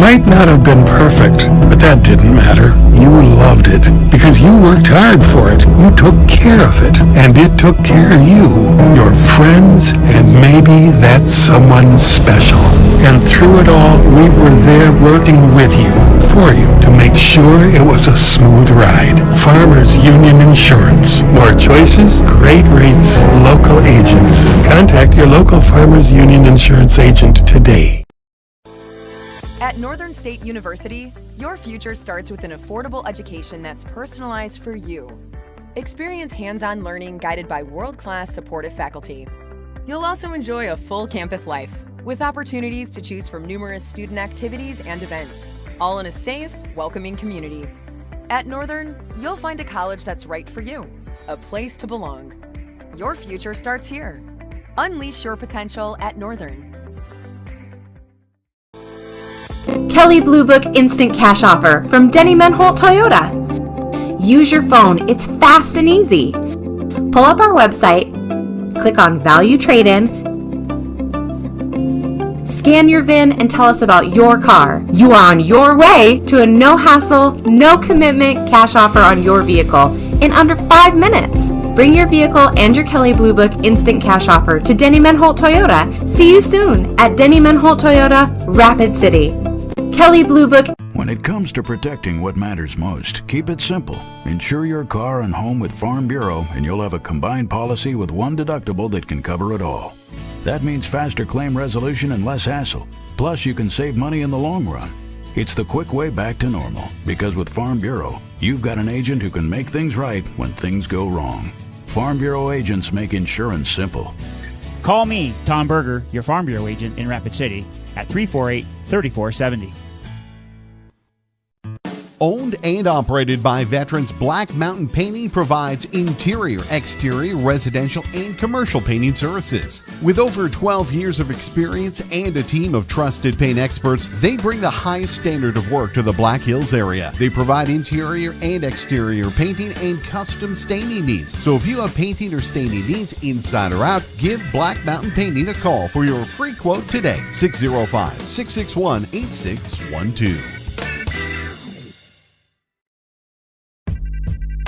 might not have been perfect, but that didn't matter. You loved it because you worked hard for it. You took care of it, and it took care of you, your friends, and maybe that someone special. And through it all, we were there working with you, for you, to make sure it was a smooth ride. Farmers Union Insurance. More choices, great rates, local agents. Contact your local Farmers Union Insurance agent today. At Northern State University, your future starts with an affordable education that's personalized for you. Experience hands-on learning guided by world-class supportive faculty. You'll also enjoy a full campus life with opportunities to choose from numerous student activities and events, all in a safe, welcoming community. At Northern, you'll find a college that's right for you, a place to belong. Your future starts here. Unleash your potential at Northern. Kelley Blue Book Instant Cash Offer from Denny Menholt Toyota. Use your phone, it's fast and easy. Pull up our website, click on Value Trade-In, scan your VIN and tell us about your car. You are on your way to a no-hassle, no-commitment cash offer on your vehicle in under 5 minutes. Bring your vehicle and your Kelley Blue Book Instant Cash Offer to Denny Menholt Toyota. See you soon at Denny Menholt Toyota, Rapid City. Kelley Blue Book. When it comes to protecting what matters most, keep it simple. Insure your car and home with Farm Bureau and you'll have a combined policy with one deductible that can cover it all. That means faster claim resolution and less hassle. Plus, you can save money in the long run. It's the quick way back to normal, because with Farm Bureau, you've got an agent who can make things right when things go wrong. Farm Bureau agents make insurance simple. Call me, Tom Berger, your Farm Bureau agent in Rapid City, at 348-3470. Owned and operated by veterans, Black Mountain Painting provides interior, exterior, residential, and commercial painting services. With over 12 years of experience and a team of trusted paint experts, they bring the highest standard of work to the Black Hills area. They provide interior and exterior painting and custom staining needs. So if you have painting or staining needs inside or out, give Black Mountain Painting a call for your free quote today. 605-661-8612.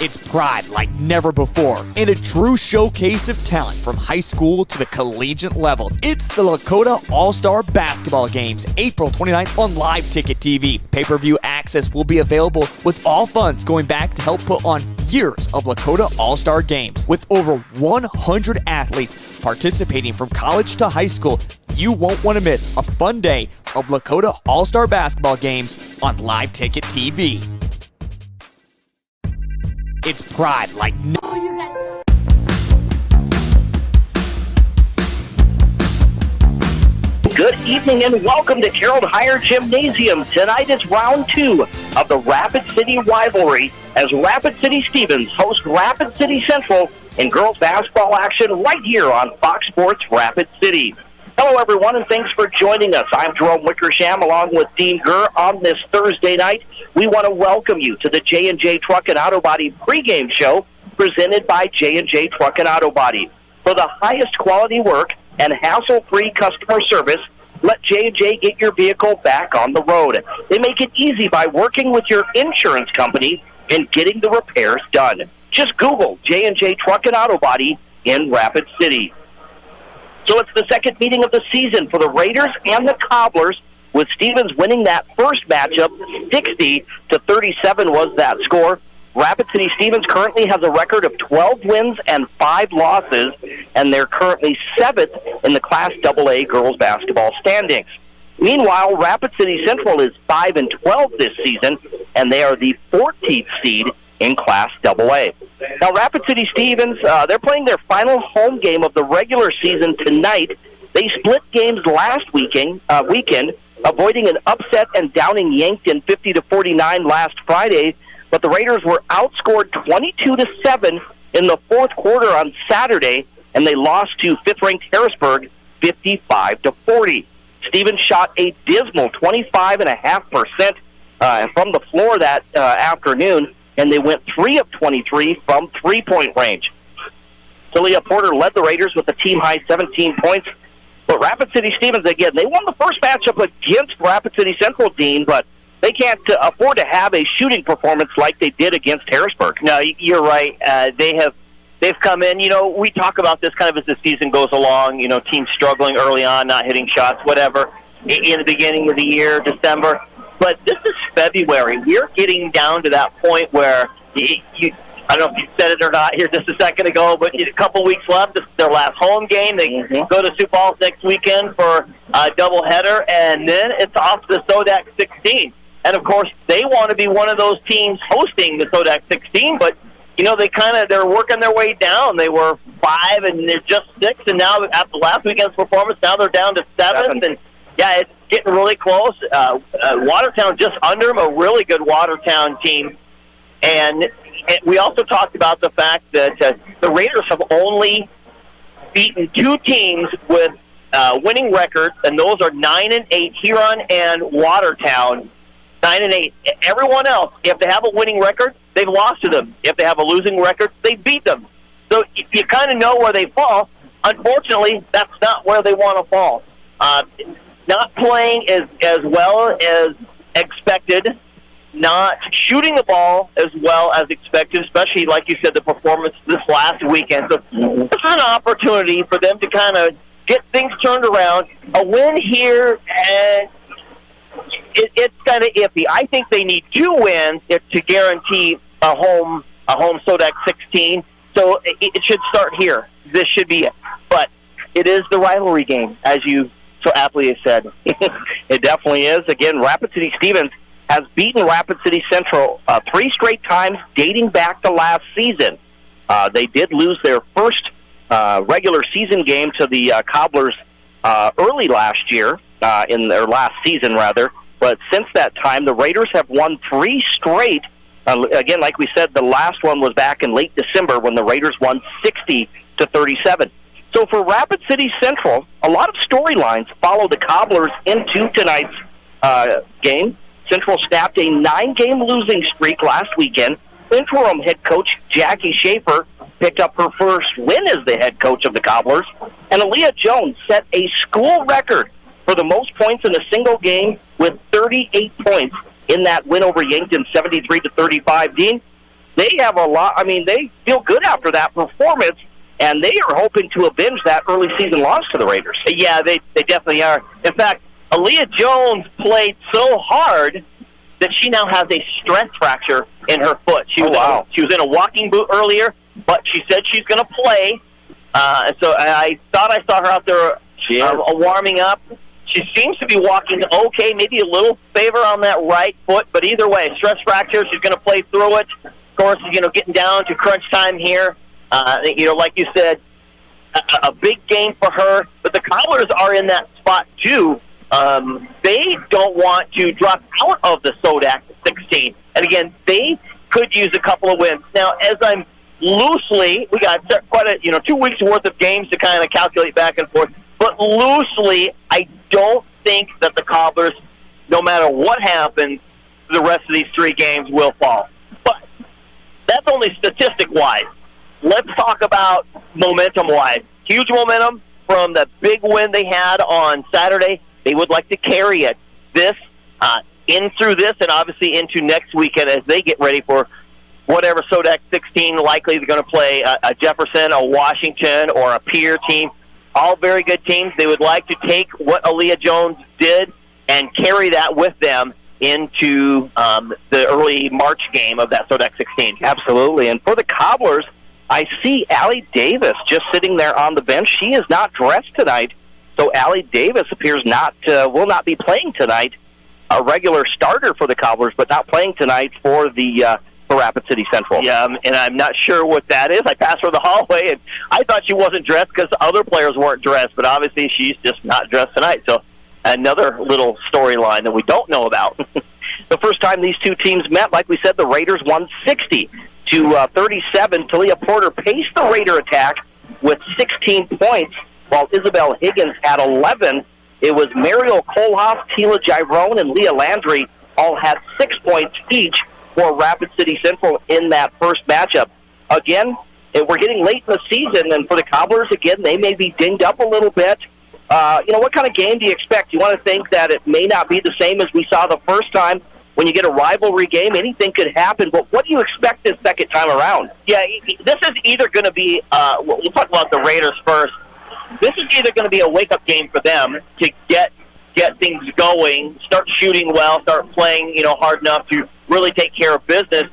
It's pride like never before and a true showcase of talent from high school to the collegiate level. It's the Lakota All-Star Basketball Games, April 29th on Live Ticket TV. Pay-per-view access will be available with all funds going back to help put on years of Lakota All-Star Games. With over 100 athletes participating from college to high school, you won't want to miss a fun day of Lakota All-Star Basketball Games on Live Ticket TV. It's pride like Good evening and welcome to Carroll Higher Gymnasium. Tonight is round 2 of the Rapid City rivalry as Rapid City Stevens host Rapid City Central in girls basketball action right here on Fox Sports Rapid City. Hello everyone and thanks for joining us. I'm Jerome Wickersham along with Dean Gurr on this Thursday night. We want to welcome you to the J&J Truck and Auto Body pregame show presented by J&J Truck and Auto Body. For the highest quality work and hassle-free customer service, let J&J get your vehicle back on the road. They make it easy by working with your insurance company and getting the repairs done. Just Google J&J Truck and Auto Body in Rapid City. So it's the second meeting of the season for the Raiders and the Cobblers, with Stevens winning that first matchup. 60-37 was that score. Rapid City Stevens currently has a record of 12 wins and 5 losses, and they're currently 7th in the Class AA girls basketball standings. Meanwhile, Rapid City Central is 5-12 this season, and they are the 14th seed in Class AA. Now, Rapid City Stevens, they're playing their final home game of the regular season tonight. They split games last weekend, avoiding an upset and downing Yankton 50-49 last Friday, but the Raiders were outscored 22-7 in the fourth quarter on Saturday, and they lost to fifth-ranked Harrisburg 55-40. Stevens shot a dismal 25.5% from the floor that afternoon, and they went 3 of 23 from three-point range. Talia Porter led the Raiders with a team-high 17 points, But Rapid City Stevens, again, they won the first matchup against Rapid City Central, Dean, but they can't afford to have a shooting performance like they did against Harrisburg. No, you're right. They've come in. We talk about this kind of as the season goes along. Teams struggling early on, not hitting shots, whatever, in the beginning of the year, December. But this is February. We're getting down to that point where I don't know if you said it or not here just a second ago, but a couple weeks left. This is their last home game. They go to Sioux Falls next weekend for a doubleheader, and then it's off to the Sodak 16. And, of course, they want to be one of those teams hosting the Sodak 16, but, they're working their way down. They were 5, and they're just 6, and now after last weekend's performance, now they're down to 7th, and, it's getting really close. Watertown just under them, a really good Watertown team. And we also talked about the fact that the Raiders have only beaten 2 teams with winning records, and those are 9-8, Huron and Watertown. 9-8. Everyone else, if they have a winning record, they've lost to them. If they have a losing record, they beat them. So you kind of know where they fall. Unfortunately, that's not where they want to fall. Not playing as well as expected, not shooting the ball as well as expected, especially, like you said, the performance this last weekend. So this is an opportunity for them to kind of get things turned around. A win here, and it's kind of iffy. I think they need 2 wins to guarantee a home Sodak 16. So it should start here. This should be it. But it is the rivalry game, as you so aptly have said. It definitely is. Again, Rapid City Stevens has beaten Rapid City Central 3 straight times dating back to last season. They did lose their first regular season game to the Cobblers early last year, in their last season, rather. But since that time, the Raiders have won 3 straight. Again, like we said, the last one was back in late December when the Raiders won 60-37. So for Rapid City Central, a lot of storylines follow the Cobblers into tonight's game. Central snapped a 9-game losing streak last weekend. Interim head coach Jackie Schaefer picked up her first win as the head coach of the Cobblers. And Aaliyah Jones set a school record for the most points in a single game with 38 points in that win over Yankton, 73-35. Dean, they have a lot. They feel good after that performance, and they are hoping to avenge that early season loss to the Raiders. Yeah, they definitely are. In fact, Aaliyah Jones played so hard that she now has a stress fracture in her foot. She was in a walking boot earlier, but she said she's going to play. So I thought I saw her out there warming up. She seems to be walking okay, maybe a little favor on that right foot, but either way, stress fracture, she's going to play through it. Of course, getting down to crunch time here. Like you said, a big game for her, but the Cobblers are in that spot too. They don't want to drop out of the Sodak 16. And again, they could use a couple of wins. Now, as I'm loosely, we got quite a, 2 weeks worth of games to kind of calculate back and forth, but loosely, I don't think that the Cobblers, no matter what happens, the rest of these 3 games will fall. But that's only statistic-wise. Let's talk about momentum-wise. Huge momentum from the big win they had on Saturday. They would like to carry it in through this and obviously into next weekend as they get ready for whatever Sodak 16 likely they're going to play, a Jefferson, a Washington, or a Pierre team. All very good teams. They would like to take what Aaliyah Jones did and carry that with them into the early March game of that Sodak 16. Absolutely. And for the Cobblers, I see Allie Davis just sitting there on the bench. She is not dressed tonight, so Allie Davis appears will not be playing tonight. A regular starter for the Cobblers, but not playing tonight for the for Rapid City Central. Yeah, and I'm not sure what that is. I passed her the hallway, and I thought she wasn't dressed because other players weren't dressed, but obviously she's just not dressed tonight. So another little storyline that we don't know about. The first time these 2 teams met, like we said, the Raiders won 60-37. Talia Porter paced the Raider attack with 16 points, while Isabel Higgins had 11. It was Mariel Kohlhoff, Tila Gyrone, and Leah Landry all had 6 points each for Rapid City Central in that first matchup. Again, we're getting late in the season, and for the Cobblers, again, they may be dinged up a little bit. what kind of game do you expect? You want to think that it may not be the same as we saw the first time. When you get a rivalry game, anything could happen. But what do you expect this second time around? Yeah, this is either going to be, we'll talk about the Raiders first. This is either going to be a wake-up game for them to get things going, start shooting well, start playing, hard enough to really take care of business.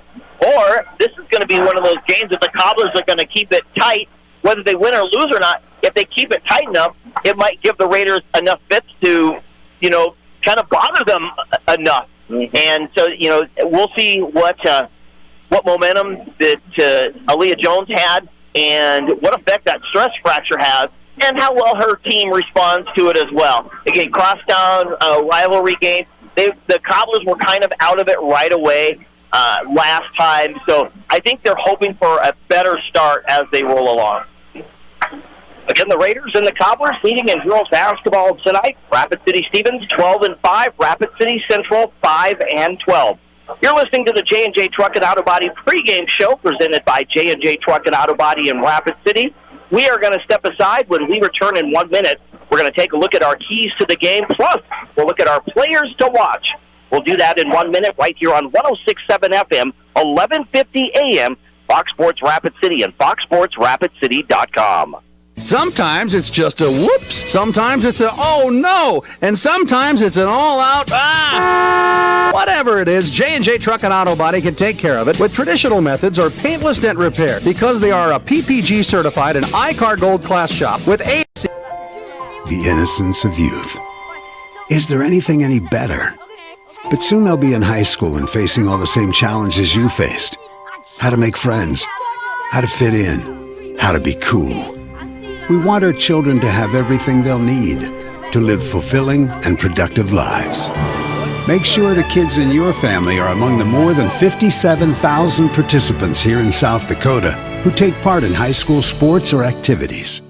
Or this is going to be one of those games that the Cobblers are going to keep it tight, whether they win or lose or not. If they keep it tight enough, it might give the Raiders enough fits to, kind of bother them enough. Mm-hmm. And so, we'll see what momentum that Aaliyah Jones had and what effect that stress fracture has and how well her team responds to it as well. Again, crosstown rivalry game. The Cobblers were kind of out of it right away last time. So I think they're hoping for a better start as they roll along. Again, the Raiders and the Cobblers meeting in girls basketball tonight. Rapid City Stevens 12-5, Rapid City Central 5-12. You're listening to the J&J Truck and Auto Body pregame show presented by J&J Truck and Auto Body in Rapid City. We are going to step aside. When we return in 1 minute, we're going to take a look at our keys to the game. Plus, we'll look at our players to watch. We'll do that in 1 minute right here on 106.7 FM, 1150 AM, Fox Sports Rapid City and foxsportsrapidcity.com. Sometimes it's just a whoops, sometimes it's a oh no, and sometimes it's an all-out Whatever it is, J&J Truck and Auto Body can take care of it with traditional methods or paintless dent repair because they are a PPG certified and ICAR Gold class shop with AC. The innocence of youth. Is there anything any better? But soon they'll be in high school and facing all the same challenges you faced. How to make friends, how to fit in, how to be cool. We want our children to have everything they'll need to live fulfilling and productive lives. Make sure the kids in your family are among the more than 57,000 participants here in South Dakota who take part in high school sports or activities.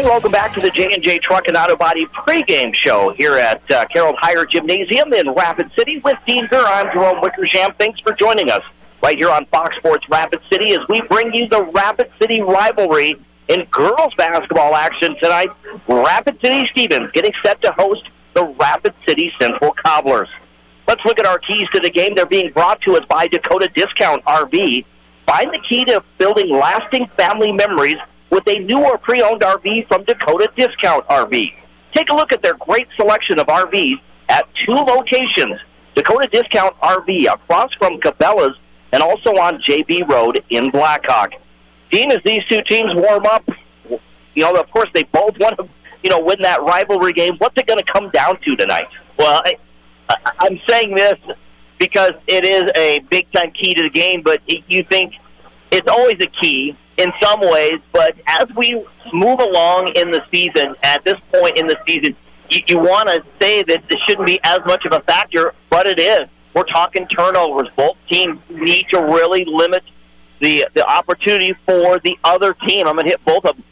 Welcome back to the J&J Truck and Auto Body pregame show here at Carroll Hire Gymnasium in Rapid City with Dean Gurr. I'm Jerome Wickersham. Thanks for joining us right here on Fox Sports Rapid City as we bring you the Rapid City rivalry in girls basketball action tonight. Rapid City Stevens getting set to host the Rapid City Central Cobblers. Let's look at our keys to the game. They're being brought to us by Dakota Discount RV. Find the key to building lasting family memories with a new or pre-owned RV from Dakota Discount RV. Take a look at their great selection of RVs at 2 locations. Dakota Discount RV across from Cabela's and also on JB Road in Blackhawk. Dean, as these two teams warm up, of course they both want to, win that rivalry game. What's it going to come down to tonight? Well, I'm saying this because it is a big-time key to the game, but you think it's always a key in some ways, but as we move along in the season, at this point in the season, you want to say that this shouldn't be as much of a factor, but it is. We're talking turnovers. Both teams need to really limit the opportunity for the other team. I'm going to hit both of them.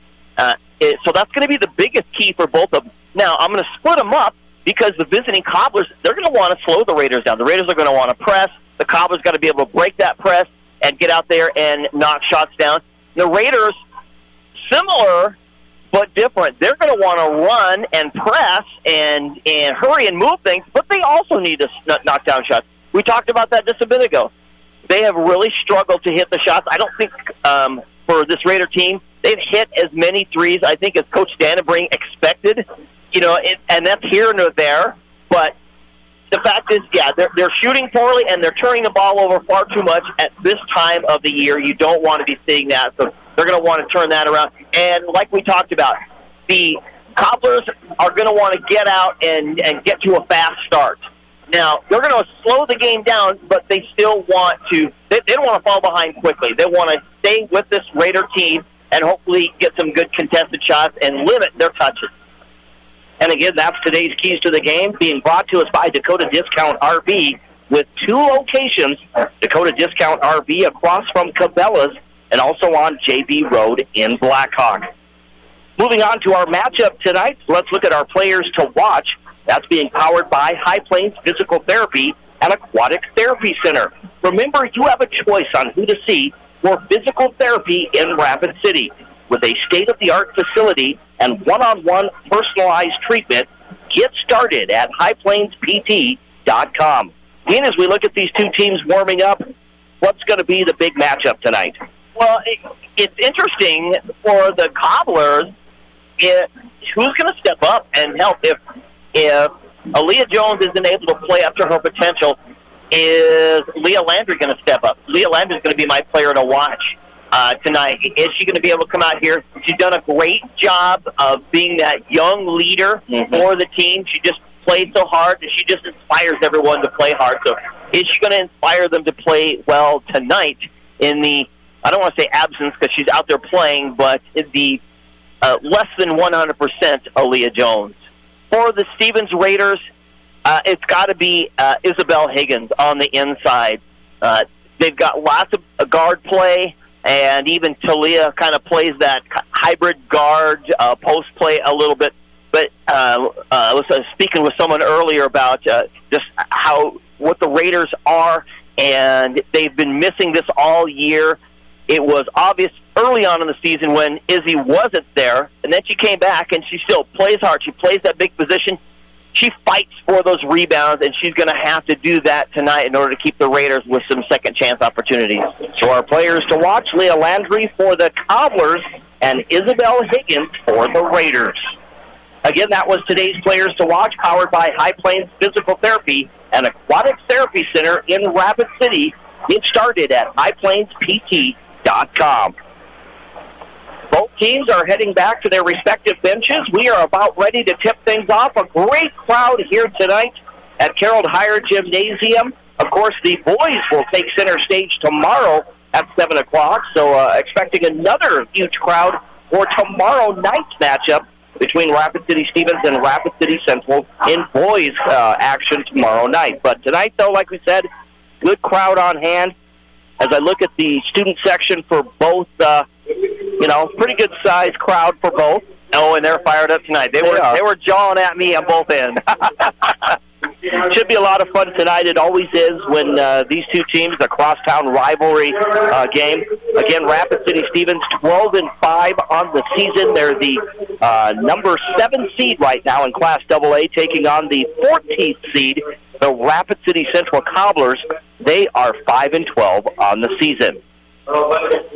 So that's going to be the biggest key for both of them. Now, I'm going to split them up because the visiting Cobblers, they're going to want to slow the Raiders down. The Raiders are going to want to press. The Cobblers got to be able to break that press and get out there and knock shots down. The Raiders, similar but different. They're going to want to run and press and hurry and move things, but they also need to knock down shots. We talked about that just a bit ago. They have really struggled to hit the shots. I don't think for this Raider team, they've hit as many threes, I think, as Coach Dannenbring expected. And that's here and there. But the fact is, they're shooting poorly and they're turning the ball over far too much at this time of the year. You don't want to be seeing that, so they're going to want to turn that around. And like we talked about, the Cobblers are going to want to get out and get to a fast start. Now, they're going to slow the game down, but they still want to – they don't want to fall behind quickly. They want to stay with this Raider team and hopefully get some good contested shots and limit their touches. And again, that's today's Keys to the Game, being brought to us by Dakota Discount RV, with 2 locations, Dakota Discount RV across from Cabela's and also on JB Road in Blackhawk. Moving on to our matchup tonight, let's look at our players to watch. That's being powered by High Plains Physical Therapy and Aquatic Therapy Center. Remember, you have a choice on who to see for physical therapy in Rapid City. With a state-of-the-art facility and one-on-one personalized treatment, get started at highplainspt.com. Dean, as we look at these two teams warming up, what's going to be the big matchup tonight? Well, it's interesting for the Cobblers. Who's going to step up and help? If Aaliyah Jones isn't able to play up to her potential, is Leah Landry going to step up? Leah Landry is going to be my player to watch tonight. Is she going to be able to come out here? She's done a great job of being that young leader for the team. She just plays so hard, and she just inspires everyone to play hard. So is she going to inspire them to play well tonight in the, I don't want to say absence because she's out there playing, but in the less than 100% Aaliyah Jones? For the Stevens Raiders, it's got to be Isabel Higgins on the inside. They've got lots of guard play, and even Talia kind of plays that hybrid guard post play a little bit. But I was speaking with someone earlier about just what the Raiders are, and they've been missing this all year. It was obvious early on in the season when Izzy wasn't there, and then she came back, and she still plays hard. She plays that big position. She fights for those rebounds, and she's going to have to do that tonight in order to keep the Raiders with some second-chance opportunities. So our players to watch, Leah Landry for the Cobblers and Isabel Higgins for the Raiders. Again, that was today's players to watch, powered by High Plains Physical Therapy and Aquatic Therapy Center in Rapid City. Get started at highplainspt.com. Both teams are heading back to their respective benches. We are about ready to tip things off. A great crowd here tonight at Carroll Higher Gymnasium. Of course, the boys will take center stage tomorrow at 7 o'clock, so expecting another huge crowd for tomorrow night's matchup between Rapid City Stevens and Rapid City Central in boys action tomorrow night. But tonight, though, like we said, good crowd on hand. As I look at the student section for both, pretty good sized crowd for both. Oh, and they're fired up tonight. They were jawing at me on both ends. Should be a lot of fun tonight. It always is when these two teams, a crosstown rivalry game. Again, Rapid City Stevens 12-5 on the season. They're the number 7 seed right now in Class AA, taking on the 14th seed, the Rapid City Central Cobblers. They are 5-12 on the season.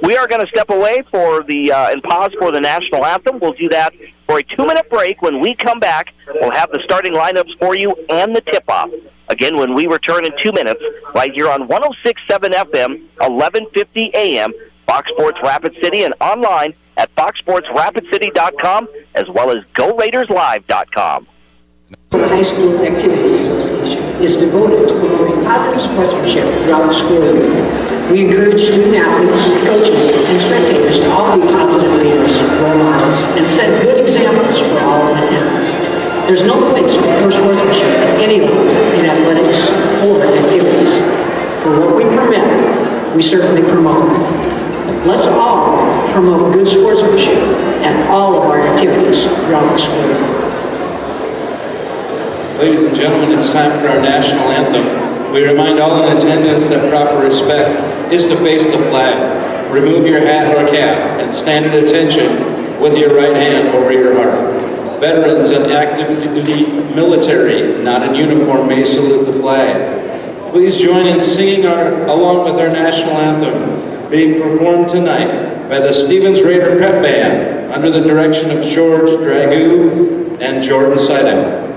We are going to step away for the and pause for the national anthem. We'll do that for a 2-minute break. When we come back, we'll have the starting lineups for you and the tip-off. Again, when we return in 2 minutes, right here on 106.7 FM, 1150 AM, Fox Sports Rapid City, and online at foxsportsrapidcity.com, as well as GoRaidersLive.com. The High School Activities Association is devoted to promoting positive sportsmanship throughout the school year. We encourage student athletes, coaches, and spectators to all be positive leaders, role models, and set good examples for all in attendance. There's no place for poor sportsmanship at any level in athletics or activities. For what we permit, we certainly promote. Let's all promote good sportsmanship at all of our activities throughout the school year. Ladies and gentlemen, it's time for our national anthem. We remind all in attendance that proper respect is to face the flag. Remove your hat or cap and stand at attention with your right hand over your heart. Veterans and active duty military not in uniform may salute the flag. Please join in singing along with our national anthem, being performed tonight by the Stevens Raider Pep Band under the direction of George Dragoo and Jordan Seidel.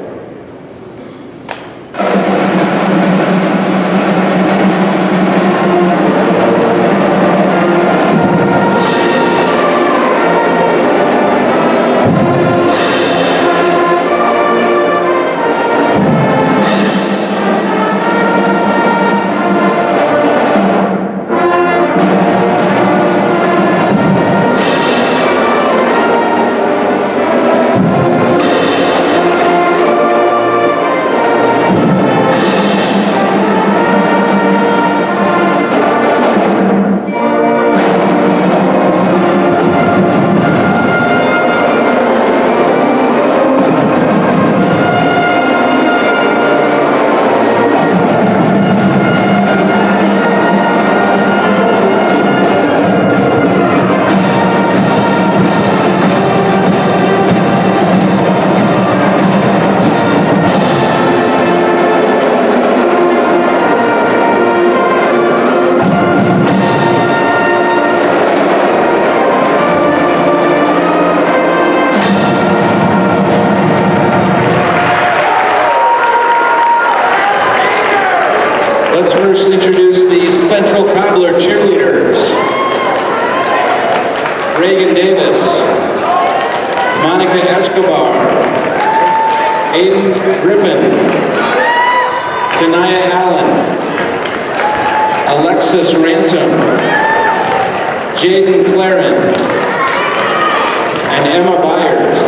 first introduce the Central Cobbler cheerleaders. Reagan Davis, Monica Escobar, Aiden Griffin, Tanaya Allen, Alexis Ransom, Jaden Claren, and Emma Byers.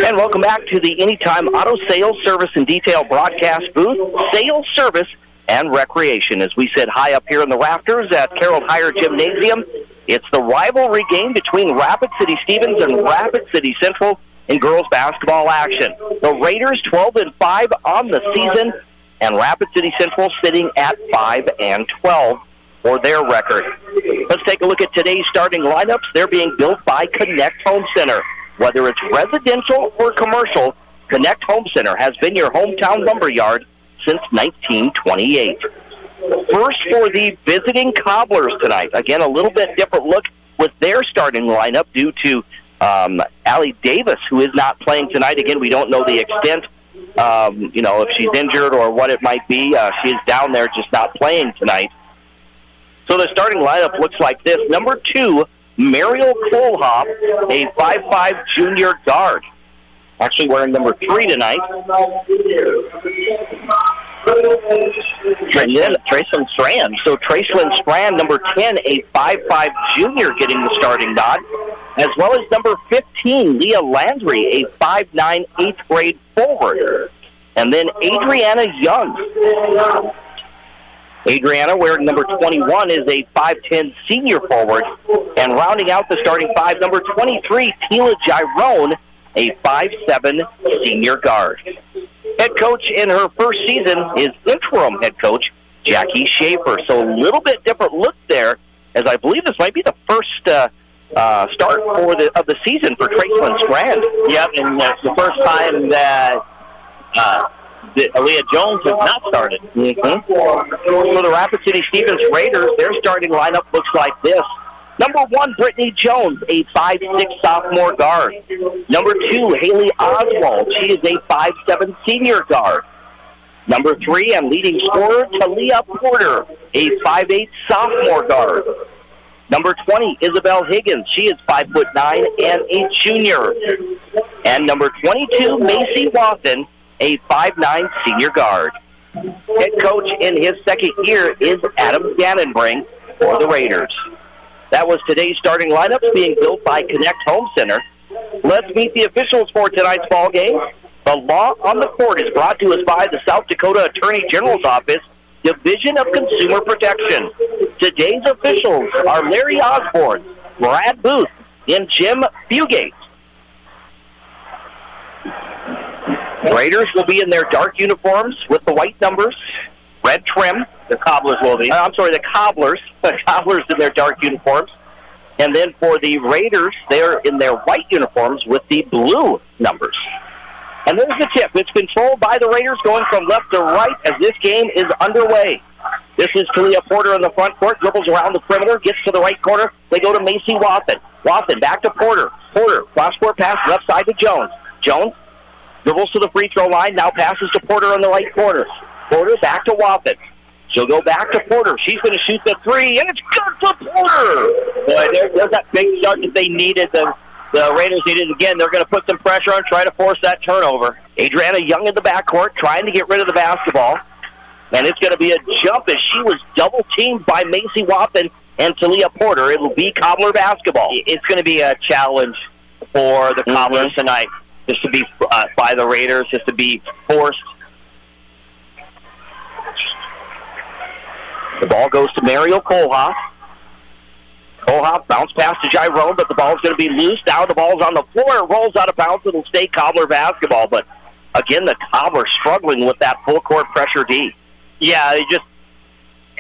And welcome back to the Anytime Auto Sales, Service, and Detail broadcast booth, Sales, Service, and Recreation. As we sit high up here in the rafters at Carroll Higher Gymnasium, it's the rivalry game between Rapid City Stevens and Rapid City Central in girls basketball action. The Raiders 12-5 on the season, and Rapid City Central sitting at 5-12 for their record. Let's take a look at today's starting lineups. They're being built by Connect Home Center. Whether it's residential or commercial, Connect Home Center has been your hometown lumberyard since 1928. First for the visiting Cobblers tonight. Again, a little bit different look with their starting lineup due to Allie Davis, who is not playing tonight. Again, we don't know the extent, if she's injured or what it might be. She is down there just not playing tonight. So the starting lineup looks like this. Number 2, Mariel Kohlhoff, a 5'5" junior guard. Actually wearing number 3 tonight. And then Tracelyn Strand. So Tracelyn Strand, number 10, a 5'5" junior, getting the starting nod. As well as number 15, Leah Landry, a 5'9" 8th grade forward. And then Adriana Young. Adriana, wearing number 21, is a 5'10" senior forward. And rounding out the starting 5, number 23, Tila Gyrone, a 5'7" senior guard. Head coach in her first season is interim head coach Jackie Schaefer. So a little bit different look there, as I believe this might be the first start of the season for Tracelyn Strand. Yep, and that's the first time that Aaliyah Jones has not started. Mm-hmm. For the Rapid City Stevens Raiders, their starting lineup looks like this. Number 1, Brittany Jones, a 5'6" sophomore guard. Number 2, Haley Oswald. She is a 5'7" senior guard. Number 3, and leading scorer, Talia Porter, a 5'8" sophomore guard. Number 20, Isabel Higgins. She is 5'9" and a junior. And number 22, Macy Watson, a 5'9" senior guard. Head coach in his second year is Adam Gannonbring for the Raiders. That was today's starting lineups being built by Connect Home Center. Let's meet the officials for tonight's ball game. The Law on the Court is brought to us by the South Dakota Attorney General's Office, Division of Consumer Protection. Today's officials are Larry Osborne, Brad Booth, and Jim Fugate. Raiders will be in their dark uniforms with the white numbers, red trim. The Cobblers will be. The Cobblers. The Cobblers in their dark uniforms. And then for the Raiders, they're in their white uniforms with the blue numbers. And there's the tip. It's controlled by the Raiders going from left to right as this game is underway. This is Talia Porter in the front court, dribbles around the perimeter, gets to the right corner. They go to Macy Watson. Watson back to Porter. Porter, cross-court pass left side to Jones. Jones dribbles to the free throw line, now passes to Porter in the right corner. Porter back to Watson. She'll go back to Porter. She's going to shoot the 3, and it's good for Porter. Boy, there's that big start that they needed. The Raiders needed again. They're going to put some pressure on, try to force that turnover. Adriana Young in the backcourt trying to get rid of the basketball. And it's going to be a jump as she was double-teamed by Macy Watson and Talia Porter. It will be Cobbler basketball. It's going to be a challenge for the Cobblers tonight, just to be by the Raiders, just to be forced. The ball goes to Mariel Kohlhoff. Kohlhoff bounce pass to Gyrone, but the ball's going to be loose. Now the ball's on the floor. It rolls out of bounds. It'll stay Cobbler basketball. But, again, the Cobbler struggling with that full-court pressure D. Yeah, and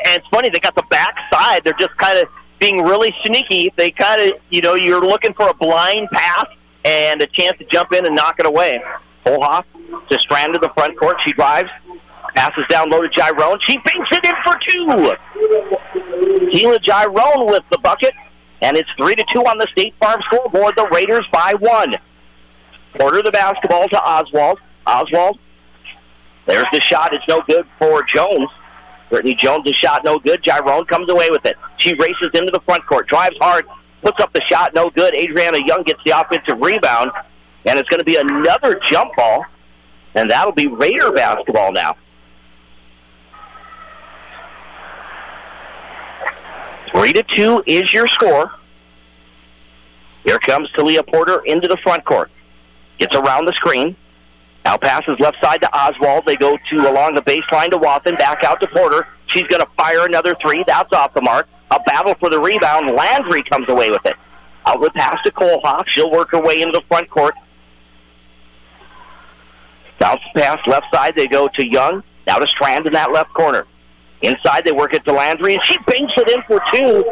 it's funny, they got the backside. They're just kind of being really sneaky. They kind of, you're looking for a blind pass and a chance to jump in and knock it away. Kohlhoff to Strand to the front court. She drives. Passes down low to Gyrone. She banks it in for 2. Tila Gyrone with the bucket. And it's 3-2 on the State Farm scoreboard. The Raiders by 1. Porter the basketball to Oswald. Oswald There's the shot. It's no good for Jones. Brittany Jones' shot no good. Gyrone comes away with it. She races into the front court, drives hard, puts up the shot, no good. Adriana Young gets the offensive rebound, and it's going to be another jump ball, and that'll be Raider basketball now. 3-2 is your score. Here comes Talia Porter into the front court. Gets around the screen. Now passes left side to Oswald. They go along the baseline to Wathen. Back out to Porter. She's going to fire another three. That's off the mark. A battle for the rebound. Landry comes away with it. Outlet pass to Kohlhoff. She'll work her way into the front court. Bounce pass left side. They go to Young. Now to Strand in that left corner. Inside, they work it to Landry, and she banks it in for two.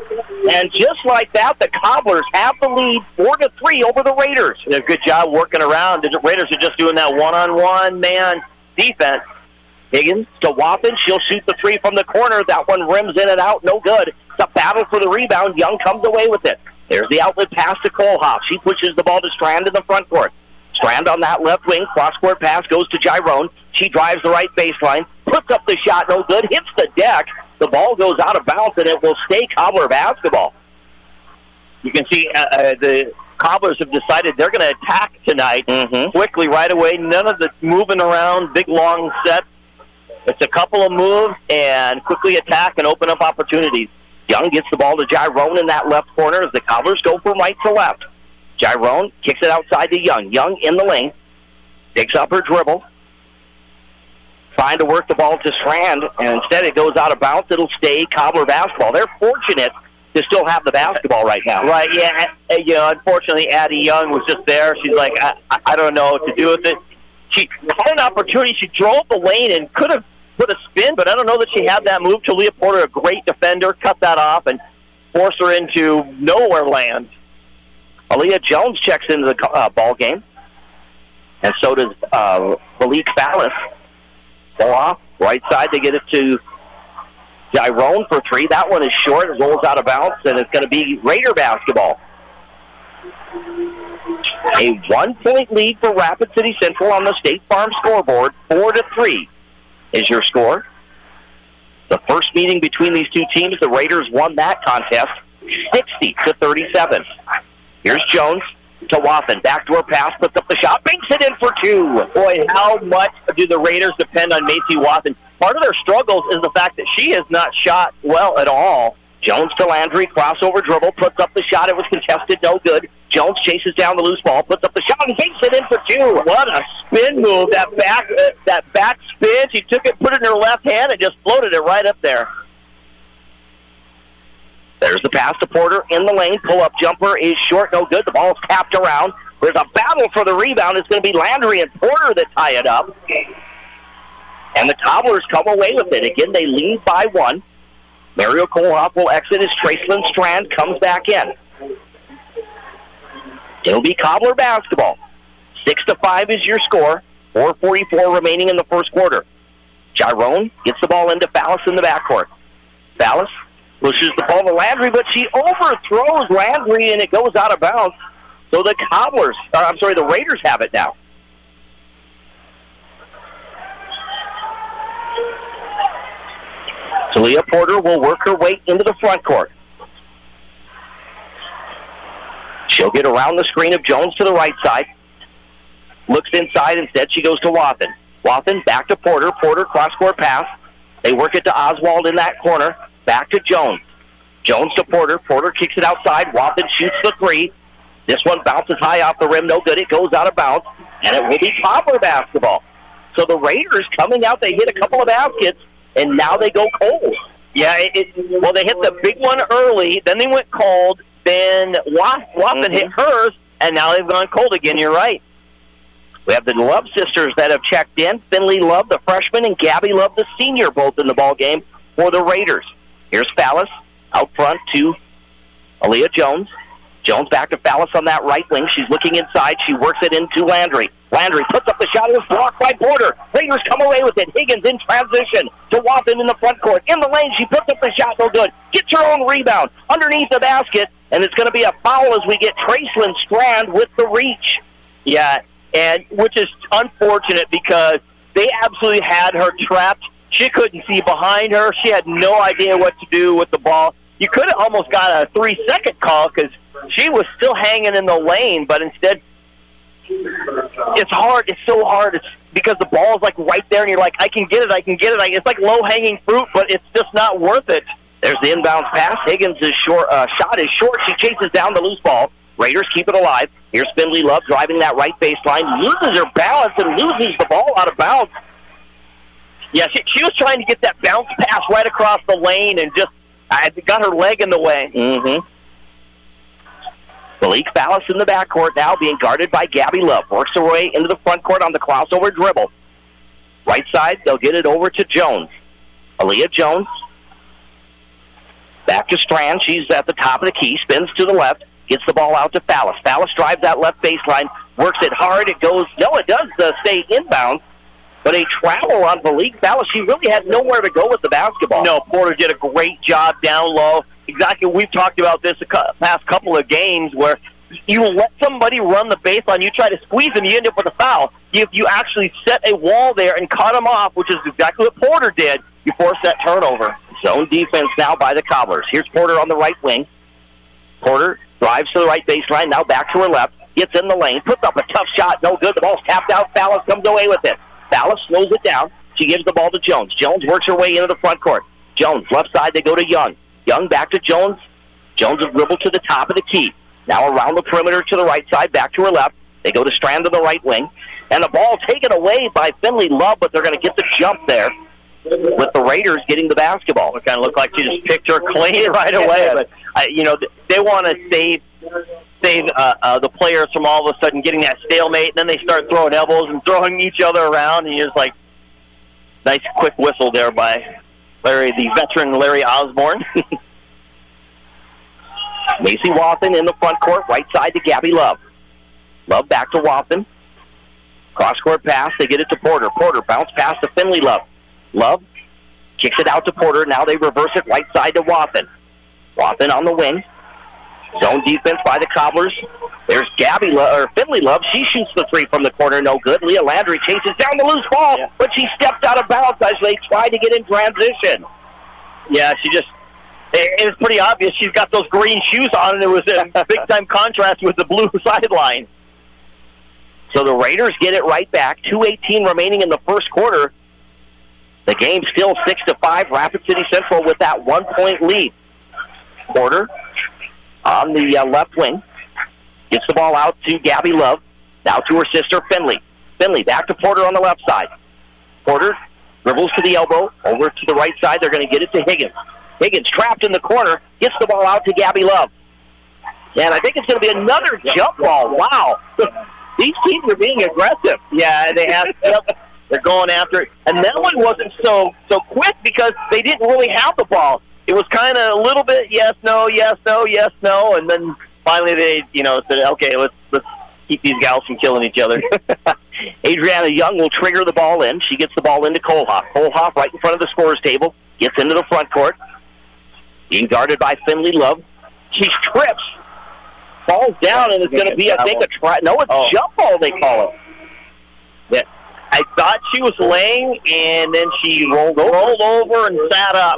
And just like that, the Cobblers have the lead 4-3 over the Raiders. They did a good job working around. The Raiders are just doing that one-on-one man defense. Higgins to Wathen. She'll shoot the three from the corner. That one rims in and out. No good. It's a battle for the rebound. Young comes away with it. There's the outlet pass to Kohlhoff. She pushes the ball to Strand in the front court. Strand on that left wing. Cross-court pass goes to Gyrone. She drives the right baseline. Puts up the shot, no good. Hits the deck. The ball goes out of bounds, and it will stay Cobbler basketball. You can see the Cobblers have decided they're going to attack tonight quickly right away. None of the moving around, big, long set. It's a couple of moves and quickly attack and open up opportunities. Young gets the ball to Gyrone in that left corner as the Cobblers go from right to left. Gyrone kicks it outside to Young. Young in the lane. Takes up her dribble. Trying to work the ball to Strand, and instead it goes out of bounds. It'll stay Cobbler basketball. They're fortunate to still have the basketball right now. Right, yeah. Unfortunately, Addie Young was just there. She's like, I don't know what to do with it. She had an opportunity. She drove the lane and could have put a spin, but I don't know that she had that move. Talia Porter, a great defender, cut that off and forced her into nowhere land. Aaliyah Jones checks into the ball game, and so does Malik Fallis. Ball off, right side, they get it to Gyrone for three. That one is short. It rolls out of bounds, and it's going to be Raider basketball. A 1-point lead for Rapid City Central on the State Farm scoreboard. 4-3 is your score. The first meeting between these two teams, the Raiders won that contest 60-37. Here's Jones to Wathen. Backdoor pass, puts up the shot, banks it in for two. Boy, how much do the Raiders depend on Macy Wathen? Part of their struggles is the fact that she has not shot well at all. Jones to Landry, crossover dribble, puts up the shot. It was contested, no good. Jones chases down the loose ball, puts up the shot, and banks it in for two. What a spin move. That back spin, she took it, put it in her left hand, and just floated it right up there. There's the pass to Porter in the lane. Pull-up jumper is short, no good. The ball's tapped around. There's a battle for the rebound. It's going to be Landry and Porter that tie it up. And the Cobblers come away with it. Again, they lead by one. Mario Kohlhoff will exit as Tracelyn Strand comes back in. It'll be Cobbler basketball. 6-5 is your score. 4:44 remaining in the first quarter. Gyrone gets the ball into Fallis in the backcourt. Fallis pushes the ball to Landry, but she overthrows Landry, and it goes out of bounds. So the the Raiders have it now. Talia Porter will work her way into the front court. She'll get around the screen of Jones to the right side. Looks inside. Instead, she goes to Wathen. Wathen back to Porter. Porter cross-court pass. They work it to Oswald in that corner. Back to Jones. Jones to Porter. Porter kicks it outside. Wathen shoots the three. This one bounces high off the rim. No good. It goes out of bounds. And it will be Cobbler basketball. So the Raiders coming out, they hit a couple of baskets, and now they go cold. Yeah, they hit the big one early. Then they went cold. Then Wathen hit hers, and now they've gone cold again. You're right. We have the Love sisters that have checked in. Finley Love, the freshman, and Gabby Love, the senior, both in the ball game for the Raiders. Here's Fallis out front to Aaliyah Jones. Jones back to Fallis on that right wing. She's looking inside. She works it into Landry. Landry puts up the shot. It was blocked by Porter. Raiders come away with it. Higgins in transition to Wathen in the front court. In the lane, she puts up the shot. No good. Gets her own rebound underneath the basket, and it's going to be a foul as we get Tracelyn Strand with the reach. Yeah, and which is unfortunate because They absolutely had her trapped. She couldn't see behind her. She had no idea what to do with the ball. You could have almost got a 3-second call because she was still hanging in the lane, but instead, it's hard. It's so hard. It's because the ball is like right there, and you're like, I can get it. It's like low-hanging fruit, but it's just not worth it. There's the inbounds pass. Higgins' shot is short. She chases down the loose ball. Raiders keep it alive. Here's Finley Love driving that right baseline, loses her balance and loses the ball out of bounds. Yeah, she was trying to get that bounce pass right across the lane and just got her leg in the way. Mm-hmm. Malik Fallis in the backcourt now being guarded by Gabby Love. Works her way into the front court on the crossover dribble. Right side, they'll get it over to Jones. Aaliyah Jones. Back to Strand. She's at the top of the key. Spins to the left. Gets the ball out to Fallis. Fallis drives that left baseline. Works it hard. It goes. No, it does stay inbounds. But a travel on Malik Fallis. She really had nowhere to go with the basketball. No, Porter did a great job down low. Exactly. We've talked about this the past couple of games where you let somebody run the baseline. You try to squeeze them. You end up with a foul. If you actually set a wall there and cut them off, which is exactly what Porter did, you force that turnover. Zone defense now by the Cobblers. Here's Porter on the right wing. Porter drives to the right baseline. Now back to her left. Gets in the lane. Puts up a tough shot. No good. The ball's tapped out. Fallis comes away with it. Fallis slows it down. She gives the ball to Jones. Jones works her way into the front court. Jones, left side, they go to Young. Young back to Jones. Jones will dribble to the top of the key. Now around the perimeter to the right side, back to her left. They go to Strand to the right wing. And the ball taken away by Finley Love, but they're going to get the jump there with the Raiders getting the basketball. It kind of looked like she just picked her clean right away. But, they want to save the players from all of a sudden getting that stalemate, and then they start throwing elbows and throwing each other around, and you're just like, nice quick whistle there by the veteran Larry Osborne. Macy Watson in the front court, right side to Gabby Love. Love back to Watson. Cross-court pass, they get it to Porter. Porter bounce pass to Finley Love. Love kicks it out to Porter. Now they reverse it right side to Watson. Watson on the wing. Zone defense by the Cobblers. There's Finley Love. She shoots the three from the corner, no good. Leah Landry chases down the loose ball, but she stepped out of bounds as they tried to get in transition. Yeah, it was pretty obvious. She's got those green shoes on, and it was a big-time contrast with the blue sideline. So the Raiders get it right back. 2:18 remaining in the first quarter. The game's still 6-5. Rapid City Central with that 1-point lead. Porter on the left wing. Gets the ball out to Gabby Love. Now to her sister, Finley. Finley back to Porter on the left side. Porter dribbles to the elbow. Over to the right side. They're going to get it to Higgins. Higgins trapped in the corner. Gets the ball out to Gabby Love. And I think it's going to be another jump ball. Wow. These teams are being aggressive. Yeah, they have. They're going after it. And that one wasn't so quick because they didn't really have the ball. It was kind of a little bit yes, no, yes, no, yes, no, and then finally they, said, okay, let's keep these gals from killing each other. Adriana Young will trigger the ball in. She gets the ball into Kohlhoff. Kohlhoff right in front of the scorer's table, gets into the front court, being guarded by Finley Love. She trips, falls down, and it's going to be, I think, a try. No, it's jump ball, they call it. Yeah. I thought she was laying, and then she rolled over and sat up.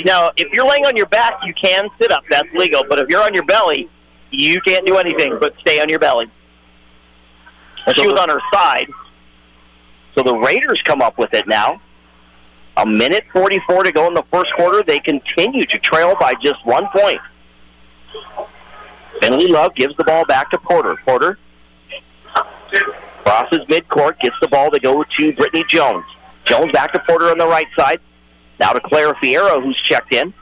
Now, if you're laying on your back, you can sit up. That's legal. But if you're on your belly, you can't do anything but stay on your belly. And she was on her side. So the Raiders come up with it now. 1:44 to go in the first quarter. They continue to trail by just 1 point. Finley Love gives the ball back to Porter. Porter crosses midcourt, gets the ball to go to Brittany Jones. Jones back to Porter on the right side. Now to Clara Fierro, who's checked in.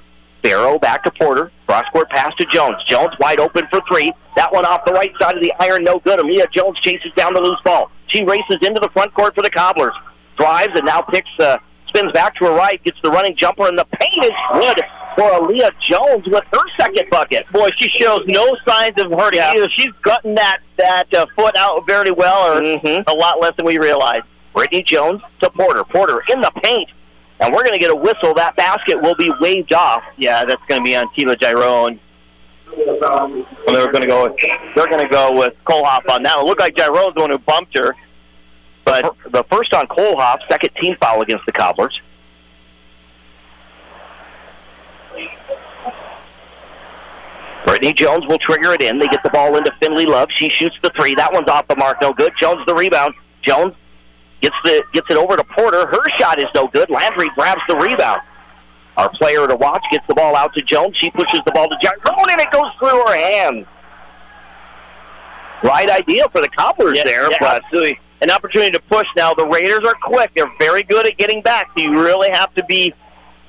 Fierro back to Porter. Cross-court pass to Jones. Jones wide open for three. That one off the right side of the iron, no good. Aaliyah Jones chases down the loose ball. She races into the front court for the Cobblers. Drives and now spins back to her right, gets the running jumper, and the paint is good for Aaliyah Jones with her second bucket. Boy, she shows no signs of hurting either. She's gotten that foot out very well, or a lot less than we realized. Brittany Jones to Porter. Porter in the paint. And we're going to get a whistle. That basket will be waved off. Yeah, that's going to be on Tila Giron. They're going to go with Kohlhoff on that. It looked like Giron's the one who bumped her. But the first on Kohlhoff, second team foul against the Cobblers. Brittany Jones will trigger it in. They get the ball into Finley Love. She shoots the three. That one's off the mark. No good. Jones the rebound. Jones gets it over to Porter. Her shot is no good. Landry grabs the rebound. Our player to watch gets the ball out to Jones. She pushes the ball to Jones, and it goes through her hands. Right idea for the Cobblers there. But absolutely. An opportunity to push now. The Raiders are quick. They're very good at getting back. So you really have to be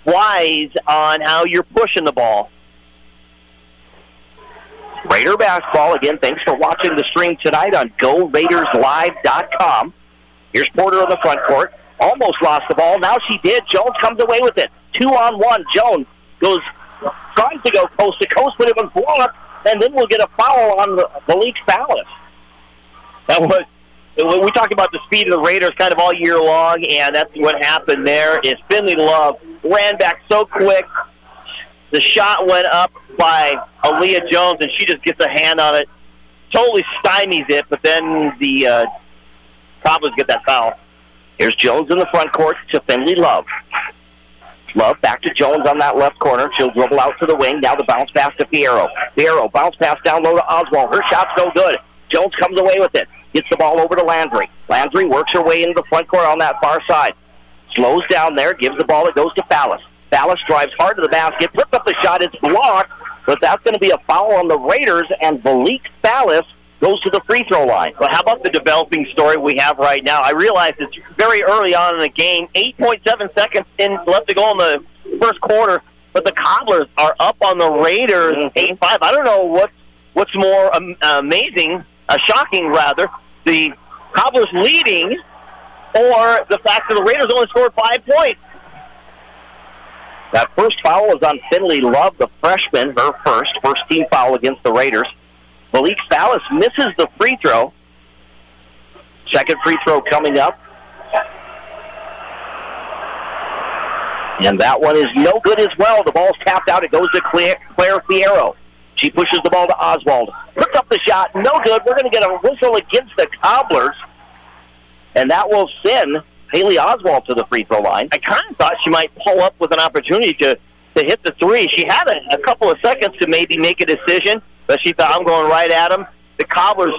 wise on how you're pushing the ball. Raider basketball, again, thanks for watching the stream tonight on GoRaidersLive.com. Here's Porter in the front court. Almost lost the ball. Now she did. Jones comes away with it. 2-on-1. Jones trying to go coast to coast, but it was blocked, and then we'll get a foul on Malik Fallis. We talked about the speed of the Raiders kind of all year long, and that's what happened there. Is Finley Love ran back so quick. The shot went up by Aaliyah Jones, and she just gets a hand on it. Totally stymies it, but then the Cobblers get that foul. Here's Jones in the front court to Finley Love. Love back to Jones on that left corner. She'll dribble out to the wing. Now the bounce pass to Fierro. Fierro bounce pass down low to Oswald. Her shot's no good. Jones comes away with it. Gets the ball over to Landry. Landry works her way into the front court on that far side. Slows down there. Gives the ball. It goes to Fallis. Fallis drives hard to the basket. Puts up the shot. It's blocked. But that's going to be a foul on the Raiders. And Malik Fallis goes to the free throw line. Well, how about the developing story we have right now? I realize it's very early on in the game, 8.7 seconds left to go in the first quarter, but the Cobblers are up on the Raiders 8-5. I don't know what's more amazing, shocking rather, the Cobblers leading or the fact that the Raiders only scored 5 points. That first foul was on Finley Love, the freshman, her first team foul against the Raiders. Malik Fallis misses the free throw. Second free throw coming up. And that one is no good as well. The ball's tapped out. It goes to Claire Fierro. She pushes the ball to Oswald. Puts up the shot. No good. We're going to get a whistle against the Cobblers. And that will send Haley Oswald to the free throw line. I kind of thought she might pull up with an opportunity to hit the three. She had a couple of seconds to maybe make a decision, but she thought, I'm going right at him. The Cobblers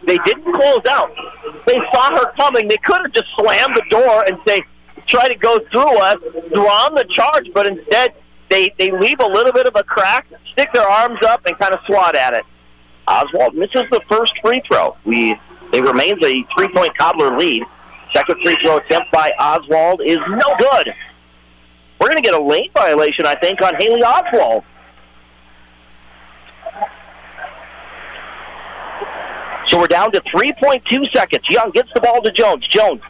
they didn't close out. They saw her coming. They could have just slammed the door and try to go through us, on the charge, but instead they leave a little bit of a crack, stick their arms up, and kind of swat at it. Oswald misses the first free throw. It remains a 3-point Cobbler lead. Second free throw attempt by Oswald is no good. We're going to get a lane violation, I think, on Haley Oswald. So we're down to 3.2 seconds. Young gets the ball to Jones. Jones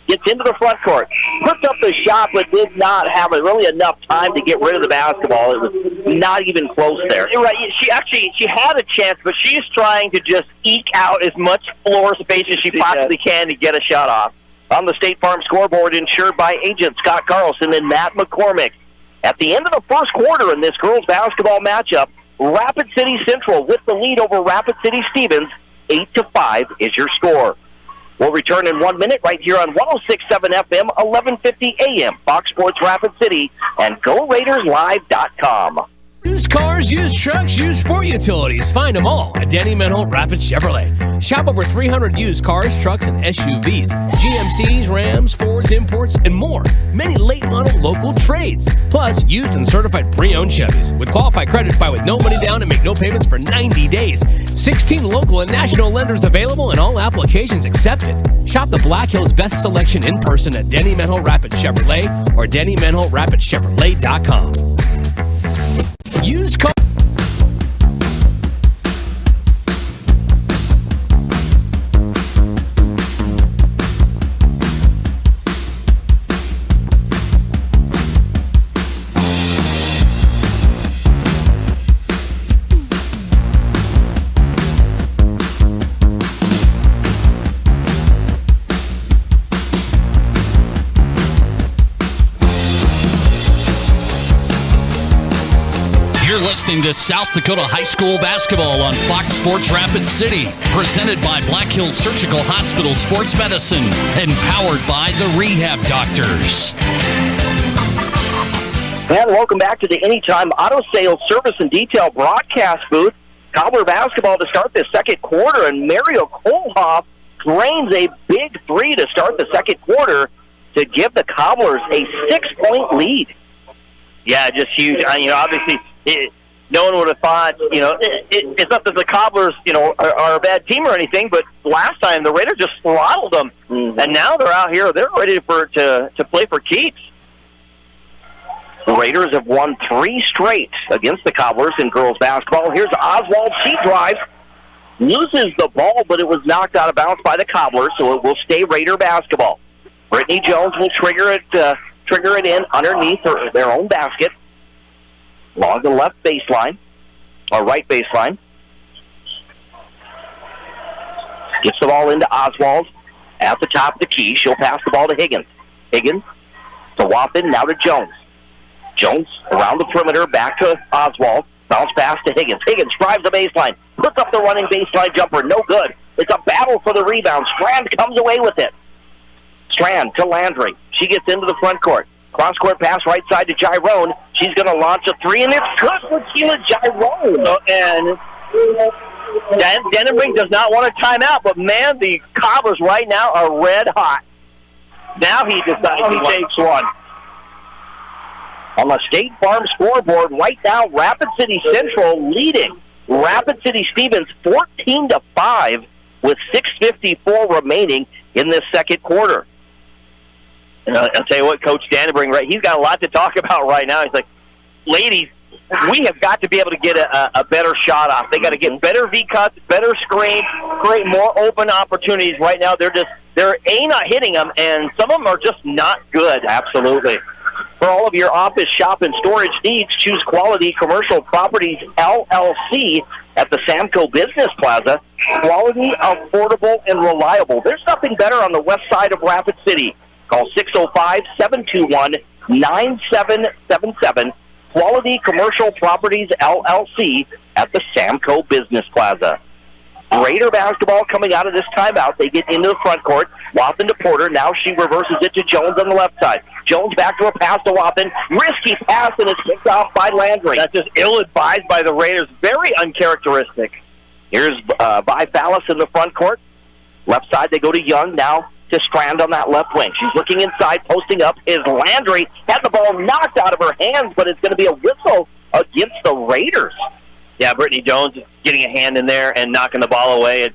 gets into the front court. Puts up the shot, but did not have really enough time to get rid of the basketball. It was not even close there. You're right. She had a chance, but she's trying to just eke out as much floor space as she possibly can to get a shot off. On the State Farm scoreboard, insured by agent Scott Carlson and Matt McCormick. At the end of the first quarter in this girls basketball matchup, Rapid City Central with the lead over Rapid City Stevens. 8-5 is your score. We'll return in 1 minute right here on 106.7 FM, 1150 AM, Fox Sports Rapid City, and GoRaidersLive.com. Used cars, used trucks, used sport utilities. Find them all at Danny Menholt Rapid Chevrolet. Shop over 300 used cars, trucks, and SUVs, GMCs, Rams, Fords, imports, and more. Many late model local trades. Plus, used and certified pre-owned Chevys. With qualified credit, buy with no money down and make no payments for 90 days. 16 local and national lenders available and all applications accepted. Shop the Black Hills best selection in person at Danny Menholt Rapid Chevrolet or DannyMenholtRapidChevrolet.com. Used car. You're listening to South Dakota High School basketball on Fox Sports Rapid City, presented by Black Hills Surgical Hospital Sports Medicine and powered by the Rehab Doctors. And welcome back to the Anytime Auto Sales Service and Detail broadcast booth. Cobbler basketball to start the second quarter, and Mario Kohlhoff drains a big three to start the second quarter to give the Cobblers a 6-point lead. Yeah, just huge. Obviously, no one would have thought, it's not that the Cobblers, are a bad team or anything, but last time the Raiders just throttled them, and now they're out here. They're ready to play for keeps. The Raiders have won 3 straight against the Cobblers in girls basketball. Here's Oswald. She drives, loses the ball, but it was knocked out of bounds by the Cobblers, so it will stay Raider basketball. Brittany Jones will trigger it in underneath their own basket, along the left baseline, or right baseline. Gets the ball into Oswald at the top of the key. She'll pass the ball to Higgins. Higgins to Waffen, now to Jones. Jones around the perimeter, back to Oswald. Bounce pass to Higgins. Higgins drives the baseline, puts up the running baseline jumper. No good. It's a battle for the rebound. Strand comes away with it. Strand to Landry. She gets into the front court. Cross-court pass right side to Gyrone. She's going to launch a three, and it's good for Keila Gyrone. And Denenbrink does not want a timeout, but, man, the Cobblers right now are red hot. Now he decides he takes one. On the State Farm scoreboard right now, Rapid City Central leading Rapid City Stevens 14-5 with 6:54 remaining in this second quarter. And I'll tell you what, Coach Danenbrink, right, he's got a lot to talk about right now. He's like, ladies, we have got to be able to get a better shot off. They got to get better V-cuts, better screens, create more open opportunities. Right now, they're not hitting them, and some of them are just not good. Absolutely. For all of your office, shop, and storage needs, choose Quality Commercial Properties, LLC, at the Samco Business Plaza. Quality, affordable, and reliable. There's nothing better on the west side of Rapid City. Call 605-721-9777. Quality Commercial Properties, LLC, at the Samco Business Plaza. Raider basketball coming out of this timeout. They get into the front court. Waffen to Porter. Now she reverses it to Jones on the left side. Jones back to a pass to Waffen. Risky pass, and it's picked off by Landry. That's just ill-advised by the Raiders. Very uncharacteristic. Here's by Fallis in the front court. Left side, they go to Young. Now to Strand on that left wing. She's looking inside, posting up is Landry. Had the ball knocked out of her hands, but it's going to be a whistle against the Raiders. Yeah, Brittany Jones is getting a hand in there and knocking the ball away.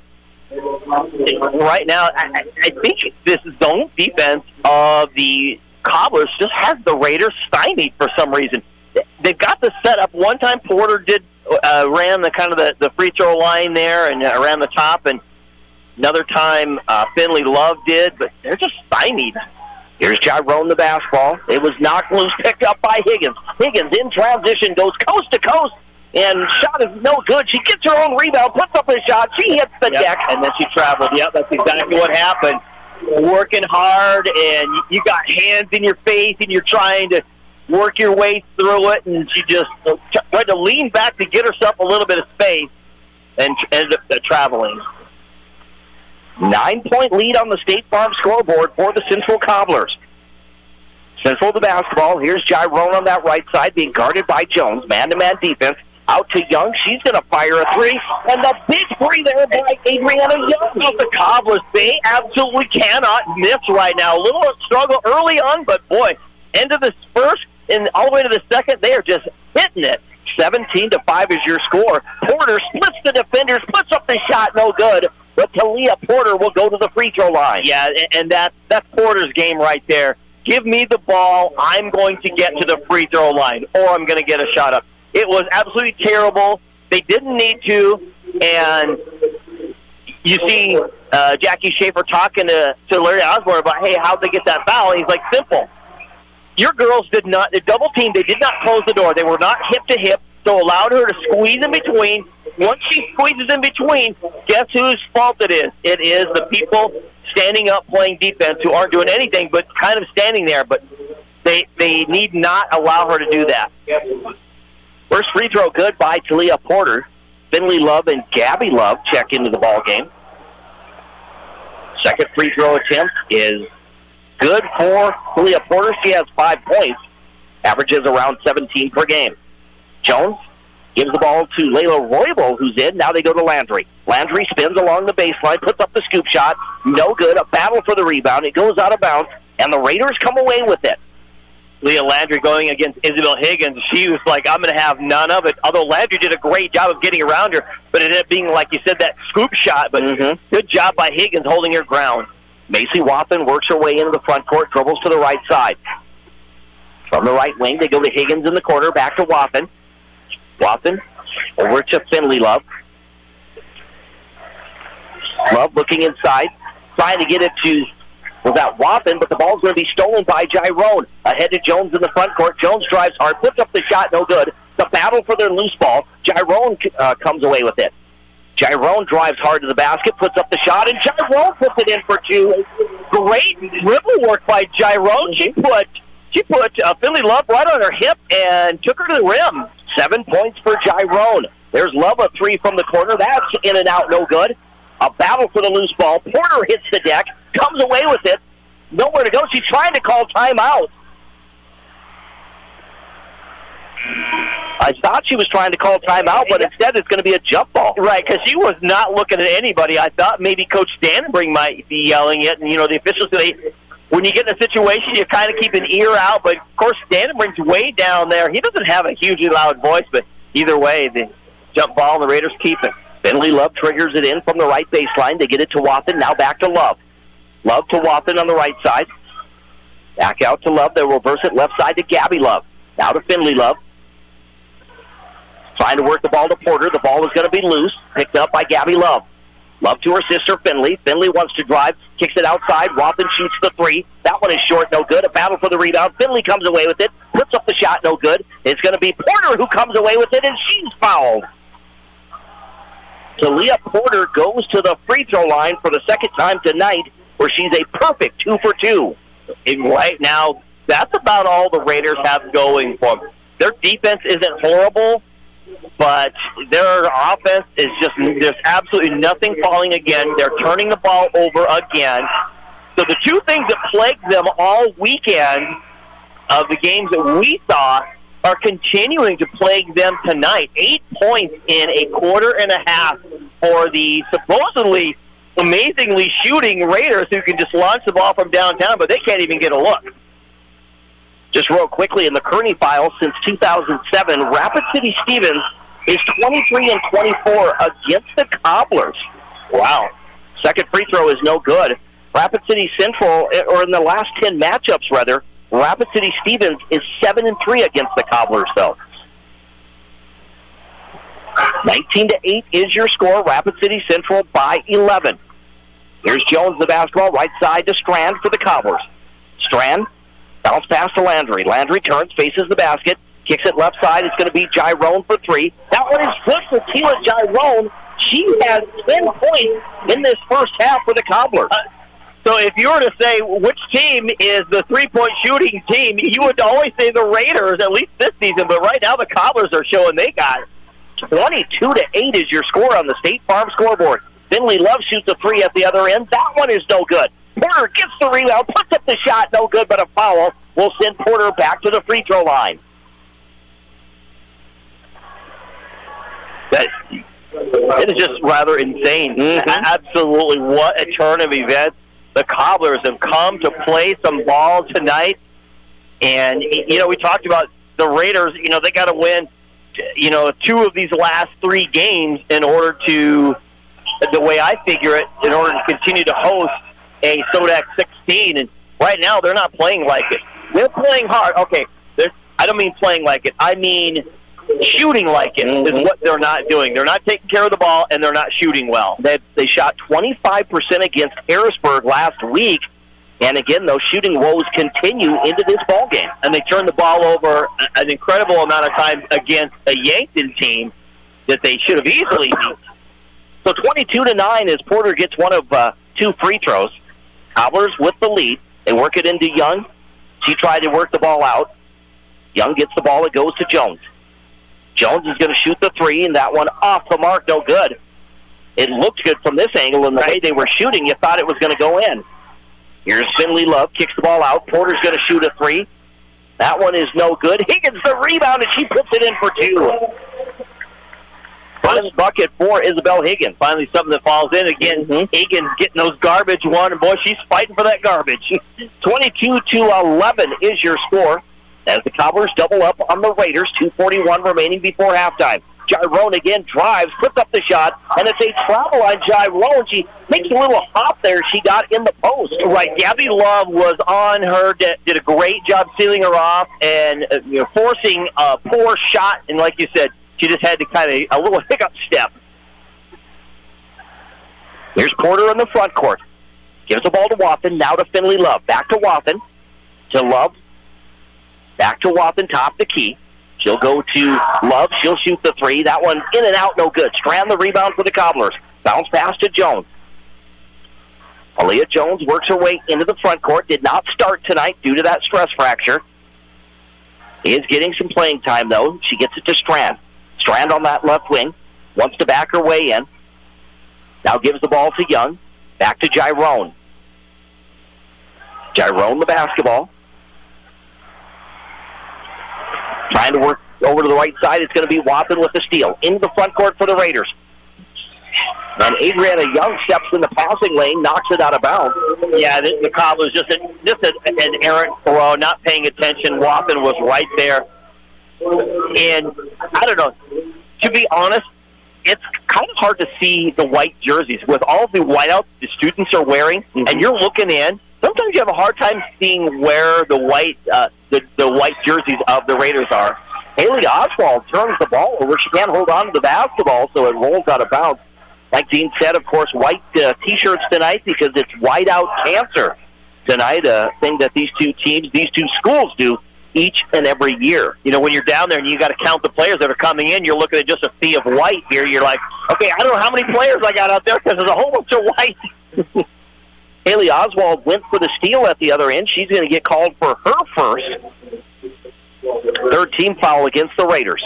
Right now, I think this zone defense of the Cobblers just has the Raiders stymied for some reason. They've got the setup. One time Porter ran the free throw line there and around the top, and another time Finley Love did, but they're just stymied. Here's Gyrone the basketball. It was knocked loose, picked up by Higgins. Higgins in transition goes coast to coast. And shot is no good. She gets her own rebound, puts up a shot. She hits the deck. And then she traveled. Yep, that's exactly what happened. Working hard, and you got hands in your face, and you're trying to work your way through it. And she just tried to lean back to get herself a little bit of space and ended up traveling. 9-point lead on the State Farm scoreboard for the Central Cobblers. Central the basketball. Here's Gyrone on that right side, being guarded by Jones. Man-to-man defense. Out to Young. She's going to fire a three. And the big three there by Adriana Young. The Cobblers, they absolutely cannot miss right now. A little struggle early on, but boy, end of the first and all the way to the second, they are just hitting it. 17-5 is your score. Porter splits the defenders, puts up the shot, no good. But Talia Porter will go to the free throw line. Yeah, and that's Porter's game right there. Give me the ball. I'm going to get to the free throw line, or I'm going to get a shot up. It was absolutely terrible. They didn't need to, and you see Jackie Schaefer talking to Larry Osborne about, hey, how'd they get that foul? And he's like, simple. Your girls did not, the double team, they did not close the door. They were not hip to hip, so allowed her to squeeze in between. Once she squeezes in between, guess whose fault it is? It is the people standing up playing defense who aren't doing anything but kind of standing there. But they need not allow her to do that. First free throw good by Talia Porter. Finley Love and Gabby Love check into the ball game. Second free throw attempt is good for Talia Porter. She has 5 points. Averages around 17 per game. Jones gives the ball to Layla Roybal, who's in. Now they go to Landry. Landry spins along the baseline, puts up the scoop shot. No good. A battle for the rebound. It goes out of bounds, and the Raiders come away with it. Leah Landry going against Isabel Higgins. She was like, I'm going to have none of it. Although Landry did a great job of getting around her, but it ended up being, like you said, that scoop shot. But good job by Higgins holding her ground. Macy Watson works her way into the front court, dribbles to the right side. From the right wing, they go to Higgins in the corner, back to Watson. Watson over to Finley Love. Love looking inside, trying to get it to, was that Watson, but the ball's going to be stolen by Gyrone. Ahead to Jones in the front court. Jones drives hard, puts up the shot, no good. The battle for their loose ball. Gyrone comes away with it. Gyrone drives hard to the basket, puts up the shot, and Gyrone puts it in for two. Great dribble work by Gyrone. She put Finley Love right on her hip and took her to the rim. 7 points for Gyrone. There's Love, a three from the corner. That's in and out, no good. A battle for the loose ball. Porter hits the deck, comes away with it. Nowhere to go. She's trying to call timeout. I thought she was trying to call timeout, but instead it's going to be a jump ball. Right, because she was not looking at anybody. I thought maybe Coach Dannenberg might be yelling it, and, the officials, when you get in a situation, you kind of keep an ear out, but, of course, Dannenberg's way down there. He doesn't have a hugely loud voice, but either way, the jump ball, and the Raiders keep it. Finley Love triggers it in from the right baseline. They get it to Watson. Now back to Love. Love to Watson on the right side. Back out to Love. They'll reverse it left side to Gabby Love. Now to Finley Love. Trying to work the ball to Porter. The ball is going to be loose. Picked up by Gabby Love. Love to her sister, Finley. Finley wants to drive. Kicks it outside. Watson shoots the three. That one is short, no good. A battle for the rebound. Finley comes away with it. Puts up the shot, no good. It's going to be Porter who comes away with it, and she's fouled. Talia Porter goes to the free throw line for the second time tonight, where she's a perfect 2 for 2. And right now, that's about all the Raiders have going for them. Their defense isn't horrible, but their offense is just, there's absolutely nothing falling again. They're turning the ball over again. So the two things that plagued them all weekend of the games that we saw are continuing to plague them tonight. 8 points in a quarter and a half for the supposedly amazingly shooting Raiders, who can just launch the ball from downtown, but they can't even get a look. Just real quickly, in the Kearney file, since 2007, Rapid City Stevens is 23-24 against the Cobblers. Wow. Second free throw is no good. Rapid City Central, or in the last 10 matchups, rather, Rapid City Stevens is 7-3 against the Cobblers, though. 19-8 is your score. Rapid City Central by 11. Here's Jones, the basketball, right side to Strand for the Cobblers. Strand, bounce pass to Landry. Landry turns, faces the basket, kicks it left side. It's going to be Gyrone for three. That one is good for Tila Gyrone. She has 10 points in this first half for the Cobblers. So if you were to say which team is the three-point shooting team, you would always say the Raiders, at least this season. But right now the Cobblers are showing they got it. 22-8 is your score on the State Farm scoreboard. Finley Love shoots a three at the other end. That one is no good. Porter gets the rebound, puts up the shot, no good, but a foul will send Porter back to the free throw line. It is just rather insane. Absolutely, what a turn of events. The Cobblers have come to play some ball tonight. And, we talked about the Raiders, they got to win, 2 of these last 3 games in order to, the way I figure it, in order to continue to host a Sodak 16. And right now, they're not playing like it. They're playing hard. Okay, I don't mean playing like it. I mean shooting like it is what they're not doing. They're not taking care of the ball, and they're not shooting well. They shot 25% against Harrisburg last week, and again, those shooting woes continue into this ball game. And they turned the ball over an incredible amount of times against a Yankton team that they should have easily beat. So 22-9 as Porter gets one of 2 free throws. Cobblers with the lead. They work it into Young. She tried to work the ball out. Young gets the ball. It goes to Jones. Jones is going to shoot the three, and that one off the mark, no good. It looked good from this angle, and the way they were shooting, you thought it was going to go in. Here's Finley Love, kicks the ball out. Porter's going to shoot a three. That one is no good. Higgins the rebound, and she puts it in for two. First bucket for Isabel Higgins. Finally something that falls in. Again, Higgins getting those garbage one, and boy, she's fighting for that garbage. 22-11 is your score as the Cobblers double up on the Raiders. 2:41 remaining before halftime. Gyrone again drives, puts up the shot, and it's a travel on Gyrone. She makes a little hop there. She got in the post. Right, Gabby Love was on her, did a great job sealing her off and forcing a poor shot. And like you said, she just had to kind of a little hiccup step. Here's Porter in the front court. Gives the ball to Wathen. Now to Finley Love. Back to Wathen. To Love. Back to Wathen. Top the key. She'll go to Love. She'll shoot the three. That one in and out, no good. Strand the rebound for the Cobblers. Bounce pass to Jones. Aaliyah Jones works her way into the front court. Did not start tonight due to that stress fracture. Is getting some playing time, though. She gets it to Strand. Strand on that left wing. Wants to back her way in. Now gives the ball to Young. Back to Gyrone. Gyrone the basketball. Trying to work over to the right side. It's going to be Wathen with the steal. Into the front court for the Raiders. And Adriana Young steps in the passing lane, knocks it out of bounds. Yeah, the Cobblers just an errant throw, not paying attention. Wathen was right there. And I don't know, to be honest, it's kind of hard to see the white jerseys with all the whiteouts the students are wearing, and you're looking in. Sometimes you have a hard time seeing where the white the white jerseys of the Raiders are. Haley Oswald turns the ball over. She can't hold on to the basketball, so it rolls out of bounds. Like Dean said, of course, white T-shirts tonight because it's whiteout cancer tonight, a thing that these two schools do each and every year. You know, when you're down there and you got to count the players that are coming in, you're looking at just a sea of white here. You're like, okay, I don't know how many players I got out there because there's a whole bunch of white. Haley Oswald went for the steal at the other end. She's going to get called for her first. Third team foul against the Raiders.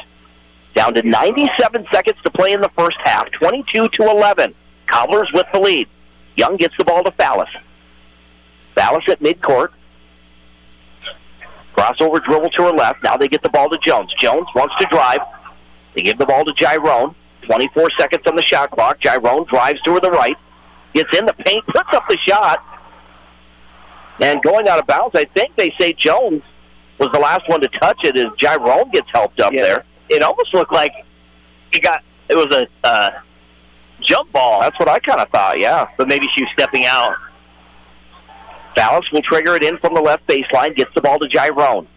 Down to 97 seconds to play in the first half. 22-11. Cobblers with the lead. Young gets the ball to Fallis. Fallis at midcourt. Crossover dribble to her left. Now they get the ball to Jones. Jones wants to drive. They give the ball to Gyrone. 24 seconds on the shot clock. Gyrone drives to her the right. Gets in the paint, puts up the shot. And going out of bounds, I think they say Jones was the last one to touch it as Gyrone gets helped up there. It almost looked like it was a jump ball. That's what I kind of thought, yeah. But maybe she was stepping out. Dallas will trigger it in from the left baseline, gets the ball to Gyrone.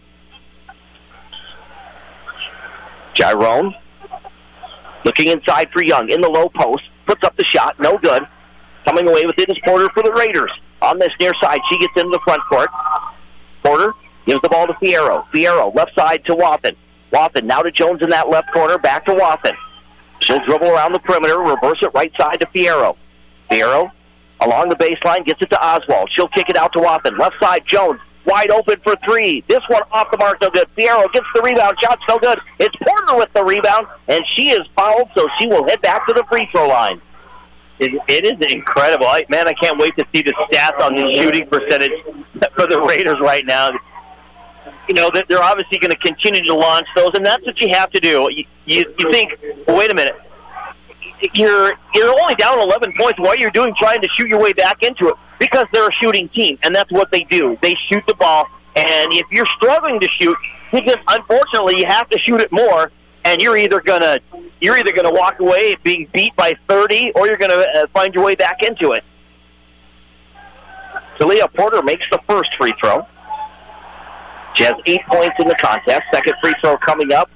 Gyrone looking inside for Young in the low post, puts up the shot, no good. Coming away with it is Porter for the Raiders. On this near side, she gets into the front court. Porter gives the ball to Fierro. Fierro, left side to Wathen. Wathen now to Jones in that left corner, back to Wathen. She'll dribble around the perimeter, reverse it right side to Fierro. Fierro along the baseline, gets it to Oswald. She'll kick it out to Wathen. Left side, Jones, wide open for three. This one off the mark, no good. Fierro gets the rebound, shot's no good. It's Porter with the rebound, and she is fouled, so she will head back to the free throw line. It is incredible. I can't wait to see the stats on the shooting percentage for the Raiders right now. You know, they're obviously going to continue to launch those, and that's what you have to do. You think, well, wait a minute, you're only down 11 points. What you're doing trying to shoot your way back into it because they're a shooting team, and that's what they do. They shoot the ball, and if you're struggling to shoot, unfortunately you have to shoot it more, and you're either gonna walk away being beat by 30, or you're gonna find your way back into it. Talia Porter makes the first free throw. She has 8 points in the contest. Second free throw coming up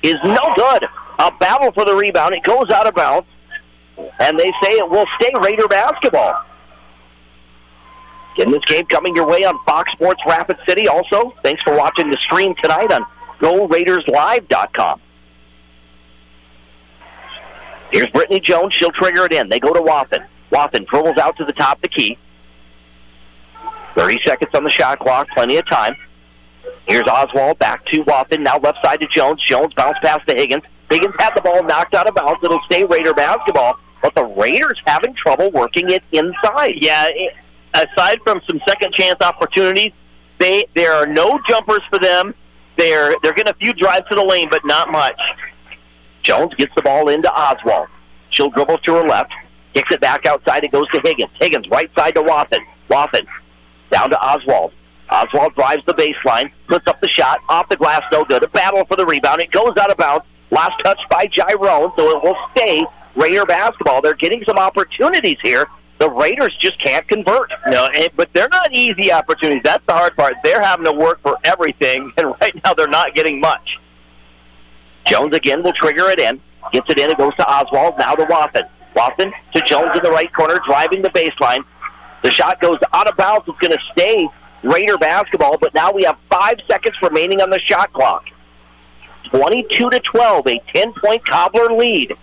is no good. A battle for the rebound. It goes out of bounds, and they say it will stay Raider basketball. Getting this game coming your way on Fox Sports Rapid City. Also, thanks for watching the stream tonight on GoRaidersLive.com. Here's Brittany Jones. She'll trigger it in. They go to Wathen. Wathen dribbles out to the top of the key. 30 seconds on the shot clock. Plenty of time. Here's Oswald back to Watson. Now left side to Jones. Jones bounced past to Higgins. Higgins had the ball knocked out of bounds. It'll stay Raider basketball. But the Raiders having trouble working it inside. Yeah, aside from some second chance opportunities, there are no jumpers for them. They're getting a few drives to the lane, but not much. Jones gets the ball into Oswald. She'll dribble to her left. Kicks it back outside. It goes to Higgins. Higgins right side to Watson. Watson down to Oswald. Oswald drives the baseline. Puts up the shot. Off the glass, no good. A battle for the rebound. It goes out of bounds. Last touch by Gyrone, so it will stay Raider basketball. They're getting some opportunities here. The Raiders just can't convert. No, but they're not easy opportunities. That's the hard part. They're having to work for everything, and right now they're not getting much. Jones again will trigger it in. Gets it in. It goes to Oswald. Now to Watson. Watson to Jones in the right corner, driving the baseline. The shot goes out of bounds. It's going to stay Raider basketball, but now we have 5 seconds remaining on the shot clock. 22-12, a 10-point Cobbler lead.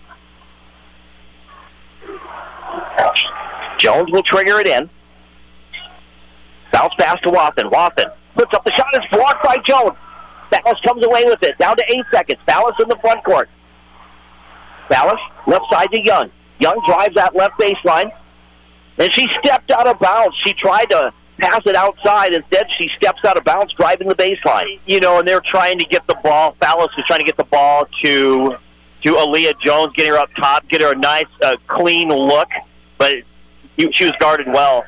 Jones will trigger it in. Bounce pass to Watson. Watson puts up the shot. It's blocked by Jones. Ballas comes away with it. Down to 8 seconds. Ballas in the front court. Ballas left side to Young. Young drives that left baseline. And she stepped out of bounds. She tried to pass it outside. Instead, she steps out of bounds driving the baseline. You know, and they're trying to get the ball. Ballas was trying to get the ball to Aaliyah Jones, getting her up top, get her a nice, clean look. But she was guarded well.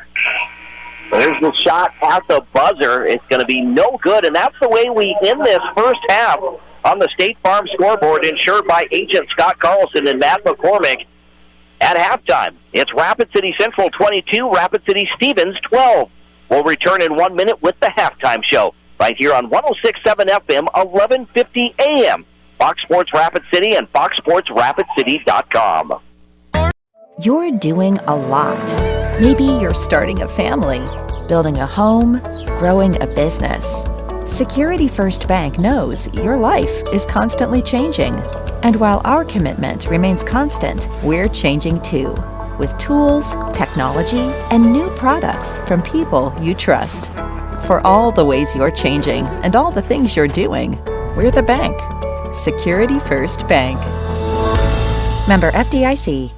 There's the shot at the buzzer. It's going to be no good, and that's the way we end this first half on the State Farm scoreboard, insured by Agent Scott Carlson and Matt McCormick. At halftime, it's Rapid City Central 22, Rapid City Stevens 12. We'll return in 1 minute with the halftime show right here on 106.7 FM, 1150 AM. Fox Sports Rapid City and foxsportsrapidcity.com. You're doing a lot. Maybe you're starting a family, building a home, growing a business. Security First Bank knows your life is constantly changing. And while our commitment remains constant, we're changing too. With tools, technology, and new products from people you trust. For all the ways you're changing and all the things you're doing, we're the bank. Security First Bank. Member FDIC.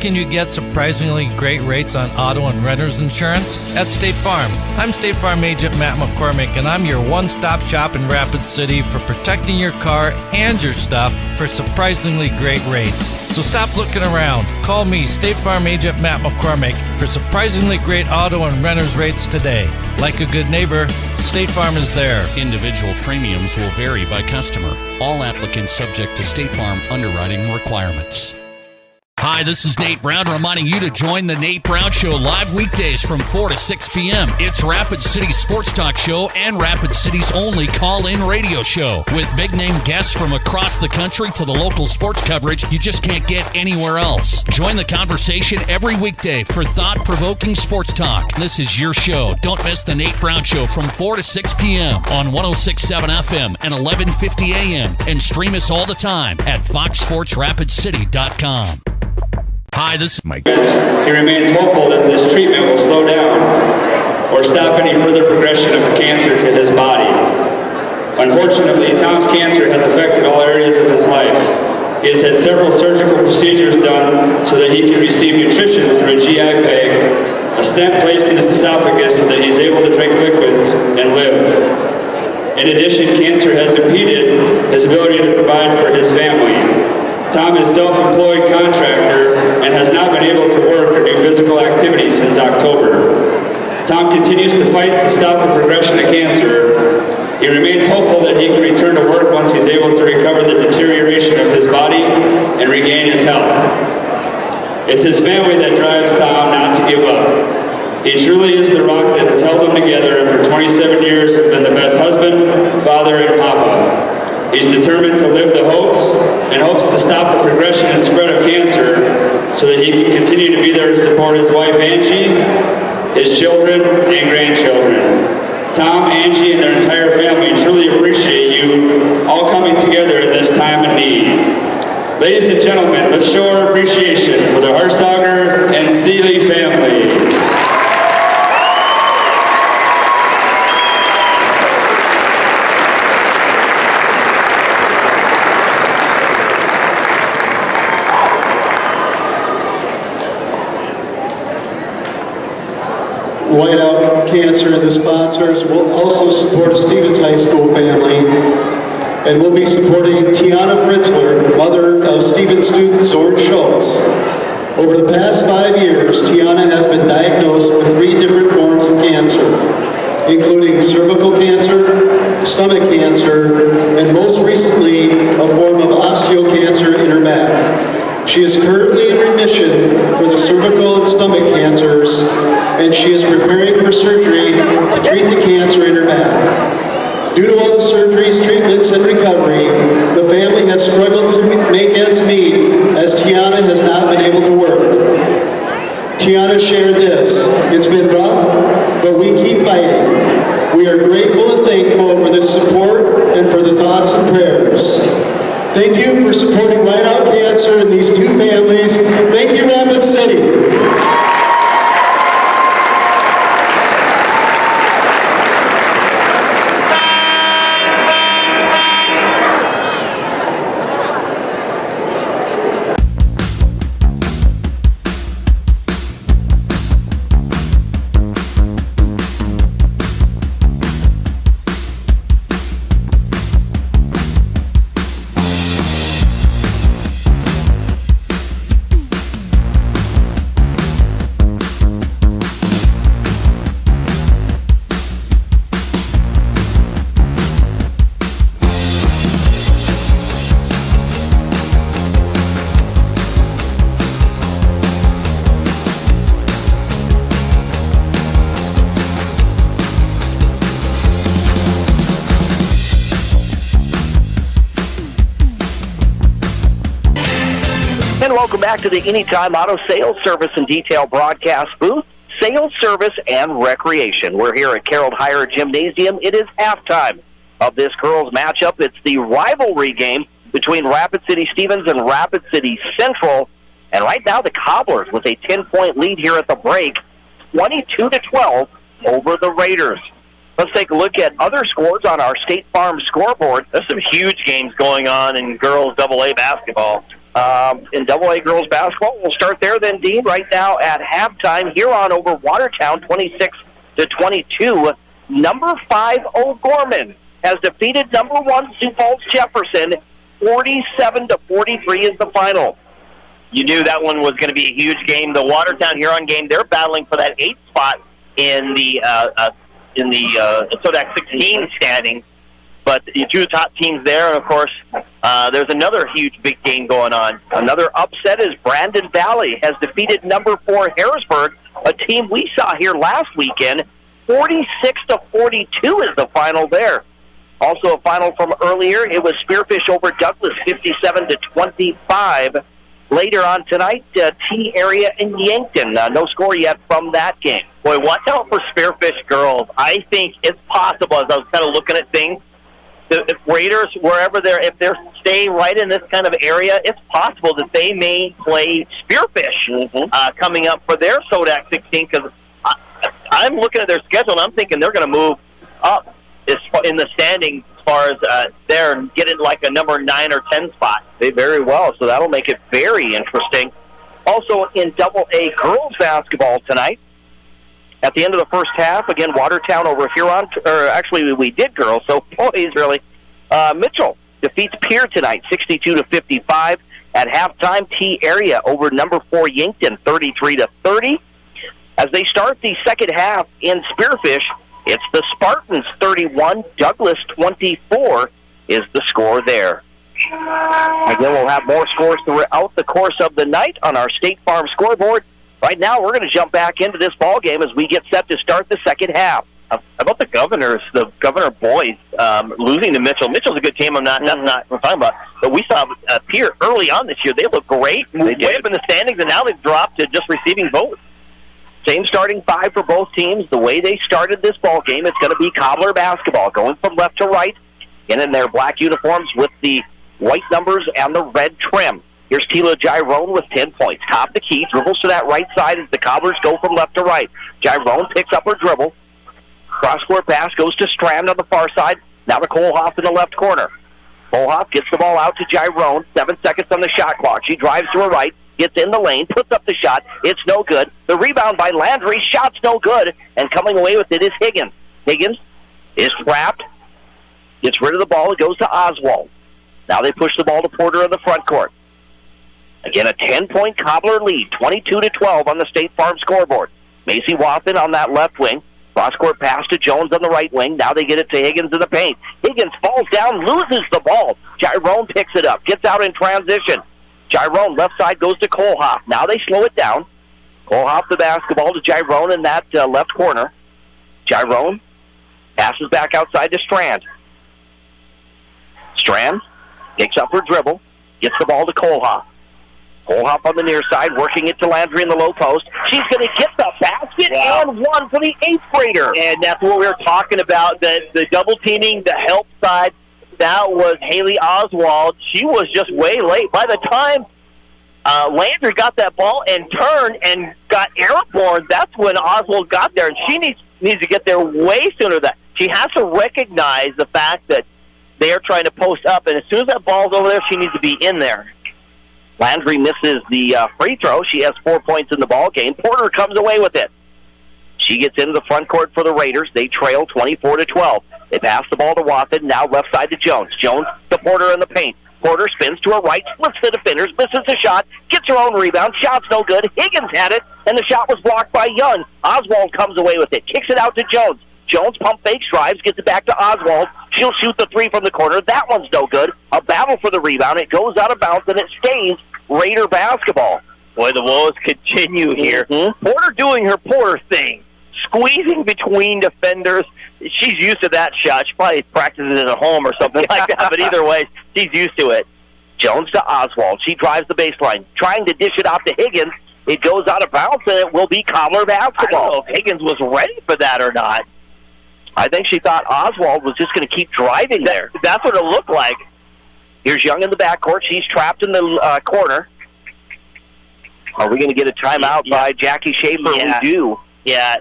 Looking to get surprisingly great rates on auto and renter's insurance? At State Farm. I'm State Farm Agent Matt McCormick, and I'm your one-stop shop in Rapid City for protecting your car and your stuff for surprisingly great rates. So stop looking around. Call me, State Farm Agent Matt McCormick, for surprisingly great auto and renter's rates today. Like a good neighbor, State Farm is there. Individual premiums will vary by customer. All applicants subject to State Farm underwriting requirements. Hi, this is Nate Brown reminding you to join the Nate Brown Show live weekdays from 4 to 6 p.m. It's Rapid City's sports talk show and Rapid City's only call-in radio show. With big-name guests from across the country to the local sports coverage you just can't get anywhere else. Join the conversation every weekday for thought-provoking sports talk. This is your show. Don't miss the Nate Brown Show from 4 to 6 p.m. on 106.7 FM and 1150 a.m. And stream us all the time at foxsportsrapidcity.com. Hi, this is Mike. He remains hopeful that this treatment will slow down or stop any further progression of cancer to his body. Unfortunately, Tom's cancer has affected all areas of his life. He has had several surgical procedures done so that he can receive nutrition through a GI bag, a stent placed in his esophagus so that he's able to drink liquids and live. In addition, cancer has impeded his ability to provide for his family. Tom is a self-employed contractor and has not been able to work or do physical activities since October. Tom continues to fight to stop the progression of cancer. He remains hopeful that he can return to work once he's able to recover the deterioration of his body and regain his health. It's his family that drives Tom not to give up. He truly is the rock that has held them together, and for 27 years has been the best husband, father, and papa. He's determined to live the hopes and hopes to stop the progression and spread of cancer so that he can continue to be there to support his wife Angie, his children, and grandchildren. Tom, Angie, and their entire family truly appreciate you all coming together in this time of need. Ladies and gentlemen, let's show our appreciation for the Harsager and Seeley family. Whiteout Cancer and the sponsors will also support a Stevens High School family, and we'll be supporting Tiana Fritzler, mother of Stevens student Zorn Schultz. Over the past 5 years, Tiana has been diagnosed with 3 different forms of cancer, including cervical cancer, stomach cancer, and most recently, a form of osteocancer in her back. She is currently in remission for the cervical and stomach cancers, and she is preparing for surgery to treat the cancer in her back. Due to all the surgeries, treatments, and recovery, the family has struggled to make ends meet as Tiana has not been able to work. Tiana shared this: "It's been rough, but we keep fighting. We are grateful and thankful for this support and for the thoughts and prayers. Thank you for supporting Whiteout Cancer and these 2 families. Thank you, Rapid City." And welcome back to the Anytime Auto Sales Service and Detail broadcast booth, sales, service, and recreation. We're here at Carroll Hire Gymnasium. It is halftime of this girls' matchup. It's the rivalry game between Rapid City Stevens and Rapid City Central. And right now the Cobblers with a 10-point lead here at the break, 22-12 over the Raiders. Let's take a look at other scores on our State Farm scoreboard. There's some huge games going on in girls AA basketball. in AA girls basketball. We'll start there then, Dean. Right now at halftime, Huron over Watertown, 26-22. Number 5 O'Gorman has defeated number 1 Sioux Falls Jefferson, 47-43 is the final. You knew that one was going to be a huge game. The Watertown Huron game, they're battling for that 8th spot in the SODAC 16 standings. But the two top teams there, and of course, there's another huge big game going on. Another upset is Brandon Valley has defeated number 4 Harrisburg, a team we saw here last weekend. 46-42 is the final there. Also a final from earlier, it was Spearfish over Douglas, 57-25. Later on tonight, T-Area in Yankton. No score yet from that game. Boy, watch out for Spearfish girls. I think it's possible, as I was kind of looking at things, if Raiders, wherever if they're staying right in this kind of area, it's possible that they may play Spearfish coming up for their SODAC 16, because I'm looking at their schedule, and I'm thinking they're going to move up in the standing as far as there and get in like a number 9 or 10 spot. They very well, so that'll make it very interesting. Also in AA girls basketball tonight, at the end of the first half, again, Watertown over Huron, or actually we did girls, so boys really. Mitchell defeats Pierre tonight, 62-55. At halftime, T-Area over number 4 Yankton, 33-30. As they start the second half in Spearfish, it's the Spartans 31, Douglas 24 is the score there. Again, we'll have more scores throughout the course of the night on our State Farm scoreboard. Right now, we're going to jump back into this ball game as we get set to start the second half. How about the Governor boys losing to Mitchell? Mitchell's a good team. That's not what I'm talking about. But we saw Pierre early on this year. They looked great. Moved way up in the standings, and now they've dropped to just receiving votes. Same starting 5 for both teams. The way they started this ball game, it's going to be Cobbler basketball, going from left to right, in their black uniforms with the white numbers and the red trim. Here's Tila Gyrone with 10 points. Top the key, dribbles to that right side as the Cobblers go from left to right. Gyrone picks up her dribble. Cross-court pass goes to Strand on the far side. Now to Kohlhoff in the left corner. Kohlhoff gets the ball out to Gyrone. 7 seconds on the shot clock. She drives to her right, gets in the lane, puts up the shot. It's no good. The rebound by Landry. Shot's no good. And coming away with it is Higgins. Higgins is trapped. Gets rid of the ball. It goes to Oswald. Now they push the ball to Porter in the front court. Again, a 10-point Cobbler lead, 22-12 on the State Farm scoreboard. Macy Watson on that left wing. Cross-court pass to Jones on the right wing. Now they get it to Higgins in the paint. Higgins falls down, loses the ball. Gyrone picks it up, gets out in transition. Gyrone, left side, goes to Kohlhoff. Now they slow it down. Kohlhoff the basketball to Gyrone in that left corner. Gyrone passes back outside to Strand. Strand picks up her dribble, gets the ball to Kohlhoff. Kohlhoff on the near side, working it to Landry in the low post. She's going to get the basket and one for the 8th grader. And that's what we were talking about, the double teaming, the help side. That was Haley Oswald. She was just way late. By the time Landry got that ball and turned and got airborne, that's when Oswald got there. And she needs to get there way sooner than that. She has to recognize the fact that they are trying to post up, and as soon as that ball's over there, she needs to be in there. Landry misses the free throw. She has 4 points in the ball game. Porter comes away with it. She gets into the front court for the Raiders. They trail 24-12. They pass the ball to Watson. Now left side to Jones. Jones to Porter in the paint. Porter spins to her right, splits the defenders, misses the shot, gets her own rebound. Shot's no good. Higgins had it, and the shot was blocked by Young. Oswald comes away with it. Kicks it out to Jones. Jones pump fakes, drives, gets it back to Oswald. She'll shoot the 3 from the corner. That one's no good. A battle for the rebound. It goes out of bounds, and it stays Raider basketball. Boy, the woes continue here. Porter doing her Porter thing, squeezing between defenders. She's used to that shot. She probably practices it at home or something like that, but either way, she's used to it. Jones to Oswald. She drives the baseline, trying to dish it off to Higgins. It goes out of bounds, and it will be Cobbler basketball. I don't know if Higgins was ready for that or not. I think she thought Oswald was just going to keep driving there. That's what it looked like. Here's Young in the backcourt. She's trapped in the corner. Are we going to get a timeout by Jackie Schaefer? Yeah. We do. Yeah.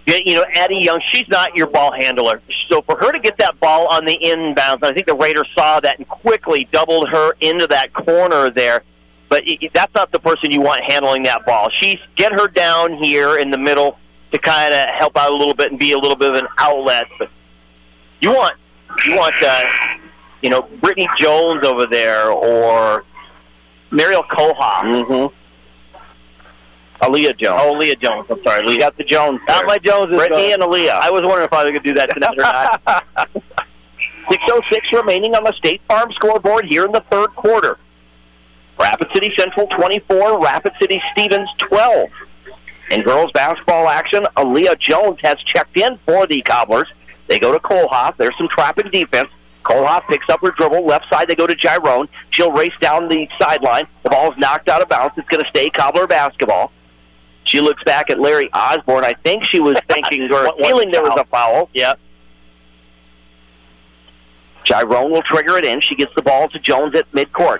You know, Addie Young, she's not your ball handler. So for her to get that ball on the inbounds, I think the Raiders saw that and quickly doubled her into that corner there. But that's not the person you want handling that ball. Get her down here in the middle to kind of help out a little bit and be a little bit of an outlet. But you want Brittany Jones over there or Mariel Koha. Aaliyah Jones. Oh, Aaliyah Jones. I'm sorry. We got the Jones there. Not my Joneses. Brittany and Aaliyah. I was wondering if I could do that tonight or not. 6:06 remaining on the State Farm scoreboard here in the third quarter. Rapid City Central 24, Rapid City Stevens 12. In girls basketball action, Aaliyah Jones has checked in for the Cobblers. They go to Kohlhoff. There's some trapping defense. Kohlhoff picks up her dribble. Left side, they go to Gyrone. She'll race down the sideline. The ball's knocked out of bounds. It's going to stay Cobbler basketball. She looks back at Larry Osborne. I think she was thinking or feeling there was a foul. Yep. Gyrone will trigger it in. She gets the ball to Jones at midcourt.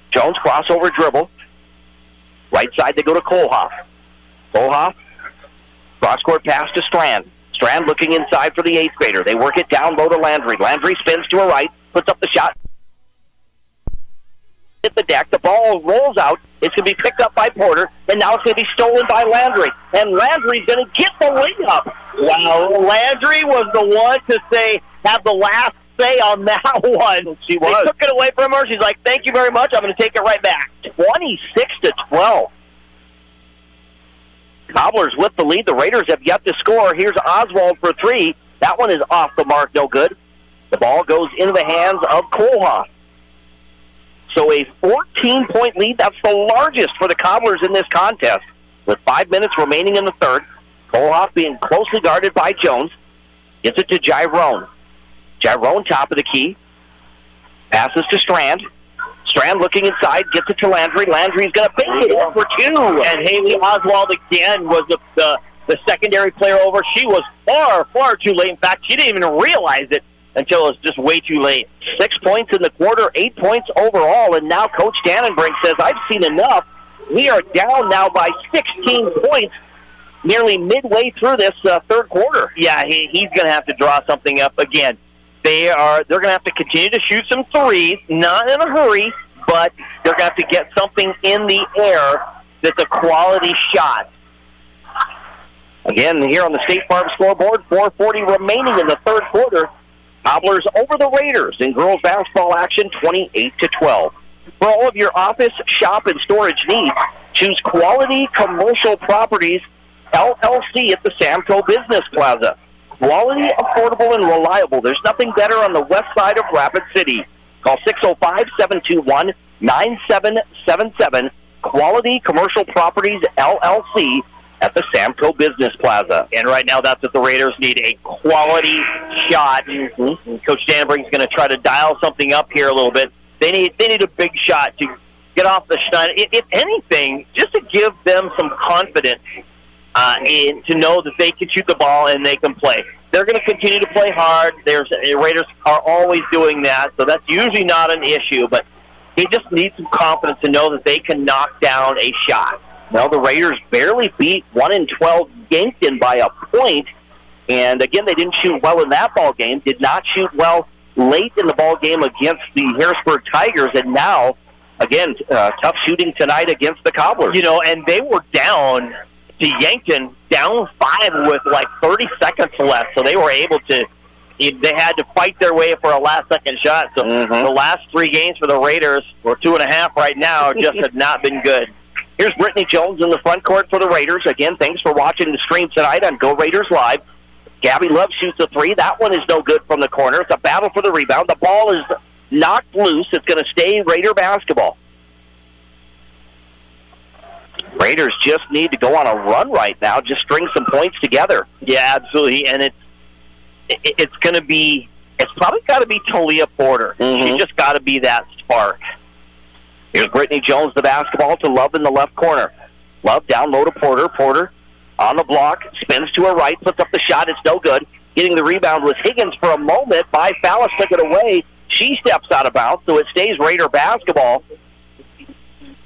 Jones crossover dribble. Right side, they go to Kohlhoff. Kohlhoff, cross-court pass to Strand. Strand looking inside for the 8th grader. They work it down low to Landry. Landry spins to her right, puts up the shot. Hit the deck. The ball rolls out. It's going to be picked up by Porter, and now it's going to be stolen by Landry. And Landry's going to get the layup. Wow, Landry was the one to have the last say on that one. She was. They took it away from her. She's like, thank you very much. I'm going to take it right back. 26-12. Cobblers with the lead. The Raiders have yet to score. Here's Oswald for three. That one is off the mark. No good. The ball goes into the hands of Kohlhoff. So a 14-point lead. That's the largest for the Cobblers in this contest. With 5 minutes remaining in the third. Kohlhoff being closely guarded by Jones. Gets it to Gyrone. Gyrone top of the key. Passes to Strand. Strand looking inside, gets it to Landry. Landry's going to bank it in for two. And Haley Oswald again was the secondary player over. She was far, far too late. In fact, she didn't even realize it until it was just way too late. 6 points in the quarter, 8 points overall. And now Coach Dannenbrink says, I've seen enough. We are down now by 16 points nearly midway through this third quarter. Yeah, he's going to have to draw something up again. They're going to have to continue to shoot some threes, not in a hurry, but they're going to have to get something in the air that's a quality shot. Again, here on the State Farm scoreboard, 4:40 remaining in the third quarter. Cobblers over the Raiders in girls basketball action, 28-12. For all of your office, shop, and storage needs, choose Quality Commercial Properties, LLC at the Samco Business Plaza. Quality, affordable, and reliable. There's nothing better on the west side of Rapid City. Call 605-721-9777. Quality Commercial Properties, LLC at the Samco Business Plaza. And right now, that's what the Raiders need, a quality shot. Mm-hmm. Coach Dannenbrink's going to try to dial something up here a little bit. They need a big shot to get off the schneid. If anything, just to give them some confidence to know that they can shoot the ball and they can play. They're going to continue to play hard. The Raiders are always doing that, so that's usually not an issue, but they just need some confidence to know that they can knock down a shot. Well, the Raiders barely beat 1-12 Yankton by a point, and again, they didn't shoot well in that ball game, did not shoot well late in the ball game against the Harrisburg Tigers, and now, again, tough shooting tonight against the Cobblers. And they were down to Yankton, down 5 with like 30 seconds left, so they were able to, they had to fight their way for a last-second shot. So the last 3 games for the Raiders, or 2.5 right now, just have not been good. Here's Brittany Jones in the front court for the Raiders. Again, thanks for watching the stream tonight on Go Raiders Live. Gabby Love shoots a 3. That one is no good from the corner. It's a battle for the rebound. The ball is knocked loose. It's going to stay Raider basketball. Raiders just need to go on a run right now, just string some points together. Yeah, absolutely. And it's going to be, it's probably got to be Talia Porter. She just got to be that spark. Here's Brittany Jones, the basketball to Love in the left corner. Love down low to Porter. Porter on the block, spins to her right, puts up the shot. It's no good. Getting the rebound was Higgins for a moment. By Fallis took it away. She steps out of bounds, so it stays Raider basketball.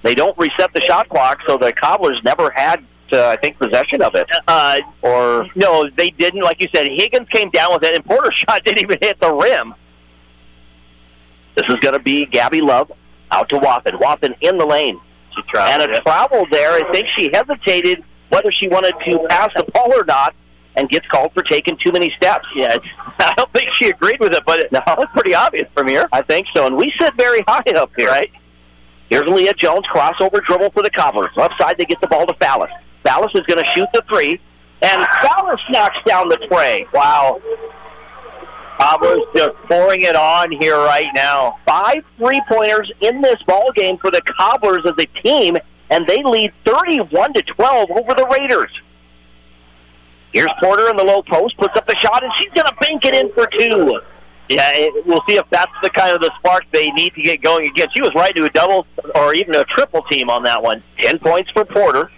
They don't reset the shot clock, so the Cobblers never had I think, possession of it. Or no, they didn't. Like you said, Higgins came down with it, and Porter's shot didn't even hit the rim. This is going to be Gabby Love out to Wathen. Wathen in the lane. She traveled. And a travel there. I think she hesitated whether she wanted to pass the ball or not, and gets called for taking too many steps. Yeah, I don't think she agreed with it, but it was pretty obvious from here. I think so, and we sit very high up here. Right. Here's Leah Jones, crossover dribble for the Cobblers. Left side, they get the ball to Fallis. Fallis is going to shoot the three, and Fallis knocks down the tray. Wow. Cobblers just pouring it on here right now. 5 3-pointers in this ball game for the Cobblers as a team, and they lead 31-12 over the Raiders. Here's Porter in the low post, puts up the shot, and she's going to bank it in for 2. Yeah, we'll see if that's the kind of the spark they need to get going again. She was right to a double or even a triple team on that one. 10 points for Porter.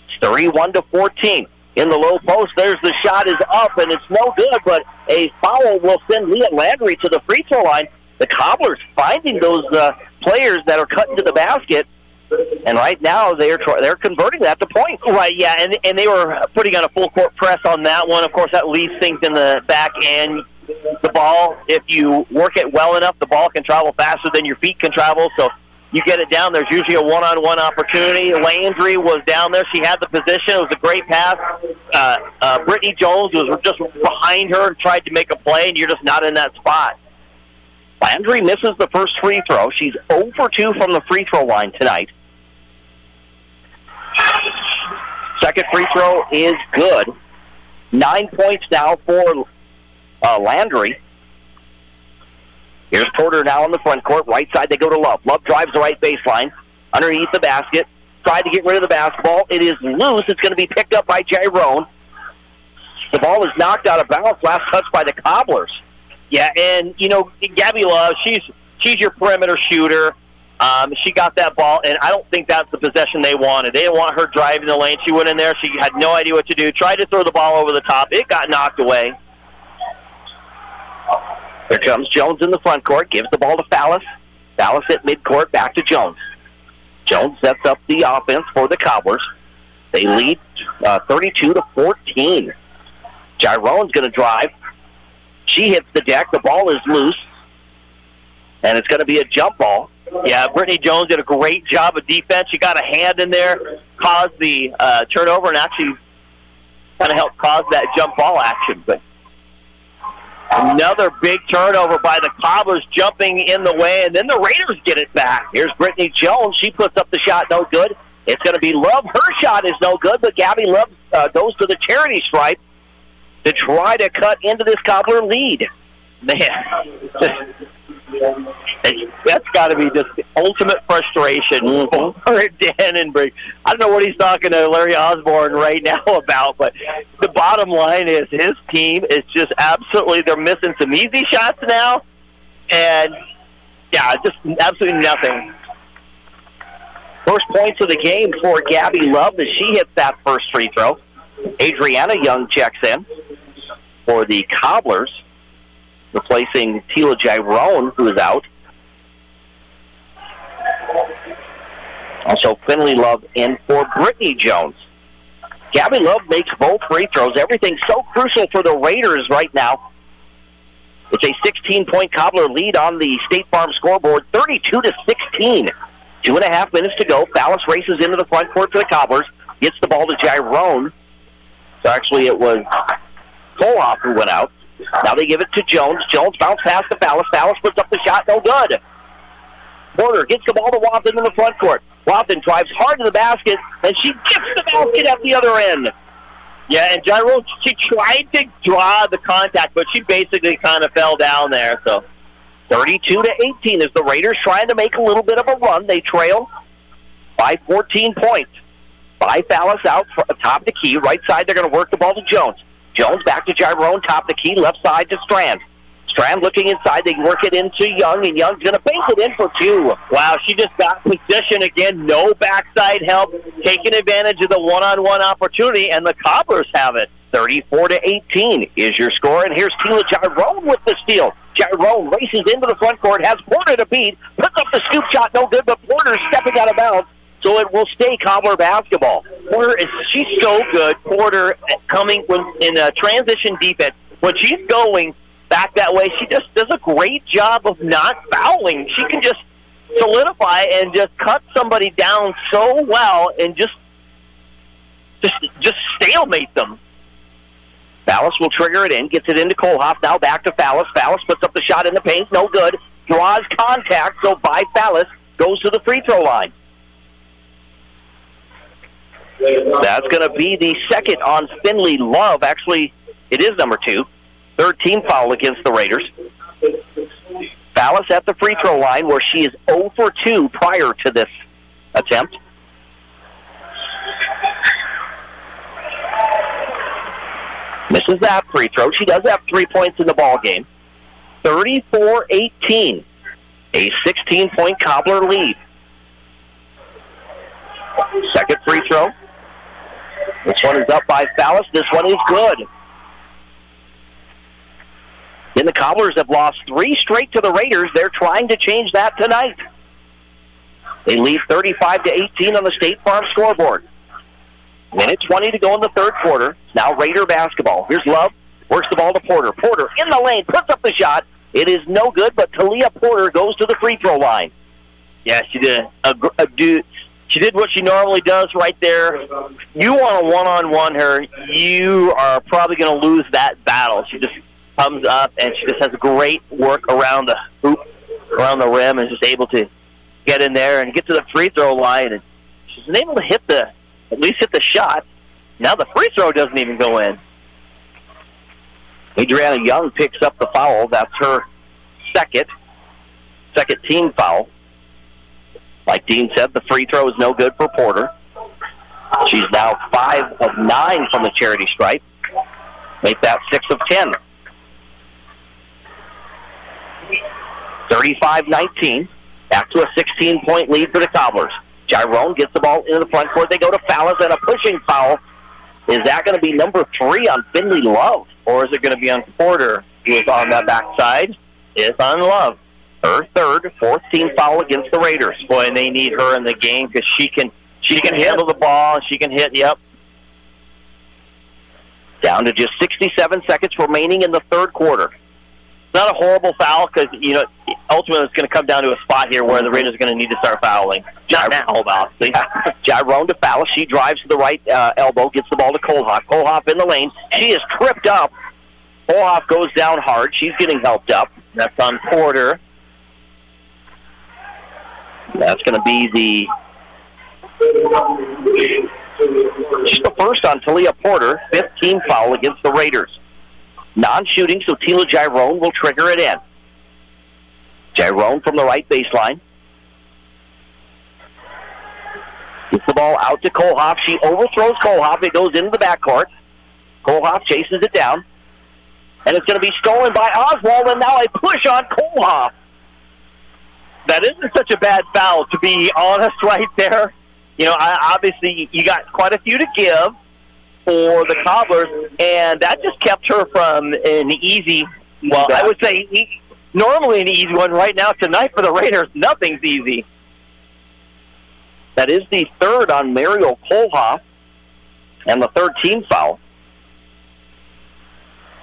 It's 31-14. In the low post, there's the shot is up, and it's no good, but a foul will send Leah Landry to the free throw line. The Cobblers finding those players that are cutting to the basket, and right now they're converting that to points. Right, yeah, and they were putting on a full court press on that one. Of course, that leaves things in the back end. The ball, if you work it well enough, the ball can travel faster than your feet can travel, so you get it down. There's usually a one-on-one opportunity. Landry was down there. She had the position. It was a great pass. Brittany Jones was just behind her and tried to make a play, and you're just not in that spot. Landry misses the first free throw. She's 0 for 2 from the free throw line tonight. Second free throw is good. 9 points now for Landry. Here's Porter now in the front court. Right side, they go to Love. Love drives the right baseline. Underneath the basket. Tried to get rid of the basketball. It is loose. It's going to be picked up by Jairone. The ball is knocked out of bounds. Last touch by the Cobblers. Yeah, and, Gabby Love, she's your perimeter shooter. She got that ball, and I don't think that's the possession they wanted. They didn't want her driving the lane. She went in there. She had no idea what to do. Tried to throw the ball over the top. It got knocked away. Here comes Jones in the front court. Gives the ball to Fallis. Fallis at midcourt. Back to Jones. Jones sets up the offense for the Cobblers. They lead 32-14. Gyrone's going to drive. She hits the deck. The ball is loose. And it's going to be a jump ball. Yeah, Brittany Jones did a great job of defense. She got a hand in there, caused the turnover, and actually kind of helped cause that jump ball action. But another big turnover by the Cobblers, jumping in the way, and then the Raiders get it back. Here's Brittany Jones. She puts up the shot, no good. It's going to be Love. Her shot is no good, but Gabby Love goes to the charity stripe to try to cut into this Cobbler lead. Man, that's got to be just the ultimate frustration for Dannenberg. I don't know what he's talking to Larry Osborne right now about, but the bottom line is his team is just absolutely, they're missing some easy shots now, and, yeah, just absolutely nothing. First points of the game for Gabby Love as she hits that first free throw. Adriana Young checks in for the Cobblers, replacing Tila Gyrone, who is out. Also, Finley Love in for Brittany Jones. Gabby Love makes both free throws. Everything's so crucial for the Raiders right now. It's a 16-point Cobbler lead on the State Farm scoreboard, 32-16. 2.5 minutes to go. Fallis races into the front court for the Cobblers. Gets the ball to Gyrone. So actually it was Koloff who went out. Now they give it to Jones. Jones bounce past to Fallis. Fallis puts up the shot. No good. Porter gets the ball to Wathen in the front court. Wathen drives hard to the basket, and she gets the basket at the other end. Yeah, and Gyrone, she tried to draw the contact, but she basically kind of fell down there. So 32-18 as the Raiders trying to make a little bit of a run. They trail by 14 points. By Fallis out top the key. Right side, they're going to work the ball to Jones. Jones back to Gyrone, top the key, left side to Strand. Strand looking inside. They work it into Young, and Young's going to bank it in for 2. Wow, she just got position again. No backside help. Taking advantage of the one-on-one opportunity, and the Cobblers have it. 34-18 is your score, and here's Tila Gyrone with the steal. Gyrone races into the front court, has Porter to beat, puts up the scoop shot, no good, but Porter stepping out of bounds. so it will stay Cobbler basketball. She's so good. Porter coming in a transition defense. When she's going back that way, she just does a great job of not fouling. She can just solidify and just cut somebody down so well and just stalemate them. Fallis will trigger it in, gets it into Kohlhoff, now back to Fallis. Fallis puts up the shot in the paint, no good. Draws contact, so by Fallis, goes to the free throw line. That's going to be the second on Finley Love. Actually, it is number 2. Third team foul against the Raiders. Fallis at the free throw line where she is 0 for 2 prior to this attempt. Misses that free throw. She does have 3 points in the ball game. 34-18. A 16-point Cobbler lead. Second free throw. This one is up by Fallis. This one is good. Then the Cobblers have lost 3 straight to the Raiders. They're trying to change that tonight. They lead 35-18 on the State Farm scoreboard. Minute 20 to go in the third quarter. Now Raider basketball. Here's Love. Works the ball to Porter. Porter in the lane. Puts up the shot. It is no good, but Talia Porter goes to the free throw line. Yeah, she did. She did what she normally does right there. You want to one-on-one her, you are probably going to lose that battle. She just comes up, and she just has great work around the hoop, around the rim, and is just able to get in there and get to the free throw line. And she's been able to at least hit the shot. Now the free throw doesn't even go in. Adriana Young picks up the foul. That's her second team foul. Like Dean said, the free throw is no good for Porter. She's now 5 of 9 from the charity stripe. Make that 6 of 10. 35-19. Back to a 16-point lead for the Cobblers. Gyrone gets the ball into the front court. They go to Fallis and a pushing foul. Is that going to be number 3 on Finley Love? Or is it going to be on Porter, who is on that backside? It's on Love. Her fourth team foul against the Raiders. Boy, and they need her in the game because she can handle the ball. She can hit, yep. Down to just 67 seconds remaining in the third quarter. It's not a horrible foul because, ultimately it's going to come down to a spot here where the Raiders are going to need to start fouling. Not now, obviously. Gyrone to foul. She drives to the right elbow, gets the ball to Kohlhoff. Kohlhoff in the lane. She is tripped up. Kohlhoff goes down hard. She's getting helped up. That's on Porter. That's going to be just the first on Talia Porter, 5th team foul against the Raiders. Non-shooting, so Tila Gyrone will trigger it in. Gyrone from the right baseline. Gets the ball out to Kohlhoff. She overthrows Kohlhoff. It goes into the backcourt. Kohlhoff chases it down. And it's going to be stolen by Oswald, and now a push on Kohlhoff. That isn't such a bad foul, to be honest, right there. Obviously, you got quite a few to give for the Cobblers, and that just kept her from an easy, I would say normally an easy one. Right now, tonight for the Raiders, nothing's easy. That is the third on Mariel Kohlhoff, and the third team foul.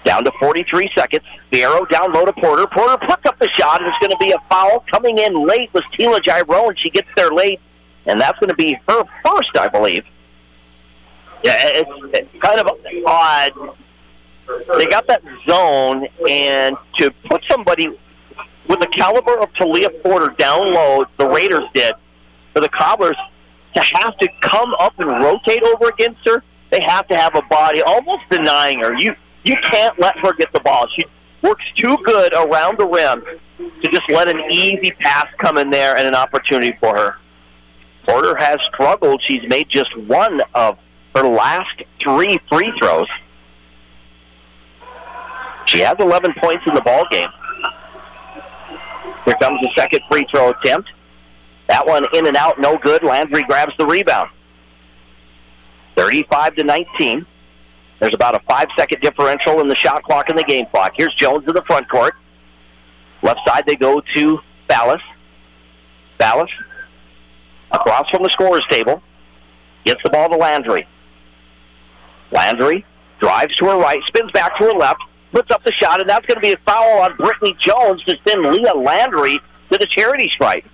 Down to 43 seconds. The arrow down low to Porter. Porter puts up the shot, and it's going to be a foul. Coming in late was Tila Gyrone. She gets there late, and that's going to be her first, I believe. Yeah, it's kind of odd. They got that zone, and to put somebody with the caliber of Talia Porter down low, the Raiders did, for the Cobblers to have to come up and rotate over against her, they have to have a body almost denying her. You can't let her get the ball. She works too good around the rim to just let an easy pass come in there and an opportunity for her. Porter has struggled. She's made just one of her last 3 free throws. She has 11 points in the ball game. Here comes the second free throw attempt. That one in and out, no good. Landry grabs the rebound. 35-19. There's about a 5-second differential in the shot clock and the game clock. Here's Jones in the front court. Left side, they go to Fallis. Fallis. A across from the scorer's table. Gets the ball to Landry. Landry drives to her right, spins back to her left, puts up the shot, and that's going to be a foul on Brittany Jones to send Leah Landry to the charity stripe.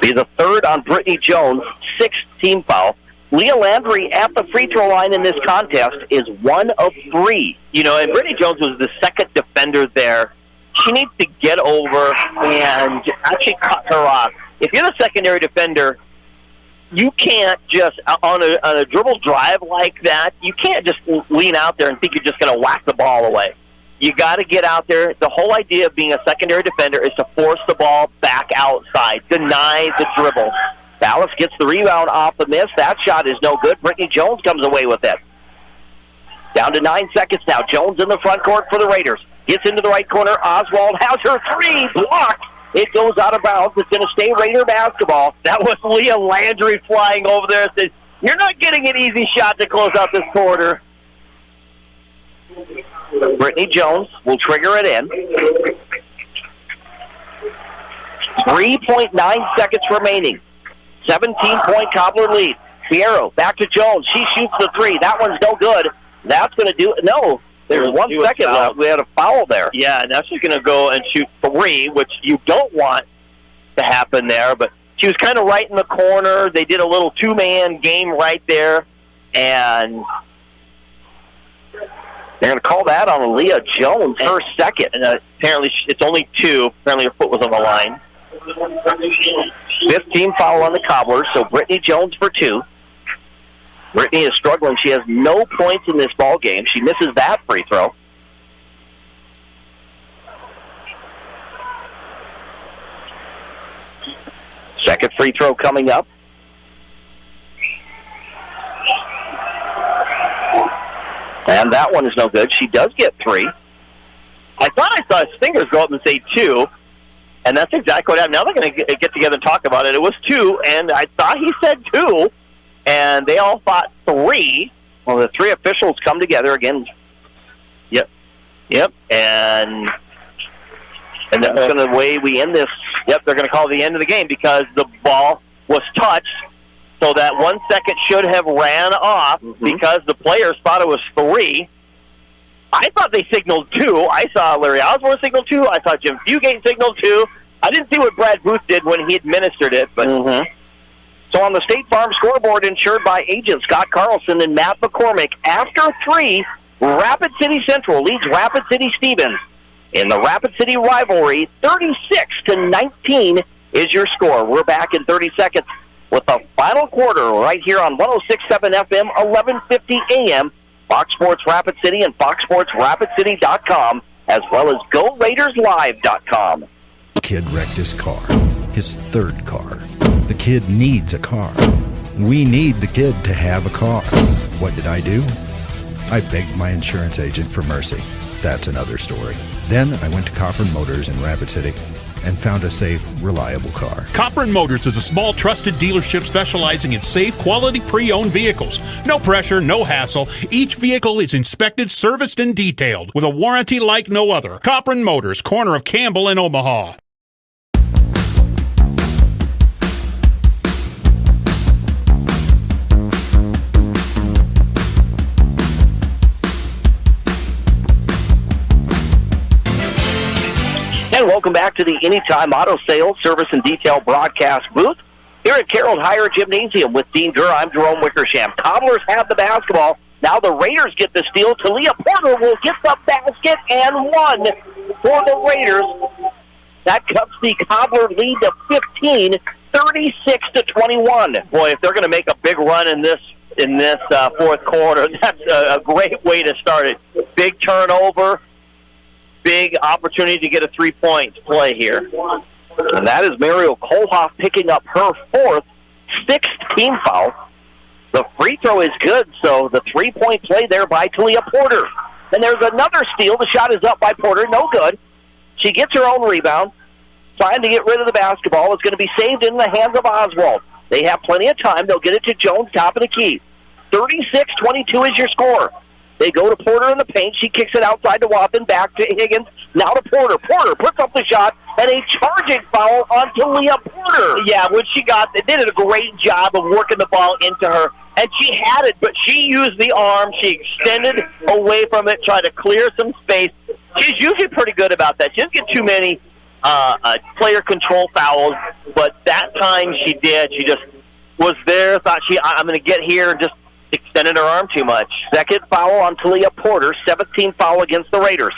Be the third on Brittany Jones, 6th team foul. Leah Landry at the free throw line in this contest is 1 of 3. You know, and Brittany Jones was the second defender there. She needs to get over and actually cut her off. If you're the secondary defender, you can't just, on a dribble drive like that, you can't just lean out there and think you're just going to whack the ball away. You got to get out there. The whole idea of being a secondary defender is to force the ball back outside, deny the dribble. Dallas gets the rebound off the miss. That shot is no good. Brittany Jones comes away with it. Down to 9 seconds now. Jones in the front court for the Raiders. Gets into the right corner. Oswald has her three blocked. It goes out of bounds. It's going to stay Raider basketball. That was Leah Landry flying over there. Says, "You're not getting an easy shot to close out this quarter." Brittany Jones will trigger it in. 3.9 seconds remaining. 17-point Cobbler lead. Fierro back to Jones. She shoots the three. That one's no good. That's going to do it. No, there's 1 second left. We had a foul there. Yeah, and now she's going to go and shoot three, which you don't want to happen there. But she was kind of right in the corner. They did a little two-man game right there, and they're going to call that on Leah Jones, her second. And apparently it's only 2. Apparently her foot was on the line. 15 foul on the Cobblers, so Brittany Jones for 2. Brittany is struggling. She has no points in this ball game. She misses that free throw. Second free throw coming up. And that one is no good. She does get 3. I thought I saw his fingers go up and say 2. And that's exactly what happened. Now they're going to get together and talk about it. It was 2, and I thought he said 2, and they all thought 3. Well, the 3 officials come together again. Yep. And that's going to the way we end this. Yep, they're going to call the end of the game because the ball was touched, so that 1 second should have ran off because the players thought it was 3. I thought they signaled 2. I saw Larry Osborne signal 2. I saw Jim Fugate signal 2. I didn't see what Brad Booth did when he administered it. But So on the State Farm scoreboard, insured by agents Scott Carlson and Matt McCormick, after 3, Rapid City Central leads Rapid City Stevens. In the Rapid City rivalry, 36-19 is your score. We're back in 30 seconds with the final quarter right here on 106.7 FM, 1150 AM. Fox Sports Rapid City and FoxSportsRapidCity.com, as well as GoRaidersLive.com. Kid wrecked his car, his third car. The kid needs a car. We need the kid to have a car. What did I do? I begged my insurance agent for mercy. That's another story. Then I went to Copland Motors in Rapid City and found a safe, reliable car. Copland Motors is a small, trusted dealership specializing in safe, quality pre-owned vehicles. No pressure, no hassle. Each vehicle is inspected, serviced, and detailed with a warranty like no other. Copland Motors, corner of Campbell and Omaha. And welcome back to the Anytime Auto Sales, Service, and Detail broadcast booth here at Carroll Hire Gymnasium with Dean Durr. I'm Jerome Wickersham. Cobblers have the basketball. Now the Raiders get the steal. Talia Porter will get the basket and 1 for the Raiders. That cuts the Cobbler lead to 15, 36-21. Boy, if they're going to make a big run in this fourth quarter, that's a great way to start it. Big turnover. Big opportunity to get a 3-point play here. And that is Mario Kohlhoff picking up her 4th, 6th team foul. The free throw is good, so the 3-point play there by Talia Porter. And there's another steal. The shot is up by Porter. No good. She gets her own rebound. Trying to get rid of the basketball. It's going to be saved in the hands of Oswald. They have plenty of time. They'll get it to Jones, top of the key. 36-22 is your score. They go to Porter in the paint. She kicks it outside to Watson, back to Higgins. Now to Porter. Porter puts up the shot, and a charging foul on Talia Porter. Yeah, when they did a great job of working the ball into her, and she had it, but she used the arm. She extended away from it, tried to clear some space. She's usually pretty good about that. She doesn't get too many player control fouls, but that time she did. She just was there, thought I'm going to get here, and just extended her arm too much. Second foul on Talia Porter, 17th foul against the Raiders.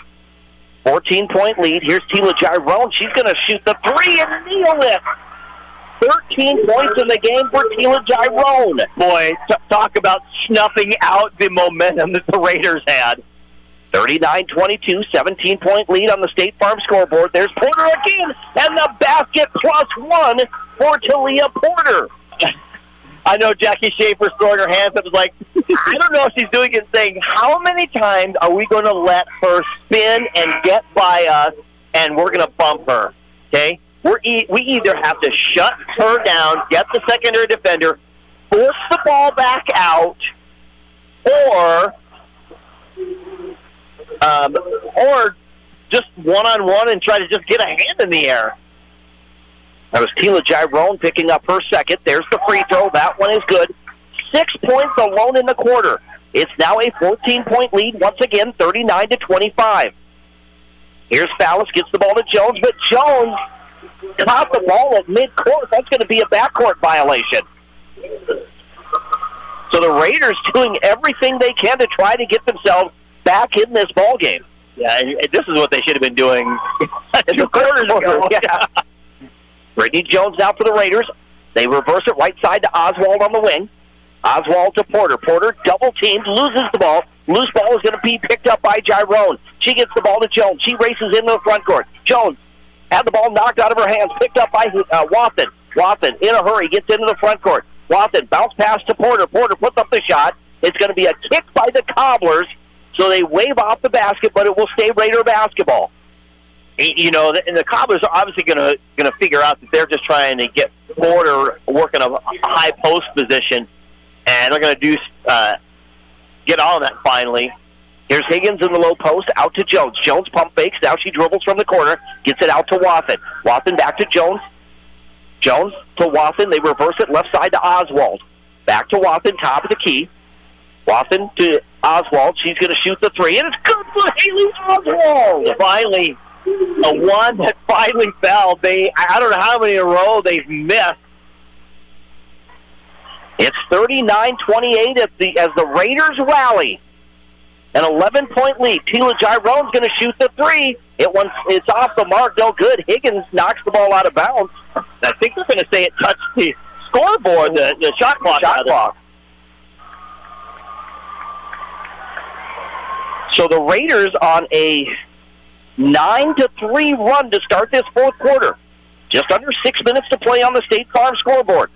14-point lead. Here's Tila Gyrone. She's going to shoot the three and nail it. 13 points in the game for Tila Gyrone. Boy, talk about snuffing out the momentum that the Raiders had. 39-22, 17-point lead on the State Farm scoreboard. There's Porter again, and the basket +1 for Talia Porter. I know Jackie Schaefer's throwing her hands up. It's like, I don't know if she's doing it, saying, how many times are we going to let her spin and get by us, and we're going to bump her, okay? We either have to shut her down, get the secondary defender, force the ball back out, or just one-on-one and try to just get a hand in the air. That was Tila Gyrone picking up her second. There's the free throw. That one is good. 6 points alone in the quarter. It's now a 14-point lead. Once again, 39-25. Here's Fallis, gets the ball to Jones, but Jones caught the ball at midcourt. That's going to be a backcourt violation. So the Raiders doing everything they can to try to get themselves back in this ball game. Yeah, and this is what they should have been doing 2 quarters ago. Yeah. Brittany Jones now for the Raiders. They reverse it right side to Oswald on the wing. Oswald to Porter. Porter double-teamed, loses the ball. Loose ball is going to be picked up by Gyrone. She gets the ball to Jones. She races into the front court. Jones had the ball knocked out of her hands, picked up by Watson. Watson, in a hurry, gets into the front court. Watson, bounce pass to Porter. Porter puts up the shot. It's going to be a kick by the Cobblers, so they wave off the basket, but it will stay Raider basketball. You know, and the Cobblers are obviously going to figure out that they're just trying to get Porter working a high post position, and they're going to get on that finally. Here's Higgins in the low post, out to Jones. Jones pump fakes. Now she dribbles from the corner, gets it out to Watson. Watson back to Jones. Jones to Watson. They reverse it left side to Oswald. Back to Watson, top of the key. Watson to Oswald. She's going to shoot the three, and it's good for Haley Oswald. Finally, a one that finally fell. I don't know how many in a row they've missed. It's 39-28 as the Raiders rally. An 11-point lead. Tila Gyrone's going to shoot the three. It's off the mark, no good. Higgins knocks the ball out of bounds. I think they're going to say it touched the scoreboard, the shot clock. So the Raiders on a 9-3 run to start this fourth quarter. Just under 6 minutes to play on the State Farm scoreboard.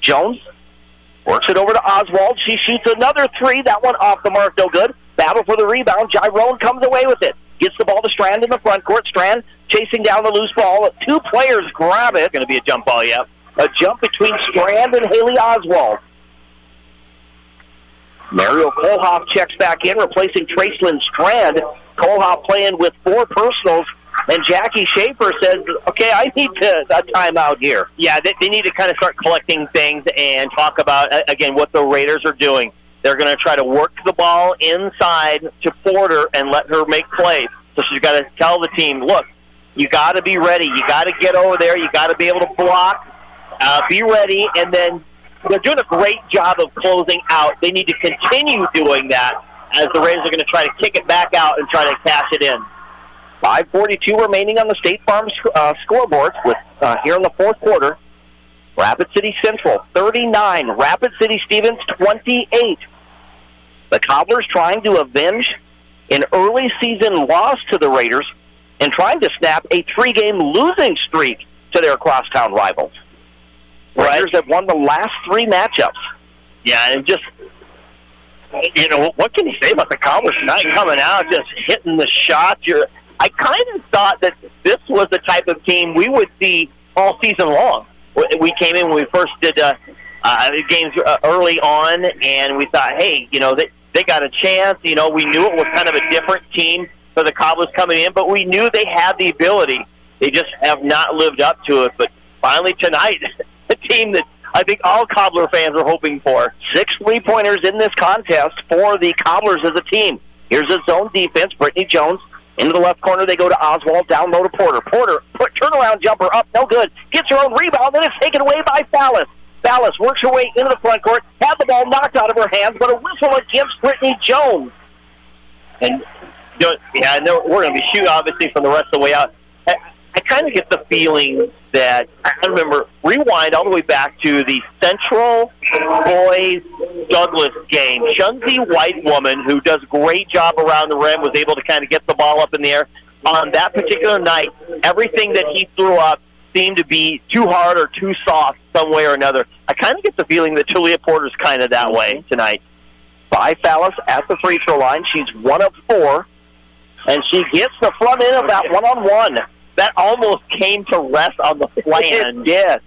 Jones works it over to Oswald. She shoots another three. That one off the mark, no good. Battle for the rebound. Gyrone comes away with it. Gets the ball to Strand in the front court. Strand chasing down the loose ball. 2 players grab it. Going to be a jump ball, yeah. A jump between Strand and Haley Oswald. Mario Kohlhoff checks back in, replacing Tracelyn Strand. Kohlhoff playing with 4 personals, and Jackie Schaefer says, okay, I need a timeout here. Yeah, they need to kind of start collecting things and talk about, again, what the Raiders are doing. They're going to try to work the ball inside to Porter and let her make plays. So she's got to tell the team, look, you got to be ready. You got to get over there. You got to be able to block, be ready, and then they're doing a great job of closing out. They need to continue doing that as the Raiders are going to try to kick it back out and try to cash it in. 5:42 remaining on the State Farm scoreboard with here in the fourth quarter. Rapid City Central 39, Rapid City Stevens 28. The Cobblers trying to avenge an early season loss to the Raiders and trying to snap a 3-game losing streak to their crosstown rivals. Raiders have won the last 3 matchups. Yeah, and just, you know, what can you say about the Cobblers tonight coming out, just hitting the shots? I kind of thought that this was the type of team we would see all season long. We came in when we first did games early on, and we thought, hey, you know, they got a chance. You know, we knew it was kind of a different team for the Cobblers coming in, but we knew they had the ability. They just have not lived up to it. But finally tonight, a team that I think all Cobbler fans are hoping for. 6 3-pointers in this contest for the Cobblers as a team. Here's a zone defense. Brittany Jones into the left corner. They go to Oswald. Down low to Porter. Porter, turnaround jumper up. No good. Gets her own rebound. Then it's taken away by Fallis. Fallis works her way into the front court. Had the ball knocked out of her hands, but a whistle against Brittany Jones. And, I know we're going to be shooting, obviously, from the rest of the way out. I kind of get the feeling that, I remember, rewind all the way back to the Central Boys Douglas game. Shunzi White woman, who does a great job around the rim, was able to kind of get the ball up in the air. On that particular night, everything that he threw up seemed to be too hard or too soft some way or another. I kind of get the feeling that Talia Porter's kind of that way tonight. By Fallis at the free throw line. She's 1 of 4, and she gets the front end of that one-on-one. That almost came to rest on the flange. Yes.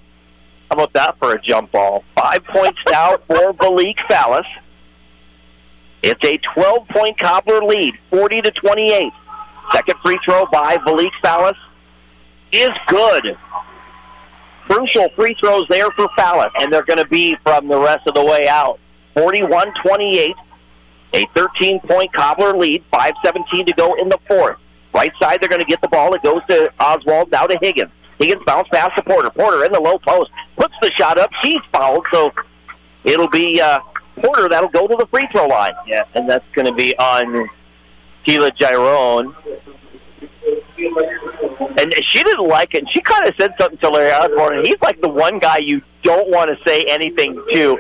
How about that for a jump ball? 5 points now for Malik Fallis. It's a 12-point Cobbler lead, 40-28. Second free throw by Malik Fallis is good. Crucial free throws there for Fallis, and they're going to be from the rest of the way out. 41-28, a 13-point Cobbler lead, 5:17 to go in the fourth. Right side, they're going to get the ball. It goes to Oswald, now to Higgins. Higgins bounce pass to Porter. Porter in the low post, puts the shot up. She's fouled, so it'll be Porter that'll go to the free throw line. Yeah, and that's going to be on Tila Giron. And she didn't like it. And she kind of said something to Larry Osborne, and he's like the one guy you don't want to say anything to.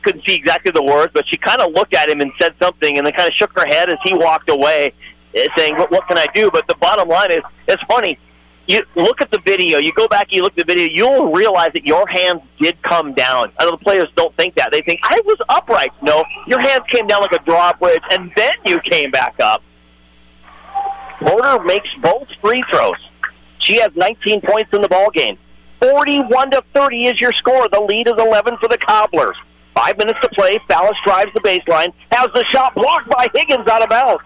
Couldn't see exactly the words, but she kind of looked at him and said something, and then kind of shook her head as he walked away, saying, what can I do? But the bottom line is, it's funny. You look at the video, you go back, you look at the video, you'll realize that your hands did come down. I know the players don't think that. They think, I was upright. No, your hands came down like a drawbridge, and then you came back up. Porter makes both free throws. She has 19 points in the ball game. 41-30 is your score. The lead is 11 for the Cobblers. 5 minutes to play. Fallis drives the baseline. Has the shot blocked by Higgins out of bounds.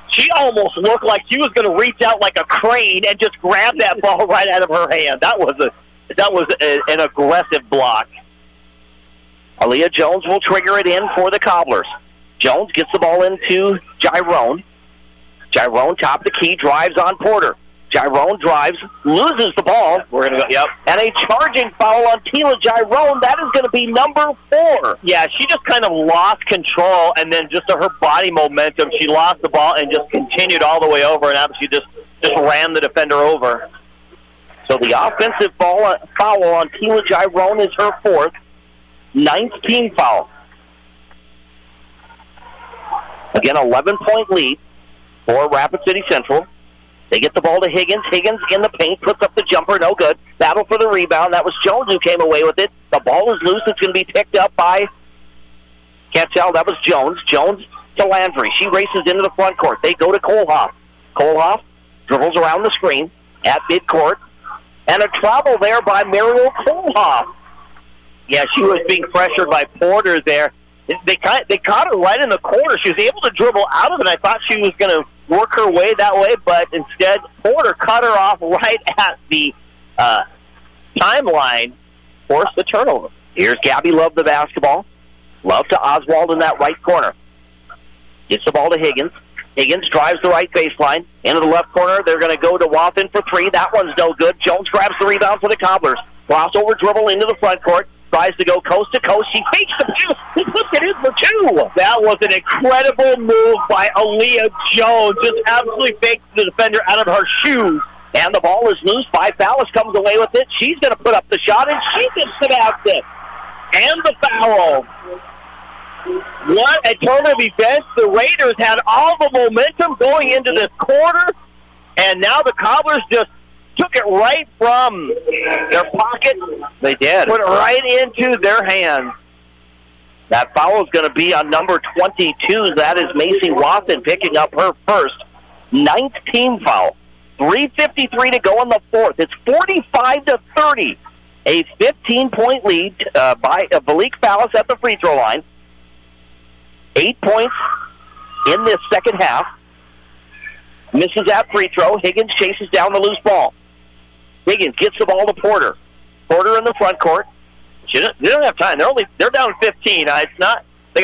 She almost looked like she was going to reach out like a crane and just grab that ball right out of her hand. That was an aggressive block. Aaliyah Jones will trigger it in for the Cobblers. Jones gets the ball into Giron. Giron top the key, drives on Porter. Giron drives, loses the ball. We're going to go, yep. And a charging foul on Tila Giron. That is going to be number 4. Yeah, she just kind of lost control, and then just to her body momentum, she lost the ball and just continued all the way over, and obviously just ran the defender over. So the offensive foul on Tila Giron is her 4th. 9th team foul. Again, 11-point lead for Rapid City Central. They get the ball to Higgins. Higgins in the paint, puts up the jumper, no good. Battle for the rebound. That was Jones who came away with it. The ball is loose. It's going to be picked up by, can't tell, that was Jones. Jones to Landry. She races into the front court. They go to Kohlhoff. Kohlhoff dribbles around the screen at midcourt. And a travel there by Mariel Kohlhoff. Yeah, she was being pressured by Porter there. They caught her right in the corner. She was able to dribble out of it. I thought she was going to work her way that way, but instead Porter cut her off right at the timeline, forced the turnover. Here's Gabby Love, the basketball. Love to Oswald in that right corner. Gets the ball to Higgins. Higgins drives the right baseline. Into the left corner, they're going to go to Wathen for 3. That one's no good. Jones grabs the rebound for the Cobblers. Crossover dribble into the front court. Tries to go coast to coast. She fakes the 2. He puts it in for 2. That was an incredible move by Aaliyah Jones. Just absolutely faked the defender out of her shoes. And the ball is loose. Fallis comes away with it. She's going to put up the shot, and she gets the basket. And the foul. What a turn of events. The Raiders had all the momentum going into this quarter, and now the Cobblers just took it right from their pocket. They did. Put it right into their hands. That foul is going to be on number 22. That is Macy Wathen picking up her first 9th team foul. 3:53 to go in the fourth. It's 45-30. A 15-point lead by Malik Fallis at the free throw line. 8 points in this second half. misses that free throw. Higgins chases down the loose ball. Higgins gets the ball to Porter. Porter in the front court. They don't have time. They're down 15. It's not. They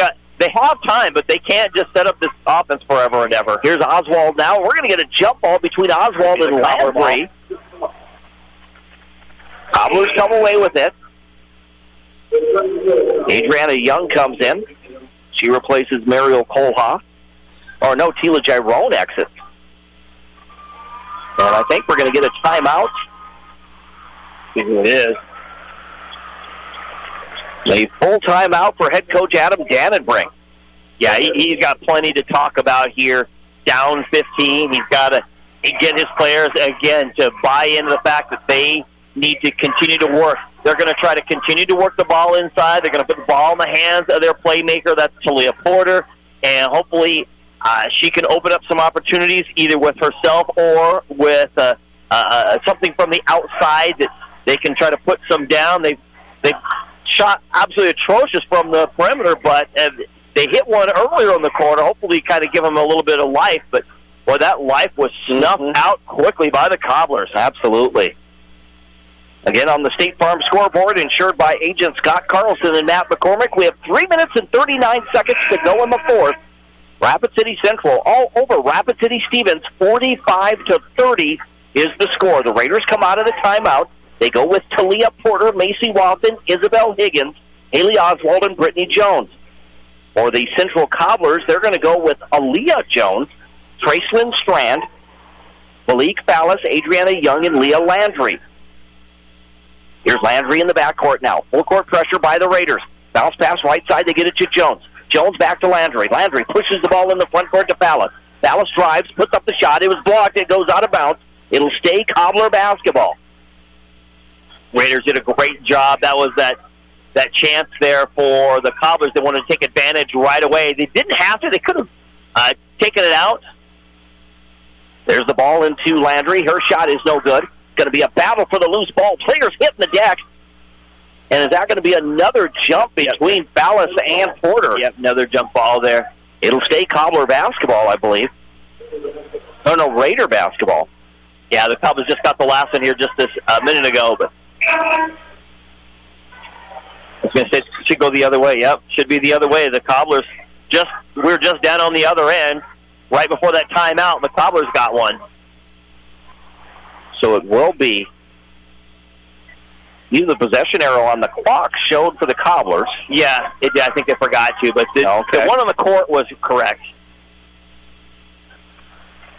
have time, but they can't just set up this offense forever and ever. Here's Oswald now. We're going to get a jump ball between Oswald and Landry. Cobblers come away with it. Adriana Young comes in. She replaces Mariel Kolha. Or no, Tila Gyrone exits. And I think we're going to get a timeout. It is. A full timeout for head coach Adam Dannenbrink. Yeah, he's got plenty to talk about here. Down 15. He's got to get his players, again, to buy into the fact that they need to continue to work. They're going to try to continue to work the ball inside. They're going to put the ball in the hands of their playmaker. That's Talia Porter. And hopefully she can open up some opportunities either with herself or with something from the outside that they can try to put some down. They've shot absolutely atrocious from the perimeter, but they hit one earlier in the quarter, hopefully kind of give them a little bit of life. But, boy, that life was snuffed out quickly by the Cobblers. Absolutely. Again, on the State Farm scoreboard, insured by agent Scott Carlson and Matt McCormick, we have 3 minutes and 39 seconds to go in the fourth. Rapid City Central all over Rapid City Stevens, 45-30 is the score. The Raiders come out of the timeout. They go with Talia Porter, Macy Watson, Isabel Higgins, Haley Oswald, and Brittany Jones. For the Central Cobblers, they're going to go with Aaliyah Jones, Tracelyn Strand, Malik Fallis, Adriana Young, and Leah Landry. Here's Landry in the backcourt now. Full court pressure by the Raiders. Bounce pass right side, they get it to Jones. Jones back to Landry. Landry pushes the ball in the front court to Fallis. Fallis drives, puts up the shot. It was blocked. It goes out of bounds. It'll stay Cobbler basketball. Raiders did a great job. That was that chance there for the Cobblers. They wanted to take advantage right away. They didn't have to. They could have taken it out. There's the ball into Landry. Her shot is no good. It's going to be a battle for the loose ball. Players hitting the deck. And is that going to be another jump between Fallis and Porter? Yep, another jump ball there. It'll stay Cobbler basketball, I believe. Oh, no, Raider basketball. Yeah, the Cobblers just got the last one here just a minute ago, but I was going to say it should go the other way. Yep, should be the other way. The Cobblers we're just down on the other end right before that timeout. The Cobblers got one. So it will be either the possession arrow on the clock showed for the Cobblers. Yeah, it did. I think they forgot to, but the one on the court was correct.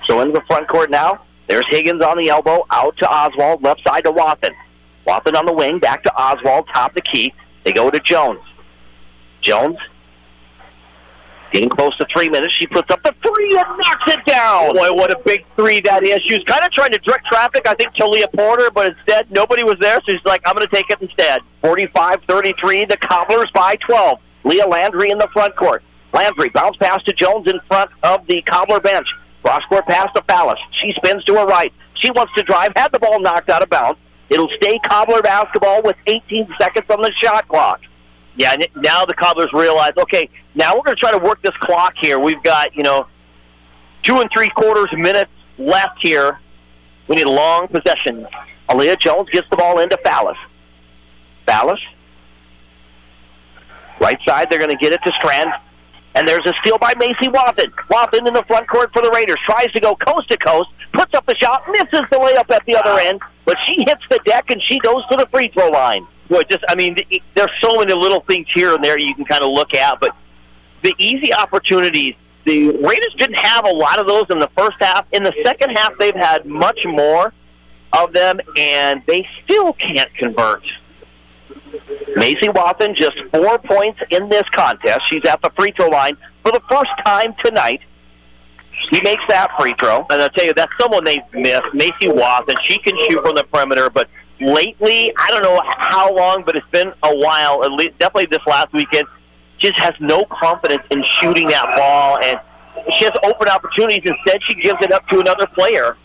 So into the front court now. There's Higgins on the elbow, out to Oswald, left side to Watson. Watson on the wing, back to Oswald, top the key. They go to Jones. Jones, getting close to 3 minutes. She puts up the three and knocks it down. Boy, what a big three that is. She was kind of trying to direct traffic, I think, to Leah Porter, but instead nobody was there, so she's like, I'm going to take it instead. 45-33, the Cobblers by 12. Leah Landry in the front court. Landry, bounce pass to Jones in front of the Cobbler bench. Cross-court pass to Fallis. She spins to her right. She wants to drive, had the ball knocked out of bounds. It'll stay Cobbler basketball with 18 seconds on the shot clock. Yeah, now the Cobblers realize, okay, now we're going to try to work this clock here. We've got, 2 3/4 minutes left here. We need a long possession. Aaliyah Jones gets the ball into Fallis. Fallis. Right side, they're going to get it to Strand. And there's a steal by Macy Watson. Watson in the front court for the Raiders. Tries to go coast to coast. Puts up the shot. Misses the layup at the other end. But she hits the deck and she goes to the free throw line. Boy, there's so many little things here and there you can kind of look at. But the easy opportunities, the Raiders didn't have a lot of those in the first half. In the second half, they've had much more of them, and they still can't convert. Macy Watson, just 4 points in this contest. She's at the free throw line for the first time tonight. She makes that free throw. And I'll tell you, that's someone they've missed. Macy Watson, she can shoot from the perimeter, but lately, I don't know how long, but it's been a while, at least definitely this last weekend, just has no confidence in shooting that ball, and she has open opportunities. Instead, she gives it up to another player.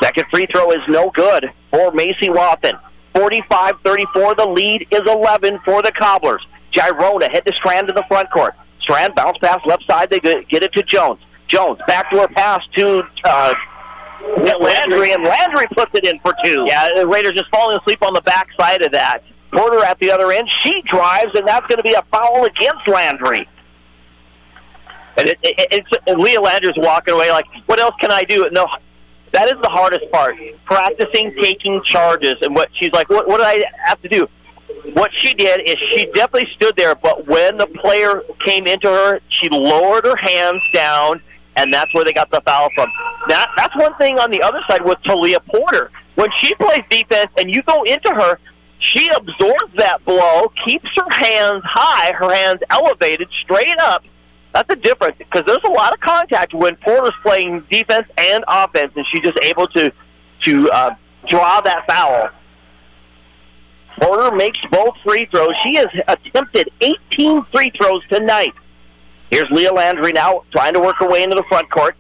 Second free throw is no good for Macy Watson. 45-34, the lead is 11 for the Cobblers. Gyrone ahead to Strand in the front court. Strand bounce pass left side, they get it to Jones. Jones, backdoor pass to Landry, and Landry puts it in for 2. Yeah, the Raiders just falling asleep on the backside of that. Porter at the other end. She drives, and that's going to be a foul against Landry. And Leah Landry's walking away like, what else can I do? No, that is the hardest part, practicing taking charges. And what she's like, what do I have to do? What she did is she definitely stood there, but when the player came into her, she lowered her hands down, and that's where they got the foul from. That's one thing on the other side with Talia Porter. When she plays defense and you go into her, she absorbs that blow, keeps her hands high, her hands elevated, straight up. That's the difference, because there's a lot of contact when Porter's playing defense and offense, and she's just able to draw that foul. Porter makes both free throws. She has attempted 18 free throws tonight. Here's Leah Landry now trying to work her way into the front court.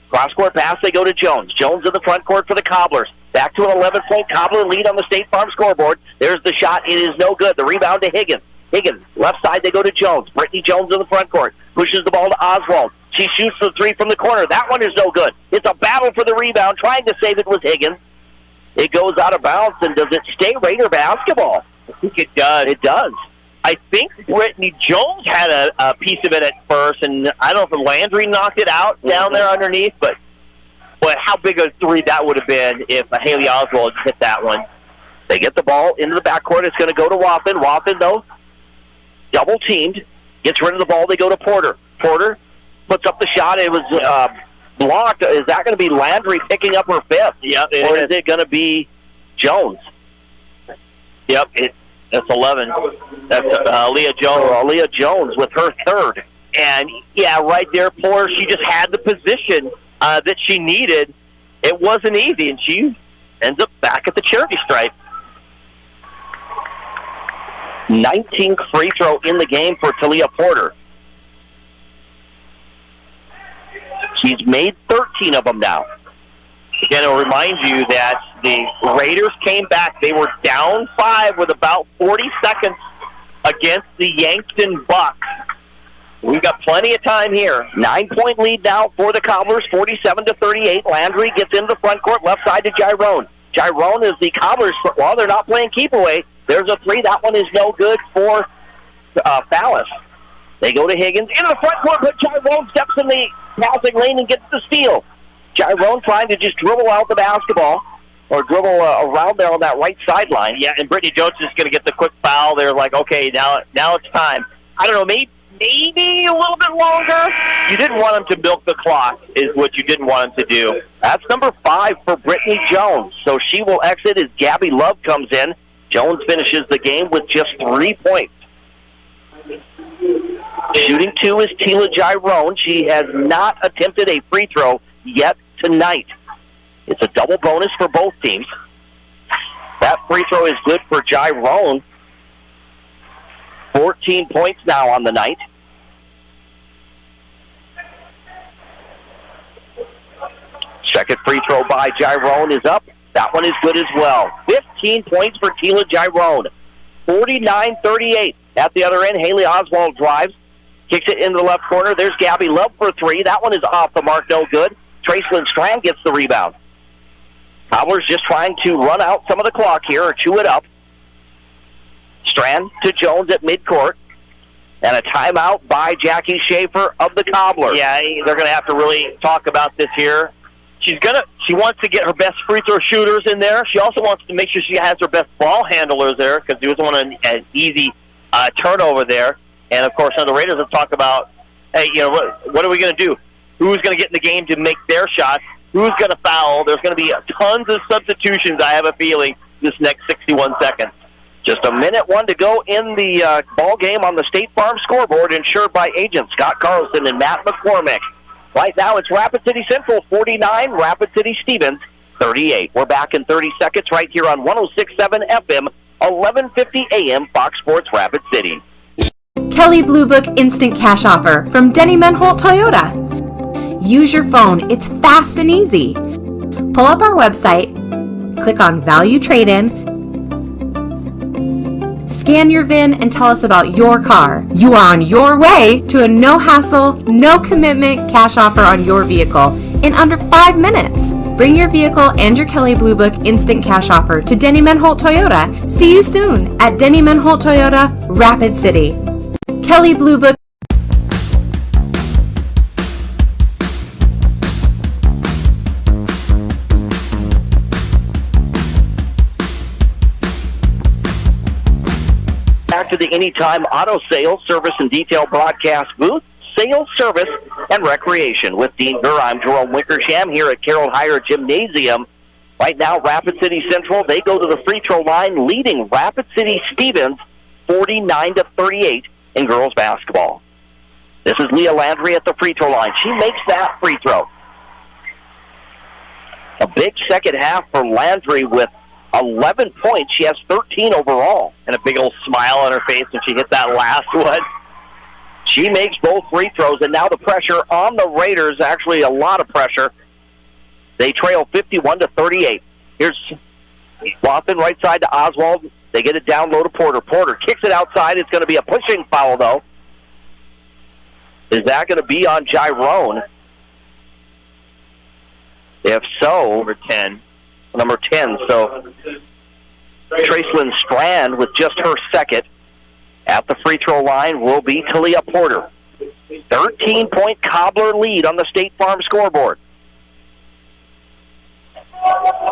Cross-court pass, they go to Jones. Jones in the front court for the Cobblers. Back to an 11-point Cobbler lead on the State Farm scoreboard. There's the shot. It is no good. The rebound to Higgins. Higgins, left side, they go to Jones. Brittany Jones in the front court. Pushes the ball to Oswald. She shoots the 3 from the corner. That one is no good. It's a battle for the rebound. Trying to save it was Higgins. It goes out of bounds, and does it stay Raider basketball? I think it does. It does. I think Brittany Jones had a piece of it at first, and I don't know if Landry knocked it out down there underneath, but how big a 3 that would have been if Haley Oswald hit that one. They get the ball into the backcourt. It's going to go to Waffen. Waffen, though, double-teamed. Gets rid of the ball. They go to Porter. Porter puts up the shot. It was blocked. Is that going to be Landry picking up her 5th? Yeah. Or is it going to be Jones? Yep. That's 11. That's Leah Jones. Leah Jones with her 3rd. And, yeah, right there, Porter, she just had the position that she needed. It wasn't easy, and she ends up back at the charity stripe. 19th free throw in the game for Talia Porter. She's made 13 of them now. Again, I'll remind you that the Raiders came back. They were down 5 with about 40 seconds against the Yankton Bucks. We've got plenty of time here. 9-point lead now for the Cobblers, 47-38. Landry gets into the front court, left side to Gyrone. Gyrone is the Cobblers. Well, they're not playing keep away. There's a 3. That one is no good for Fallis. They go to Higgins into the front court, but Gyrone steps in the passing lane and gets the steal. Gyrone trying to just dribble out the basketball or dribble around there on that right sideline. Yeah, and Brittany Jones is going to get the quick foul. They're like, okay, now it's time. I don't know, maybe a little bit longer. You didn't want him to milk the clock is what you didn't want him to do. That's number 5 for Brittany Jones. So she will exit as Gabby Love comes in. Jones finishes the game with just 3 points. Shooting 2 is Tila Gyrone. She has not attempted a free throw yet tonight. It's a double bonus for both teams. That free throw is good for Gyrone. 14 points now on the night. Second free throw by Gyrone is up. That one is good as well. 15 points for Tila Gyrone. 49-38. At the other end, Haley Oswald drives. Kicks it into the left corner. There's Gabby Love for 3. That one is off the mark, no good. Tracelyn Strand gets the rebound. Cobblers just trying to run out some of the clock here or chew it up. Strand to Jones at midcourt. And a timeout by Jackie Schaefer of the Cobblers. Yeah, they're going to have to really talk about this here. She wants to get her best free throw shooters in there. She also wants to make sure she has her best ball handlers there because she doesn't want an easy turnover there. And, of course, now the Raiders have talked about, hey, what are we going to do? Who's going to get in the game to make their shots? Who's going to foul? There's going to be tons of substitutions, I have a feeling, this next 61 seconds. Just a minute 1 to go in the ball game on the State Farm scoreboard, insured by agents Scott Carlson and Matt McCormick. Right now it's Rapid City Central 49, Rapid City Stevens 38. We're back in 30 seconds right here on 106.7 FM, 1150 AM, Fox Sports Rapid City. Kelly Blue Book Instant Cash Offer from Denny Menholt Toyota. Use your phone. It's fast and easy. Pull up our website, click on Value Trade-In, Scan your VIN and tell us about your car. You are on your way to a no-hassle, no-commitment cash offer on your vehicle in under 5 minutes. Bring your vehicle and your Kelley Blue Book instant cash offer to Denny Menholt Toyota. See you soon at Denny Menholt Toyota, Rapid City. Kelley Blue Book. Back to the Anytime Auto Sales, Service and Detail broadcast booth, Sales, Service, and Recreation. With Dean Gurr, I'm Jerome Wickersham here at Carroll Hire Gymnasium. Right now, Rapid City Central, they go to the free throw line, leading Rapid City Stevens 49-38 in girls basketball. This is Leah Landry at the free throw line. She makes that free throw. A big second half for Landry with 11 points. She has 13 overall. And a big old smile on her face when she hit that last one. She makes both free throws, and now the pressure on the Raiders, actually a lot of pressure. They trail 51-38. Here's Watson right side to Oswald. They get it down low to Porter. Porter kicks it outside. It's going to be a pushing foul, though. Is that going to be on Gyrone? If so, number 10. So Tracelyn Strand with just her second at the free throw line will be Talia Porter. 13-point Cobbler lead on the State Farm scoreboard.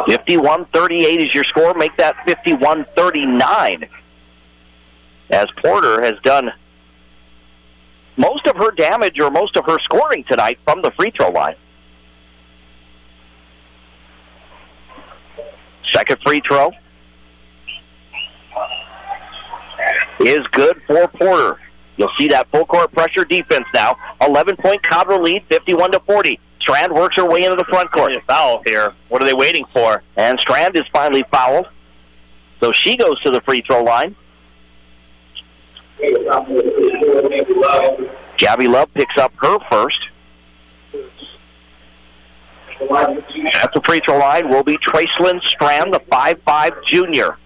51-38 is your score. Make that 51-39. As Porter has done most of her damage or most of her scoring tonight from the free throw line. Second free throw is good for Porter. You'll see that full court pressure defense now. 11-point Cobbler lead, 51-40. Strand works her way into the front court. Foul here. What are they waiting for? And Strand is finally fouled. So she goes to the free throw line. Gabby Love picks up her first. At the free throw line will be Tracelyn Strand, the 5'5 junior.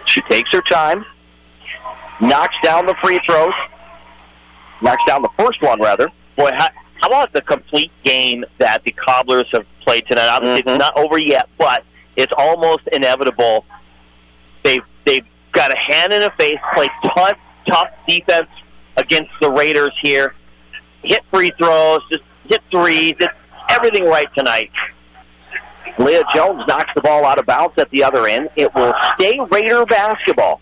She takes her time, knocks down the free throws, knocks down the first one, rather. Boy, how about the complete game that the Cobblers have played tonight? Obviously, it's not over yet, but it's almost inevitable. They've got a hand in the face, play tough defense against the Raiders here. Hit free throws, just hit threes. It's everything right tonight. Leah Jones knocks the ball out of bounds at the other end. It will stay Raider basketball.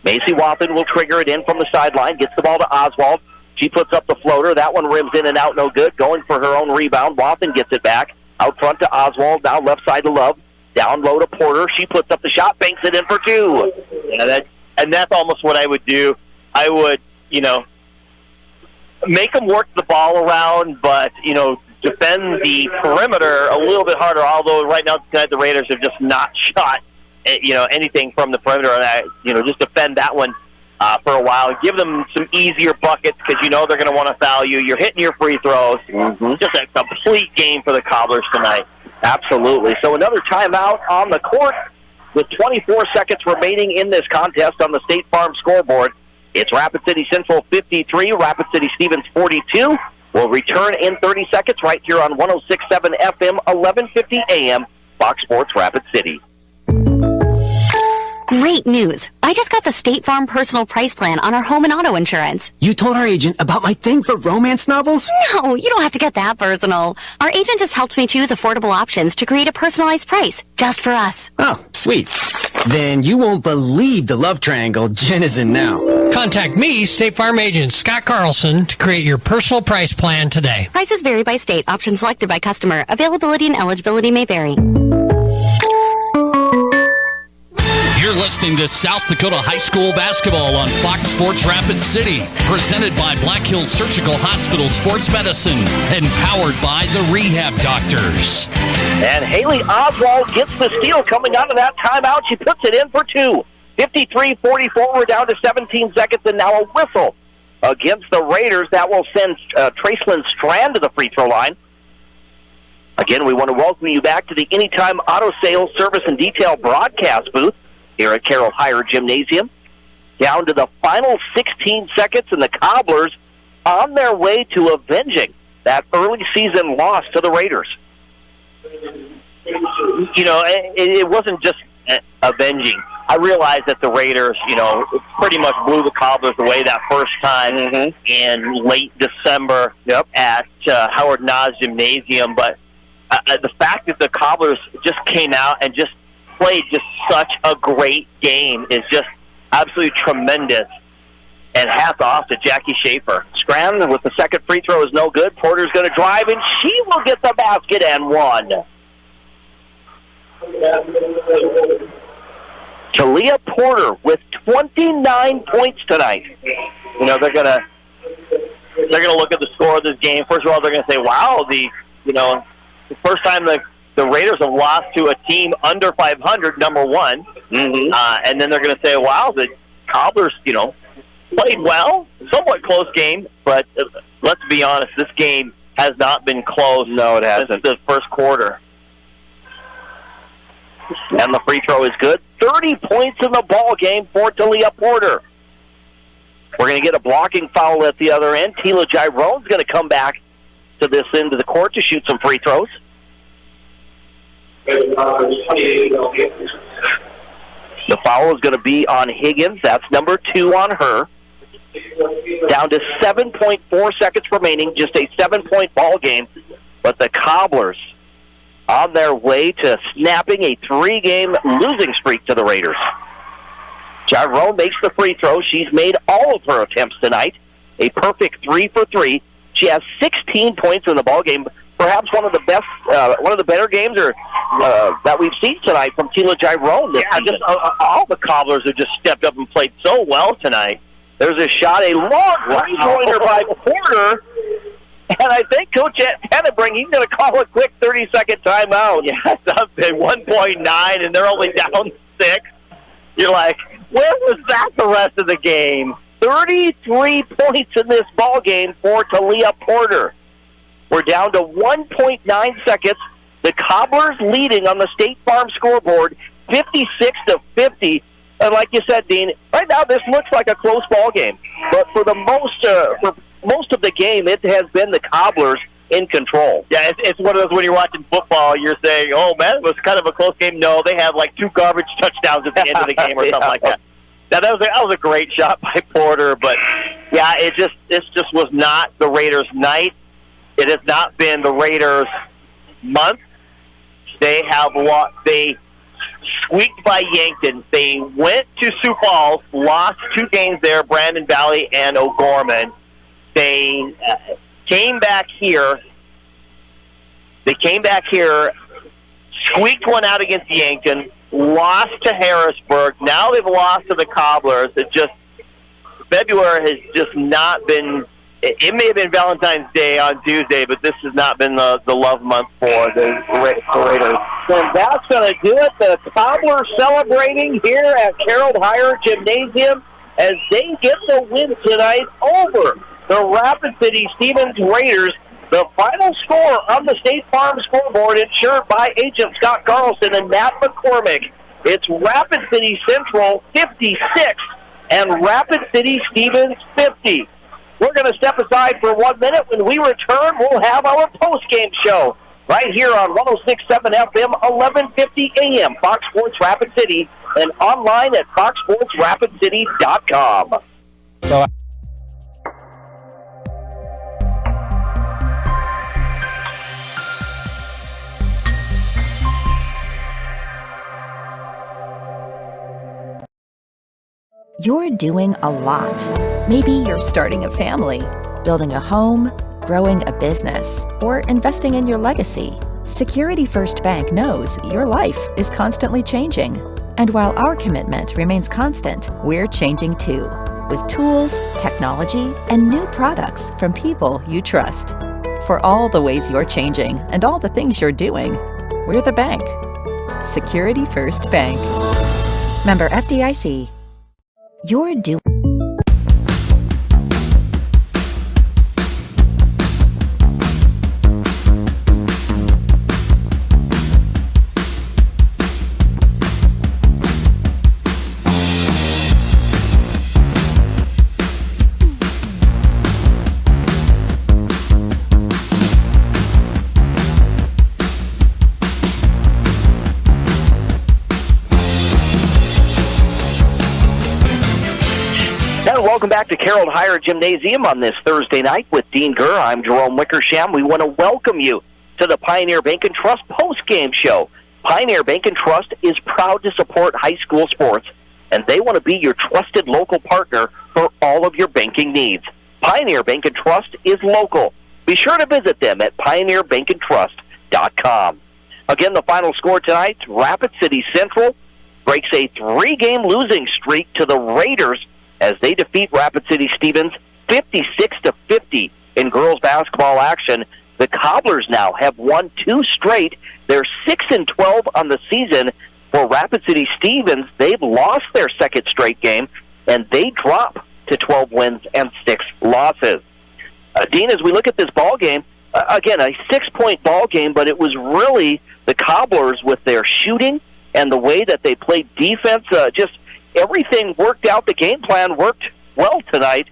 Macy Watson will trigger it in from the sideline, gets the ball to Oswald. She puts up the floater. That one rims in and out, no good. Going for her own rebound. Watson gets it back. Out front to Oswald, now left side to Love. Down low to Porter. She puts up the shot, banks it in for two. Yeah, that's almost what I would do. I would, make them work the ball around, but, defend the perimeter a little bit harder, although right now tonight the Raiders have just not shot anything from the perimeter. Just defend that one for a while. Give them some easier buckets because they're going to want to foul you. You're hitting your free throws. Just a complete game for the Cobblers tonight. Absolutely. So another timeout on the court with 24 seconds remaining in this contest on the State Farm scoreboard. It's Rapid City Central 53, Rapid City Stevens 42. We'll return in 30 seconds right here on 106.7 FM, 1150 AM, Fox Sports Rapid City. Great news. I just got the State Farm personal price plan on our home and auto insurance. You told our agent about my thing for romance novels? No, you don't have to get that personal. Our agent just helped me choose affordable options to create a personalized price just for us. Oh, sweet. Then you won't believe the love triangle Jen is in now. Contact me, State Farm agent Scott Carlson, to create your personal price plan today. Prices vary by state. Options selected by customer. Availability and eligibility may vary. You're listening to South Dakota High School basketball on Fox Sports Rapid City, presented by Black Hills Surgical Hospital Sports Medicine and powered by the Rehab Doctors. And Haley Oswald gets the steal coming out of that timeout. She puts it in for two. 53-44, we're down to 17 seconds, and now a whistle against the Raiders. That will send Tracelyn Strand to the free throw line. Again, we want to welcome you back to the Anytime Auto Sales Service and Detail broadcast booth here at Carroll Hire Gymnasium. Down to the final 16 seconds, and the Cobblers on their way to avenging that early season loss to the Raiders. You know, it wasn't just avenging. I realized that the Raiders, you know, pretty much blew the Cobblers away that first time in late December at Howard Nas Gymnasium. But the fact that the Cobblers just came out and just played just such a great game is just absolutely tremendous. And hats off to Jackie Schaefer. Scram with the second free throw is no good. Porter's going to drive, and she will get the basket and one. Talia Porter with 29 points tonight. You know, they're gonna look at the score of this game. First of all, they're gonna say, "Wow, the first time the Raiders have lost to a team under 500, number one." And then they're gonna say, "Wow, the Cobblers, you know, played well, somewhat close game." But let's be honest, this game has not been close. No, it hasn't. Since the first quarter. And the free throw is good. 30 points in the ball game for Talia Porter. We're going to get a blocking foul at the other end. Tila Gyrone's going to come back to this end of the court to shoot some free throws. The foul is going to be on Higgins. That's number 2 on her. Down to 7.4 seconds remaining. Just a 7-point ball game. But the Cobblers on their way to snapping a 3-game losing streak to the Raiders. Gyrone makes the free throw. She's made all of her attempts tonight. A perfect 3 for 3. She has 16 points in the ball game. Perhaps one of the best, one of the better games that we've seen tonight from Tila Gyrone. All the Cobblers have just stepped up and played so well tonight. There's a shot, a long three-pointer by Porter. And I think Coach Tennebring, he's going to call a quick 30-second timeout. Yeah, it's up at 1.9, and they're only down 6. You're like, where was that the rest of the game? 33 points in this ball game for Talia Porter. We're down to 1.9 seconds. The Cobblers leading on the State Farm scoreboard, 56-50. And like you said, Dean, right now this looks like a close ball game. But for the most of the game, it has been the Cobblers in control. Yeah, it's one of those when you're watching football, you're saying, oh, man, it was kind of a close game. No, they had like 2 garbage touchdowns at the end of the game or something like that. Now, that was a great shot by Porter, but, yeah, this just was not the Raiders' night. It has not been the Raiders' month. They squeaked by Yankton. They went to Sioux Falls, lost 2 games there, Brandon Valley and O'Gorman. They came back here. Squeaked one out against Yankton, lost to Harrisburg. Now they've lost to the Cobblers. February has just not been. It may have been Valentine's Day on Tuesday, but this has not been the love month for the Raiders. And that's going to do it. The Cobblers celebrating here at Carroll Hire Gymnasium as they get the win tonight over the Rapid City Stevens Raiders. The final score on the State Farm scoreboard insured by Agent Scott Carlson and Matt McCormick. It's Rapid City Central 56 and Rapid City Stevens 50. We're going to step aside for 1 minute. When we return, we'll have our post-game show right here on 106.7 FM, 1150 AM, Fox Sports Rapid City, and online at foxsportsrapidcity.com. You're doing a lot. Maybe you're starting a family, building a home, growing a business, or investing in your legacy. Security First Bank knows your life is constantly changing. And while our commitment remains constant, we're changing too, with tools, technology, and new products from people you trust. For all the ways you're changing and all the things you're doing, we're the bank. Security First Bank. Member FDIC. You're doing. Welcome back to Carroll Higher Gymnasium on this Thursday night with Dean Gurr. I'm Jerome Wickersham. We want to welcome you to the Pioneer Bank and Trust post-game show. Pioneer Bank and Trust is proud to support high school sports, and they want to be your trusted local partner for all of your banking needs. Pioneer Bank and Trust is local. Be sure to visit them at pioneerbankandtrust.com. Again, the final score tonight, Rapid City Central breaks a 3-game losing streak to the Raiders as they defeat Rapid City Stevens 56-50 in girls basketball action. The Cobblers now have won 2 straight. They're 6-12 on the season. For Rapid City Stevens, they've lost their second straight game, and they drop to 12 wins and 6 losses. Dean, as we look at this ball game, again, a 6-point ball game, but it was really the Cobblers with their shooting and the way that they played defense, just everything worked out. The game plan worked well tonight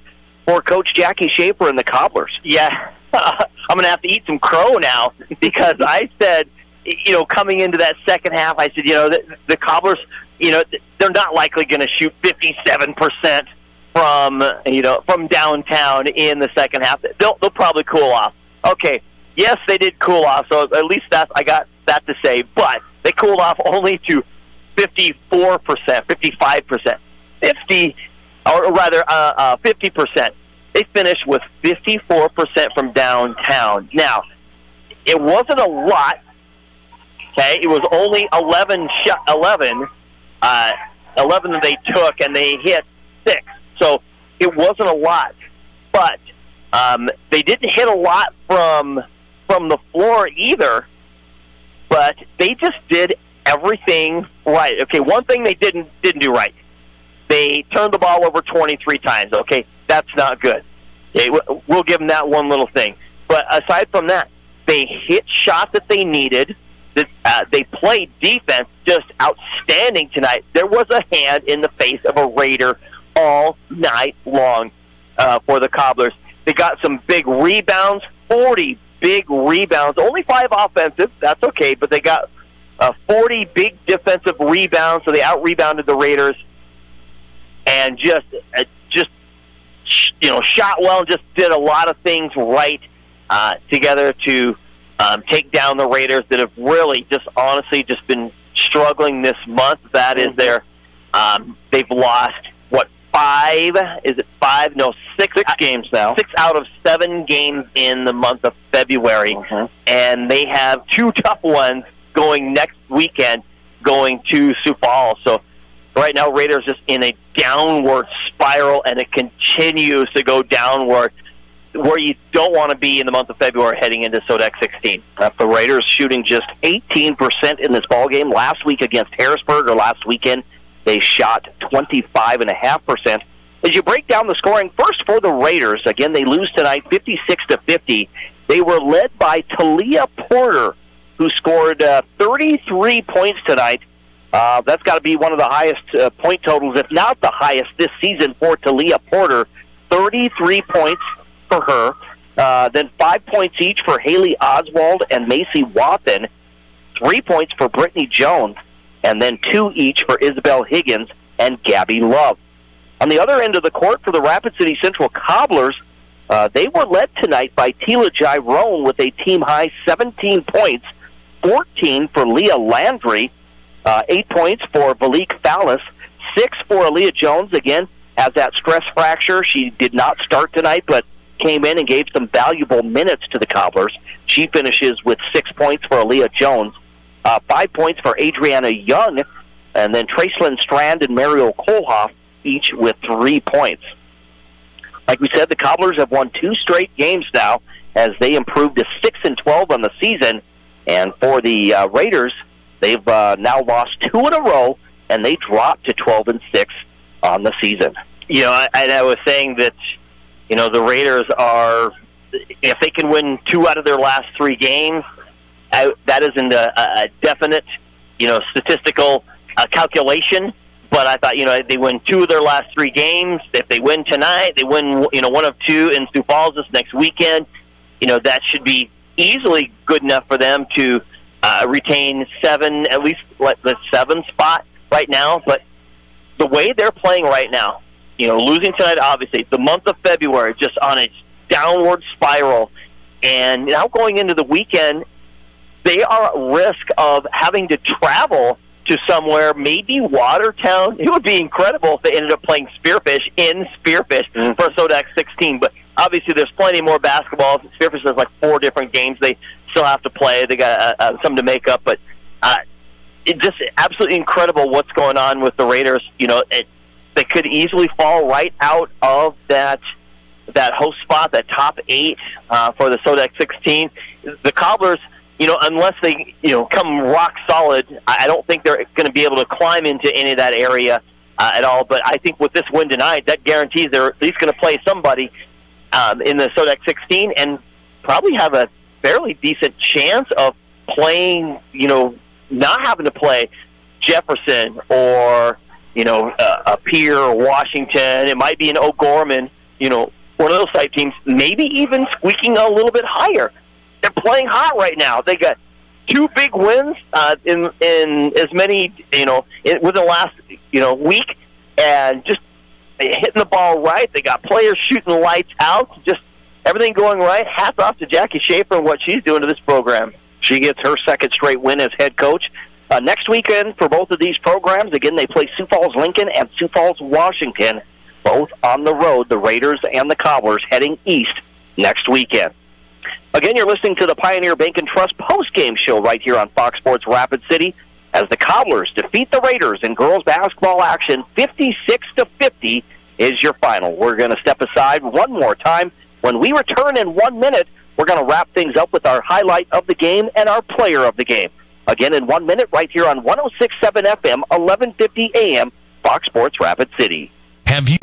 for Coach Jackie Schaefer and the Cobblers. Yeah, I'm going to have to eat some crow now because I said, coming into that second half, I said, the Cobblers, they're not likely going to shoot 57% from downtown in the second half. They'll probably cool off. Okay, yes, they did cool off, so at least I got that to say, but they cooled off only to 54%, 55%, 50%. They finished with 54% from downtown. Now, it wasn't a lot. Okay, it was only 11 that they took, and they hit 6. So it wasn't a lot, but they didn't hit a lot from the floor either. But they just did everything right. Okay, one thing they didn't do right. They turned the ball over 23 times. Okay, that's not good. Okay, we'll give them that one little thing. But aside from that, they hit shots that they needed. They played defense just outstanding tonight. There was a hand in the face of a Raider all night long for the Cobblers. They got some big rebounds, 40 big rebounds, only 5 offensive. That's okay, but they got 40 big defensive rebounds, so they out-rebounded the Raiders and just shot well and just did a lot of things right together to take down the Raiders that have really honestly been struggling this month. That is they've lost, 5? Is it 5? No, 6 games now. 6 out of 7 games in the month of February. And they have 2 tough ones going next weekend, going to Sioux Falls. So right now, Raiders just in a downward spiral, and it continues to go downward, where you don't want to be in the month of February heading into SODEC 16. The Raiders shooting just 18% in this ballgame. Last week against Harrisburg, or last weekend, they shot 25.5%. As you break down the scoring, first for the Raiders, again, they lose tonight 56-50. They were led by Talia Porter, who scored 33 points tonight. That's got to be one of the highest point totals, if not the highest this season for Talia Porter. 33 points for her. Then 5 points each for Haley Oswald and Macy Wathen. 3 points for Brittany Jones. And then 2 each for Isabel Higgins and Gabby Love. On the other end of the court for the Rapid City Central Cobblers, they were led tonight by Tila Gyrone with a team-high 17 points, 14 for Leah Landry, 8 points for Valik Fallis, 6 for Aaliyah Jones. Again, has that stress fracture. She did not start tonight, but came in and gave some valuable minutes to the Cobblers. She finishes with 6 points for Aaliyah Jones. 5 points for Adriana Young, and then Tracelyn Strand and Mariel Kohlhoff, each with 3 points. Like we said, the Cobblers have won 2 straight games now as they improved to 6-12 on the season. And for the Raiders, they've now lost 2 in a row, and they dropped to 12-6 on the season. I was saying that, the Raiders are, if they can win 2 out of their last 3 games, that isn't a definite, statistical calculation. But I thought, they win 2 of their last 3 games. If they win tonight, they win, 1 of 2 in Sioux Falls this next weekend. That should be easily good enough for them to retain 7, at least the 7 spot right now. But the way they're playing right now, losing tonight, obviously, the month of February just on its downward spiral. And now going into the weekend, they are at risk of having to travel to somewhere, maybe Watertown. It would be incredible if they ended up playing Spearfish in Spearfish for Sodak 16. But obviously there's plenty more basketball. Spearfish has like 4 different games they still have to play. They got some to make up. But it's just absolutely incredible what's going on with the Raiders. They could easily fall right out of that host spot, that top 8 for the Sodak 16. The Cobblers, unless they, come rock solid, I don't think they're going to be able to climb into any of that area at all. But I think with this win tonight, that guarantees they're at least going to play somebody in the Sodak 16 and probably have a fairly decent chance of playing, not having to play Jefferson or, a Pierre or Washington. It might be an O'Gorman, one of those type teams, maybe even squeaking a little bit higher. They're playing hot right now. They got 2 big wins in as many, within the last, week, and just hitting the ball right. They got players shooting the lights out. Just everything going right. Hats off to Jackie Schaefer and what she's doing to this program. She gets her second straight win as head coach. Next weekend for both of these programs, again, they play Sioux Falls Lincoln and Sioux Falls Washington, both on the road, the Raiders and the Cobblers heading east next weekend. Again, you're listening to the Pioneer Bank and Trust post-game show right here on Fox Sports Rapid City as the Cobblers defeat the Raiders in girls basketball action. 56-50 is your final. We're going to step aside one more time. When we return in 1 minute, we're going to wrap things up with our highlight of the game and our player of the game. Again, in 1 minute, right here on 106.7 FM, 1150 AM, Fox Sports Rapid City. Have you...